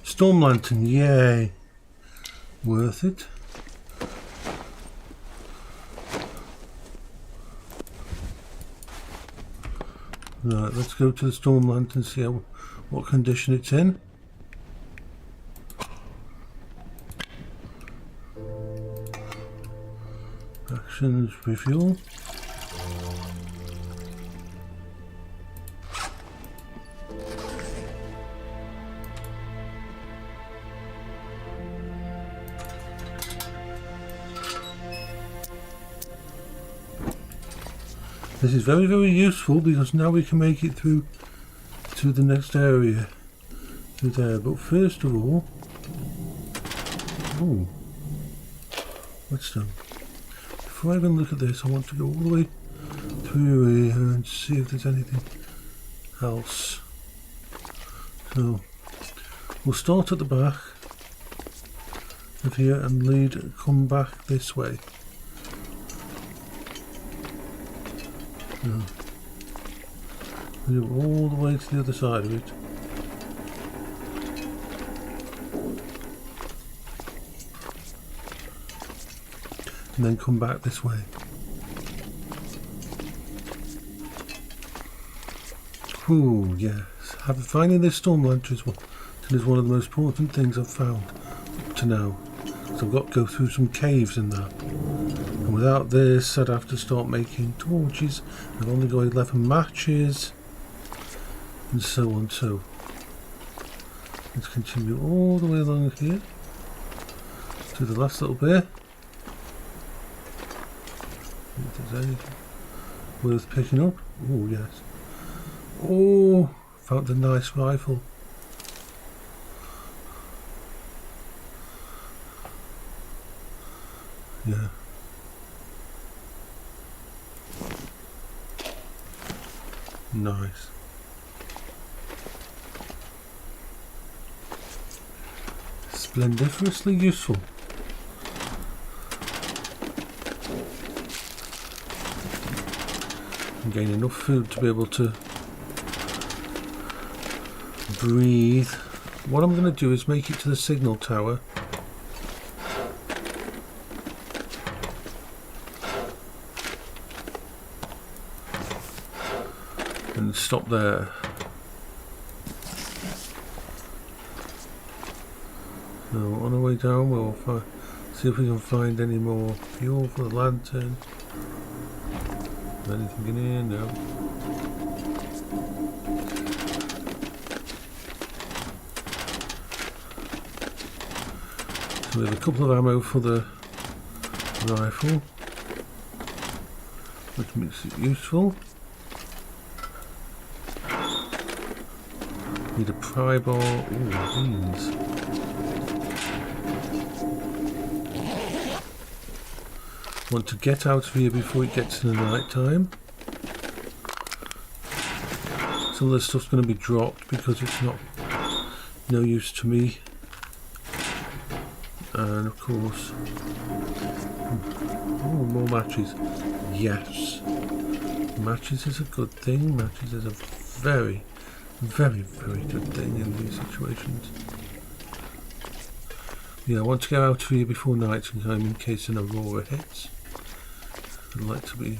Storm lantern, yay! Worth it. Right, let's go to the storm lantern and see what condition it's in. Actions, refuel. This is very, very useful because now we can make it through to the next area through there. But first of all, oh, whetstone. Before I even look at this, I want to go all the way through here and see if there's anything else. So we'll start at the back of here and come back this way. Go all the way to the other side of it. And then come back this way. Ooh, yes. Finding this storm lantern is one of the most important things I've found up to now. So I've got to go through some caves in that. And without this, I'd have to start making torches. I've only got 11 matches. And so on. So let's continue all the way along here to the last little bit. If there's anything worth picking up. Oh, yes. Oh, found a nice rifle. Yeah. Nice. Splendiferously useful. And gain enough food to be able to breathe. What I'm going to do is make it to the signal tower. And stop there. So on the way down we'll see if we can find any more fuel for the lantern. Anything in here? No. So we have a couple of ammo for the rifle, which makes it useful. Need a pry bar. Ooh, beans. Want to get out of here before it gets to the night time. Some of this stuff's going to be dropped because it's no use to me. And of course, oh, more matches. Yes, matches is a good thing. Matches is a very, very, very good thing in these situations. Yeah, I want to get out of here before night time in case an aurora hits. I'd like to be.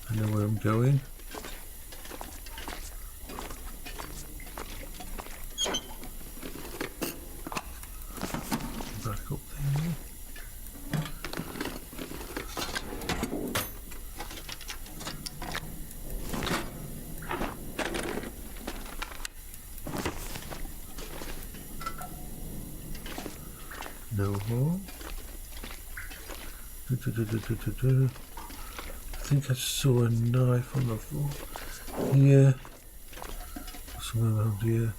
I know where I'm going. Back up there. No more. I think I saw a knife on the floor here, somewhere around here.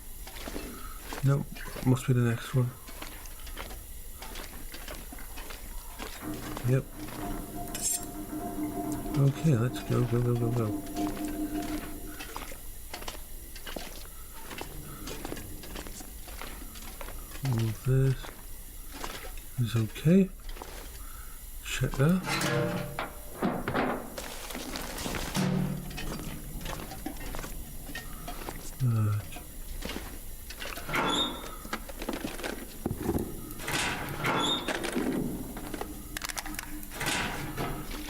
Nope, must be the next one. Yep. Okay, let's go, go, go, go, go. All of this is okay. Check that.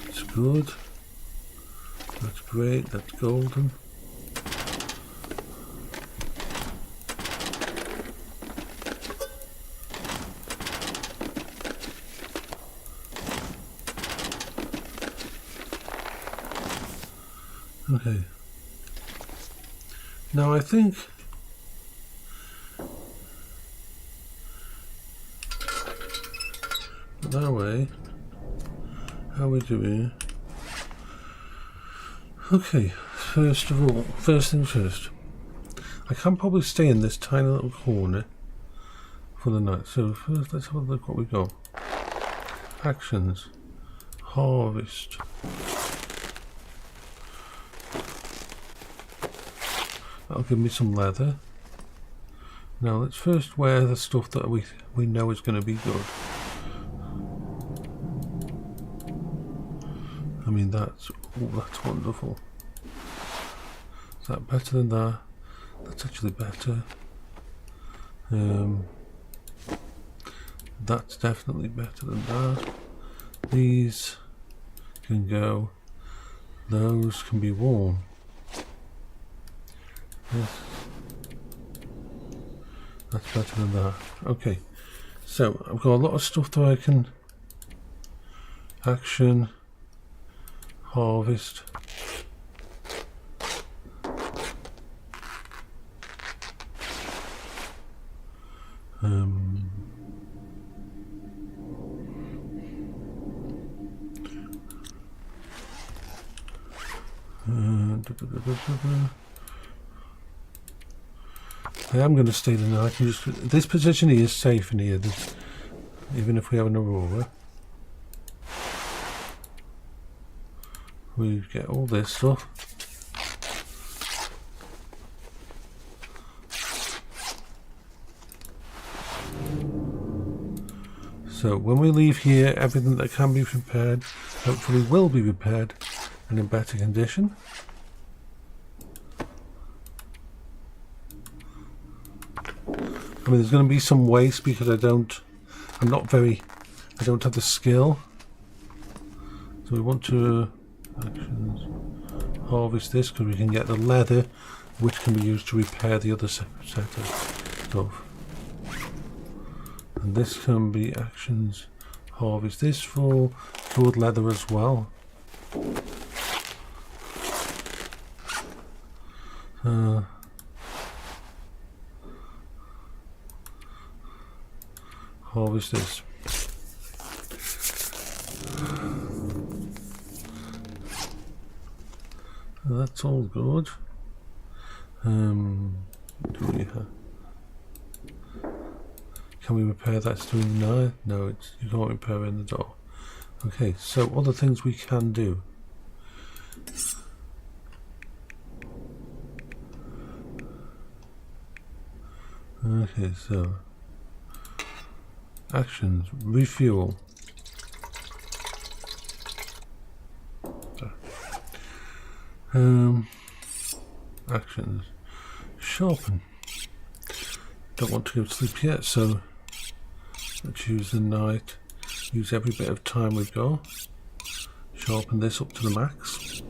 It's good. That's great. That's golden. Okay. Now I think that way, how are we doing? Okay, first things first. I can probably stay in this tiny little corner for the night. So first, let's have a look what we got. Actions. Harvest. That'll give me some leather. Now let's first wear the stuff that we know is going to be good. I mean that's wonderful. Is that better than that? That's actually better. That's definitely better than that. These can go. Those can be worn. Yes. That's better than that. Okay. So I've got a lot of stuff that I can action, harvest. I am going to stay the night. This position here is safe in here, even if we have an aurora. We get all this stuff. So when we leave here, everything that can be repaired, hopefully will be repaired and in better condition. I mean, there's going to be some waste because I don't have the skill. So we want to actions, harvest this because we can get the leather, which can be used to repair the other set of stuff. And this can be actions, harvest this for good leather as well. Harvest this. That's all good. Do we have? Can we repair that stone? No, no, you can't repair in the door. Okay, so other things we can do. Okay, so actions, refuel. Actions, sharpen. Don't want to go to sleep yet, so let's use the night. Use every bit of time we've got. Sharpen this up to the max.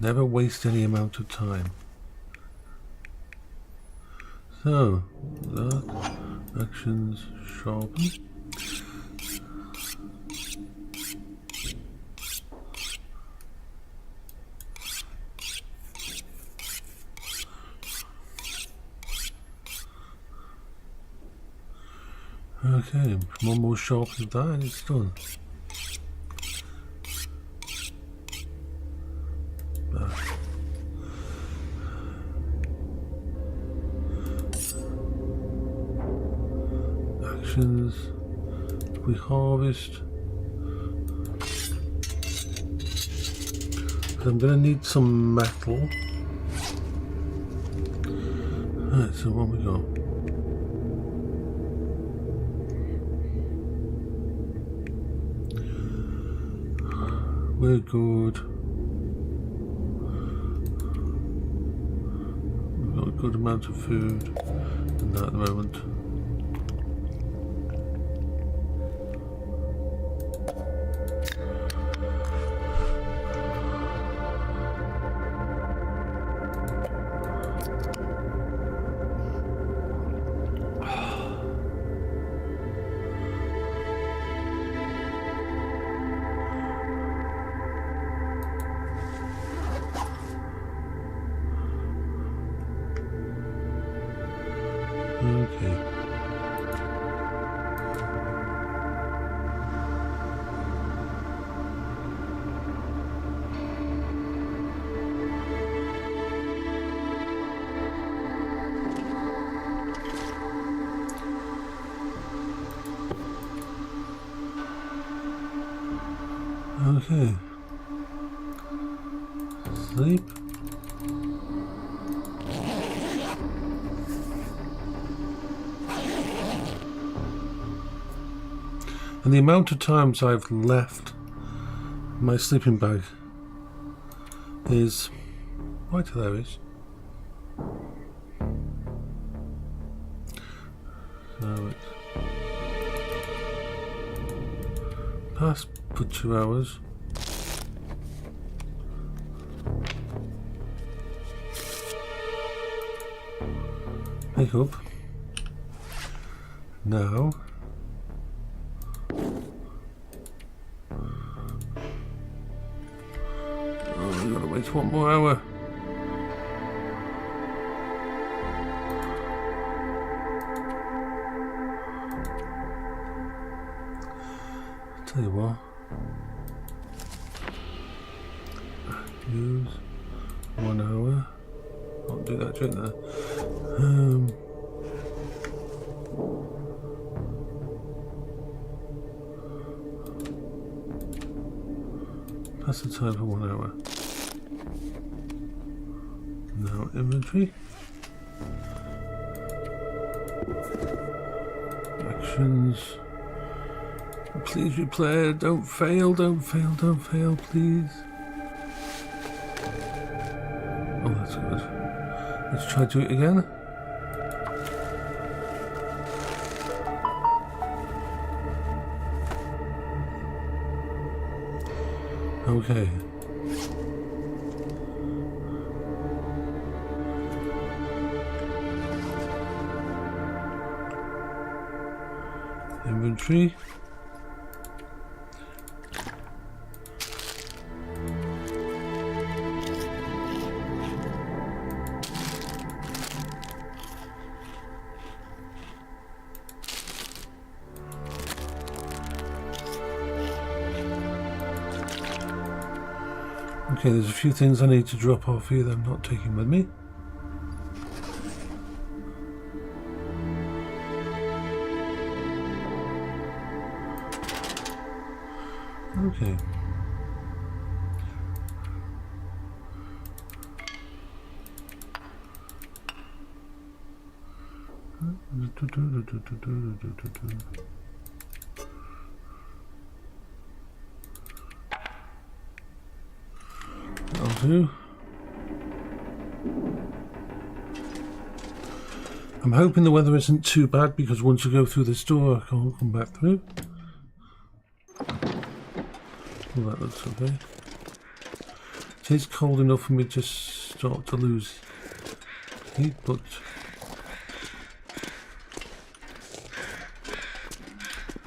Never waste any amount of time. So, that, actions, sharpen. Okay, one more sharp as that and it's done. Actions. We harvest. I'm going to need some metal. Alright, so what we got? We're good. We've got a good amount of food in that at the moment. Okay. Okay. Sleep. And the amount of times I've left my sleeping bag is right there is. So it's past for 2 hours. Pick up. Now. Oh, we gotta wait 1 more hour. Tell you what. Use 1 hour. I'll do that during there. That's the time for 1 hour. Now inventory. Actions. Please replay. Don't fail, don't fail, don't fail, please. Oh, that's good. Let's try to do it again. Okay. Inventory. Okay, there's a few things I need to drop off here that I'm not taking with me. Okay. That'll do. I'm hoping the weather isn't too bad because once I go through this door I can't come back through. Well, that looks okay. It is cold enough for me to start to lose heat, but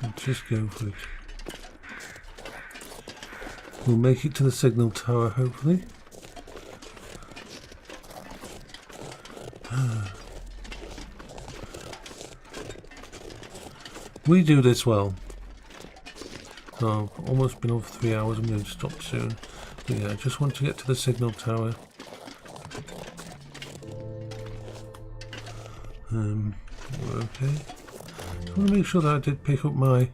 I'll just go for it. We'll make it to the signal tower, hopefully. We do this well. So I've almost been over 3 hours. I'm going to stop soon. But yeah, I just want to get to the signal tower. Okay. I want to make sure that I did pick up my...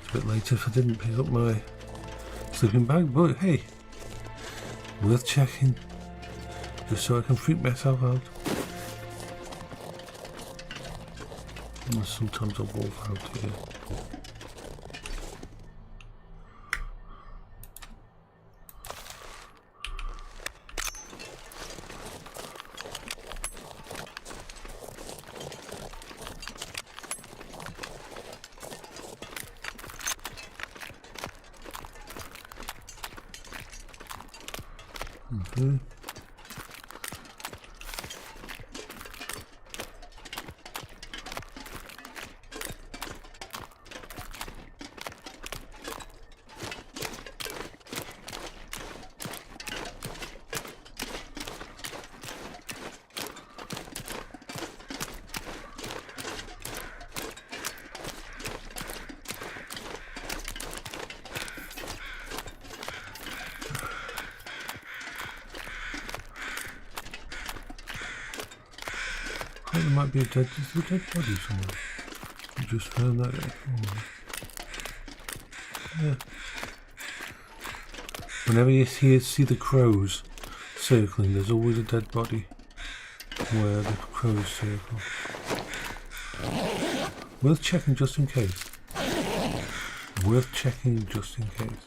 It's a bit later if I didn't pick up my sleeping bag, but hey, worth checking. Just so I can freak myself out. And sometimes a wolf out here. I think there might be a dead body somewhere. I just found that. Yeah. Whenever you see the crows circling, there's always a dead body where the crows circle. Worth checking just in case. Worth checking just in case.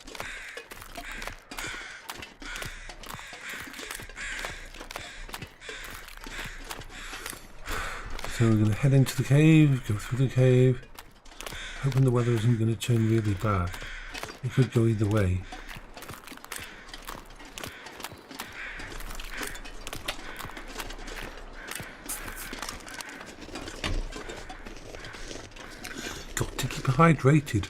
So we're going to head into the cave, go through the cave, hoping the weather isn't going to turn really bad. It could go either way. Got to keep hydrated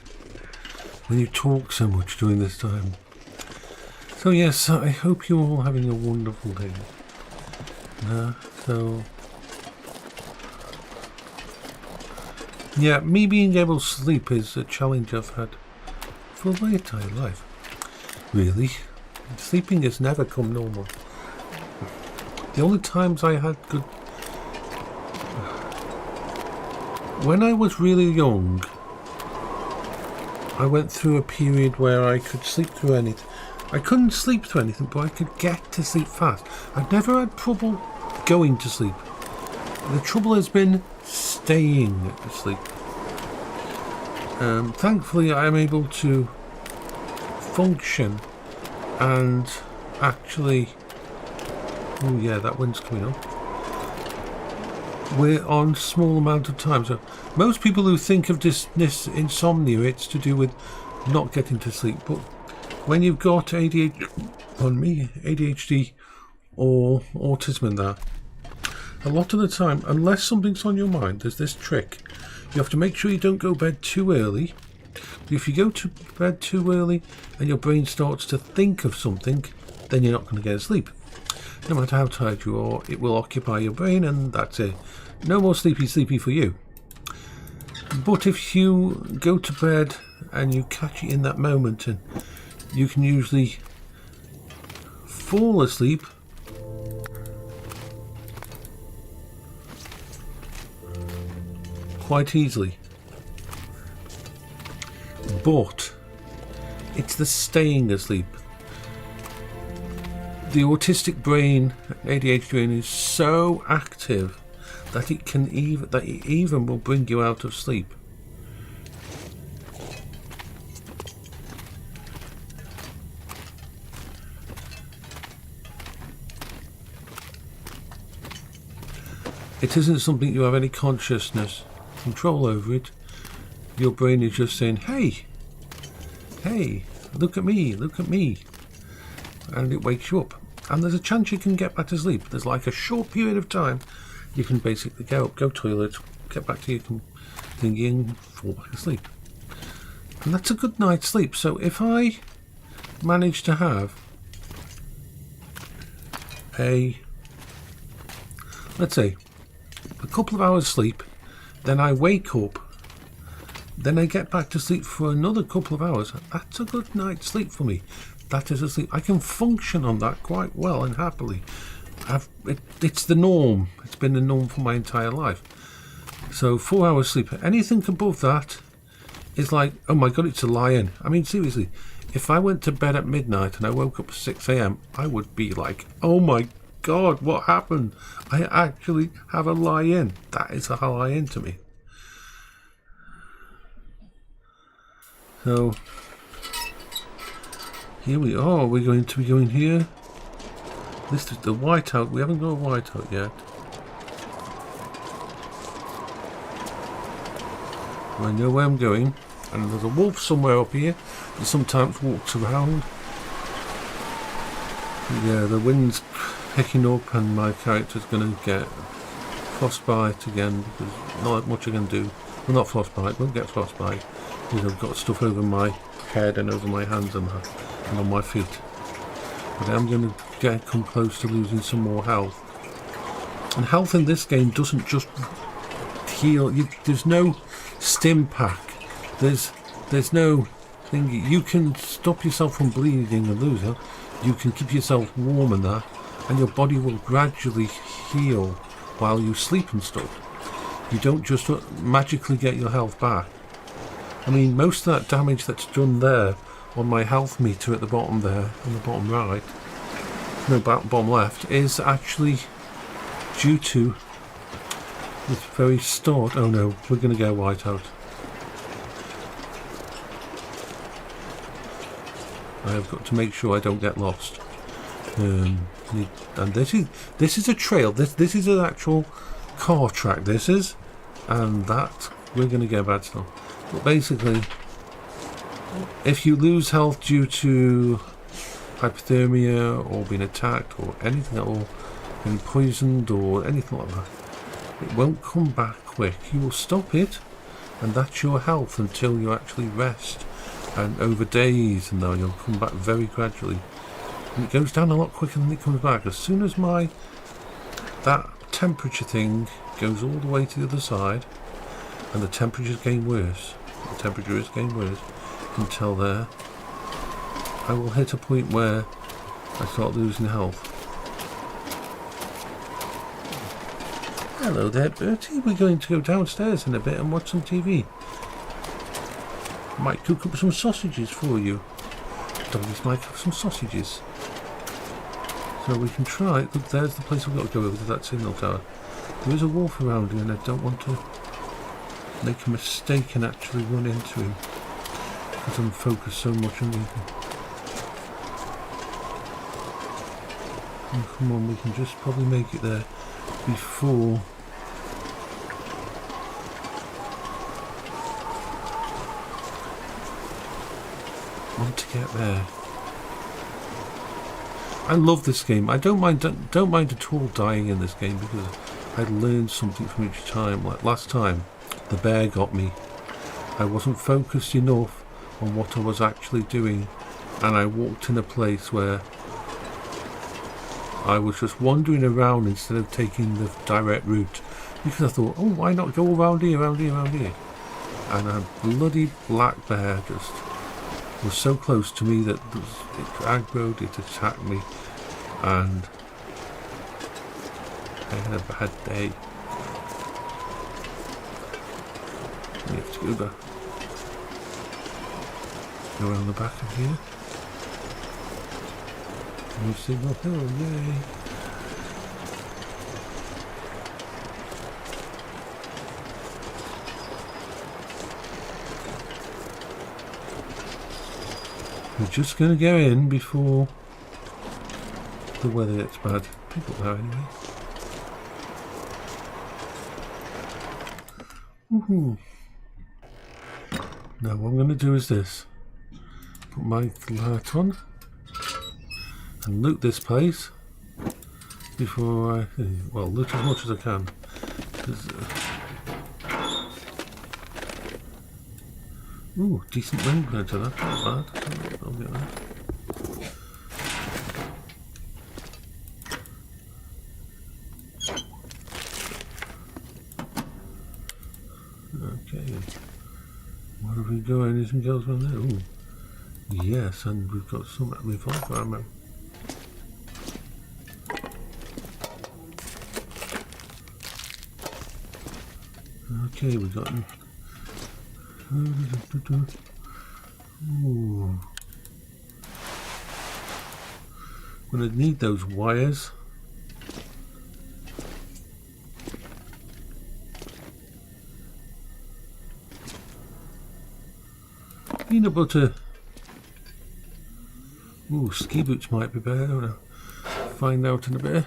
when you talk so much during this time. So yes, I hope you're all having a wonderful day. Yeah, me being able to sleep is a challenge I've had for my entire life. Really, sleeping has never come normal. The only times I had good... When I was really young, I went through a period where I could sleep through anything. I couldn't sleep through anything, but I could get to sleep fast. I've never had trouble going to sleep. The trouble has been staying asleep. Thankfully, I'm able to function and actually... Oh yeah, that wind's coming up. We're on small amount of time. So most people who think of this insomnia, it's to do with not getting to sleep. But when you've got ADHD or autism and that, a lot of the time, unless something's on your mind, there's this trick. You have to make sure you don't go to bed too early. If you go to bed too early and your brain starts to think of something, then you're not going to get asleep. No matter how tired you are, it will occupy your brain and that's it. No more sleepy for you. But if you go to bed and you catch it in that moment, and you can usually fall asleep quite easily. But it's the staying asleep. The autistic brain, ADHD brain, is so active that it even will bring you out of sleep. It isn't something you have any consciousness control over it. Your brain is just saying, hey, look at me, and it wakes you up. And there's a chance you can get back to sleep. There's like a short period of time you can basically get up, go toilet, get back to your thingy and fall back asleep. And that's a good night's sleep. So if I manage to have let's say, a couple of hours sleep, then I wake up Then I get back to sleep for another couple of hours. That's a good night's sleep for me. That is a sleep. I can function on that quite well and happily. It's the norm. It's been the norm for my entire life. So 4 hours sleep. Anything above that is like, oh my god, it's a lion. I mean, seriously, if I went to bed at midnight and I woke up at 6 a.m, I would be like, oh my god, what happened? I actually have a lie-in. That is a lie-in to me. So here we are. We're going to be going here. This is the whiteout. We haven't got a whiteout yet. I know where I'm going, and there's a wolf somewhere up here that sometimes walks around. Yeah, the wind's picking up and my character's going to get frostbite again because not much I can do. Well, not frostbite, won't get frostbite because I've got stuff over my head and over my hands and on my feet. But I'm going to come close to losing some more health. And health in this game doesn't just heal. There's no stim pack. There's no thing. You can stop yourself from bleeding and losing. You can keep yourself warm and that, and your body will gradually heal while you sleep and stuff. You don't just magically get your health back. I mean, most of that damage that's done there on my health meter at the bottom there, on the bottom right, no, bottom left, is actually due to this very start. Oh no, we're going to go whiteout. I have got to make sure I don't get lost. And this is a trail. This is an actual car track. This is, and that we're going to get bad stuff. But basically, if you lose health due to hypothermia or being attacked or anything at all, being poisoned or anything like that, it won't come back quick. You will stop it, and that's your health until you actually rest. And over days, and then you'll come back very gradually. And it goes down a lot quicker than it comes back. As soon as that temperature thing goes all the way to the other side, and the temperature's getting worse. The temperature is getting worse until there. I will hit a point where I start losing health. Hello there, Bertie. We're going to go downstairs in a bit and watch some TV. Might cook up some sausages for you. Doggies might have some sausages. So we can try. Look, there's the place we've got to go over to that signal tower. There is a wolf around here and I don't want to make a mistake and actually run into him because I'm focused so much on him. Oh, come on, we can just probably make it there before want to get there. I love this game. I don't mind at all dying in this game because I learned something from each time. Like last time, the bear got me. I wasn't focused enough on what I was actually doing, and I walked in a place where I was just wandering around instead of taking the direct route because I thought, oh, why not go around here, around here, around here? And a bloody black bear just was so close to me that it aggroed, it attacked me, and I had a bad day. We have to go around the back of here. New Signal Hill, yay! We're just going to go in before the weather gets bad. People there anyway. Woohoo! Now what I'm going to do is this. Put my light on and loot this place before I, well, loot as much as I can. Ooh, decent wind blade to that, not bad. I'll get that. Okay. we go, anything else on there? Ooh. Yes, and we've got some revolver ammo. Okay, we got. Ooh. Gonna need those wires. Peanut butter. Ooh, ski boots might be better. I'm gonna find out in a bit.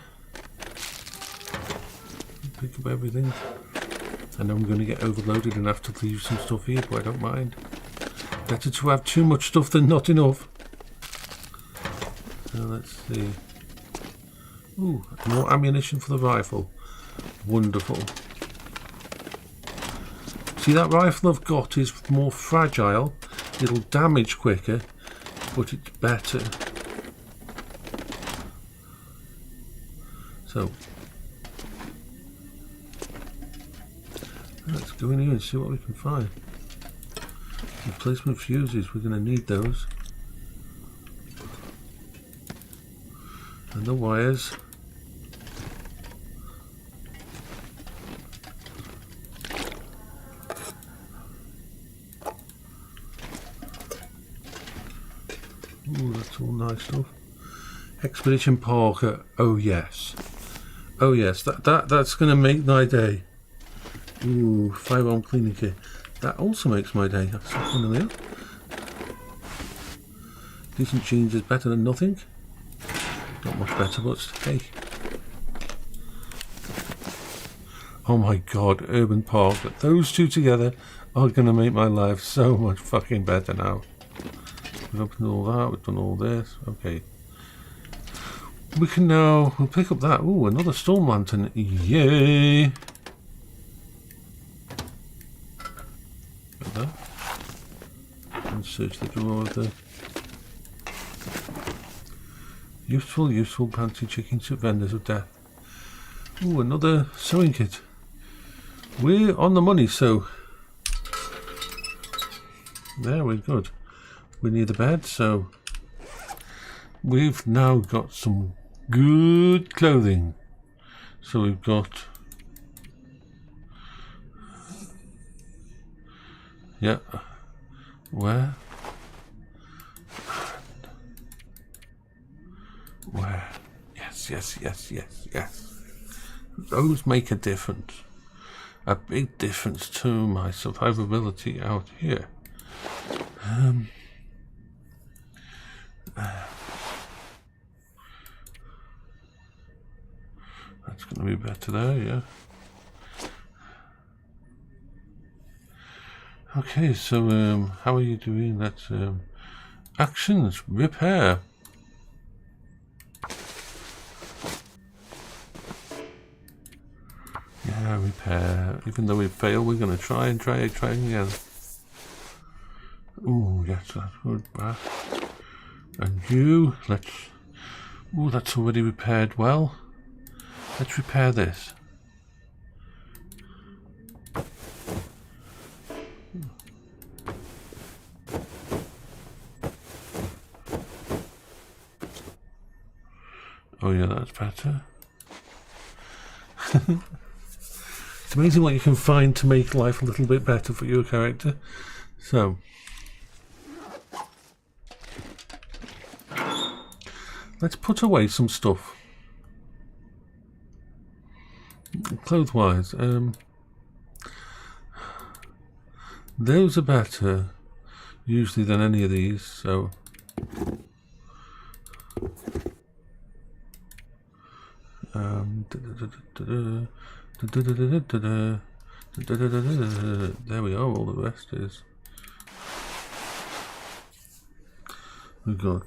Pick up everything. I know I'm going to get overloaded and have to leave some stuff here, but I don't mind. Better to have too much stuff than not enough. So let's see. Ooh, more ammunition for the rifle. Wonderful. See, that rifle I've got is more fragile. It'll damage quicker, but it's better. So let's go in here and see what we can find. Replacement fuses, we're going to need those. And the wires. Ooh, that's all nice stuff. Expedition Parker, oh yes. Oh yes, that's going to make my day. Ooh, firearm cleaning kit. That also makes my day. That's something there. Decent jeans is better than nothing. Not much better, but hey. Oh my god, Urban Park. Those two together are going to make my life so much fucking better now. We've opened all that, we've done all this. Okay. We can now, we'll pick up that. Ooh, another storm lantern. Yay! Got that. And search the drawer of the useful panty chicken to vendors of death. Ooh, another sewing kit. We're on the money, so there we're good. We're near the bed, so we've now got some good clothing. So we've got, yeah, where? Yes. Those make a difference. A big difference to my survivability out here. That's going to be better there, yeah. Okay, so how are you doing? That's actions, repair. Yeah, repair. Even though we fail, we're going to try again. Ooh, yes, that's good. Back. And you, let's. Ooh, that's already repaired well. Let's repair this. Oh yeah, that's better. It's amazing what you can find to make life a little bit better for your character. So let's put away some stuff. Clothes-wise, those are better usually than any of these, so there we are, all the rest is we got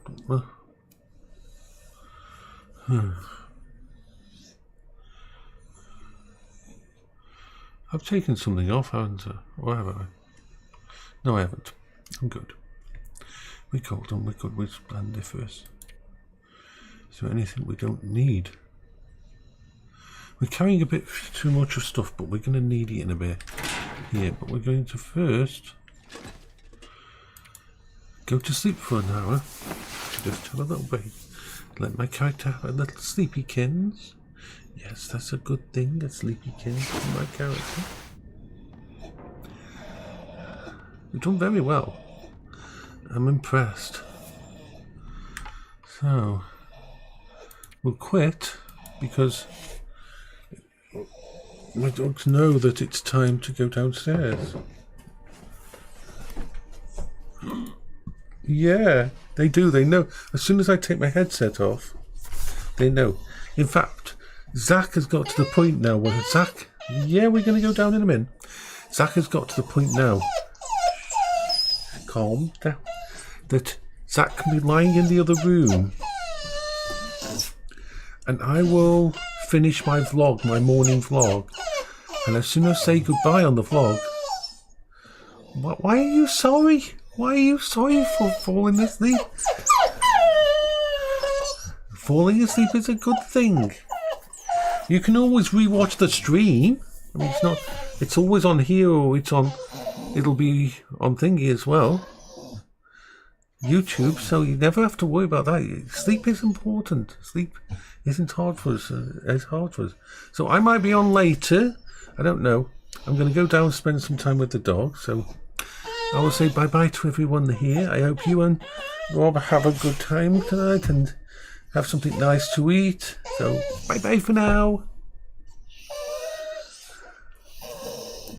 I've taken something off, haven't I? Or have I? No, I haven't. I'm good. We're golden, we're good, we're splendiferous. Is there anything we don't need? We're carrying a bit too much of stuff, but we're going to need it in a bit here. But we're going to first go to sleep for an hour. Just have a little break. Let my character have a little sleepykins. Yes, that's a good thing, a sleepykins for my character. You've done very well. I'm impressed. So, we'll quit because my dogs know that it's time to go downstairs. Yeah, they do. They know. As soon as I take my headset off, they know. In fact, Zach has got to the point now where Zach... Yeah, we're going to go down in a minute. Zach has got to the point now... Calm down. That Zach can be lying in the other room. And I will finish my vlog, my morning vlog. And as soon as I say goodbye on the vlog... Why are you sorry? Why are you sorry for falling asleep? Falling asleep is a good thing. You can always rewatch the stream. I mean, it's always on here, or it'll be on thingy as well. YouTube, so you never have to worry about that. Sleep is important. Sleep isn't hard for us, as hard for us. So I might be on later. I don't know. I'm going to go down and spend some time with the dog, so I will say bye-bye to everyone here. I hope you and Rob have a good time tonight and have something nice to eat. So, bye-bye for now.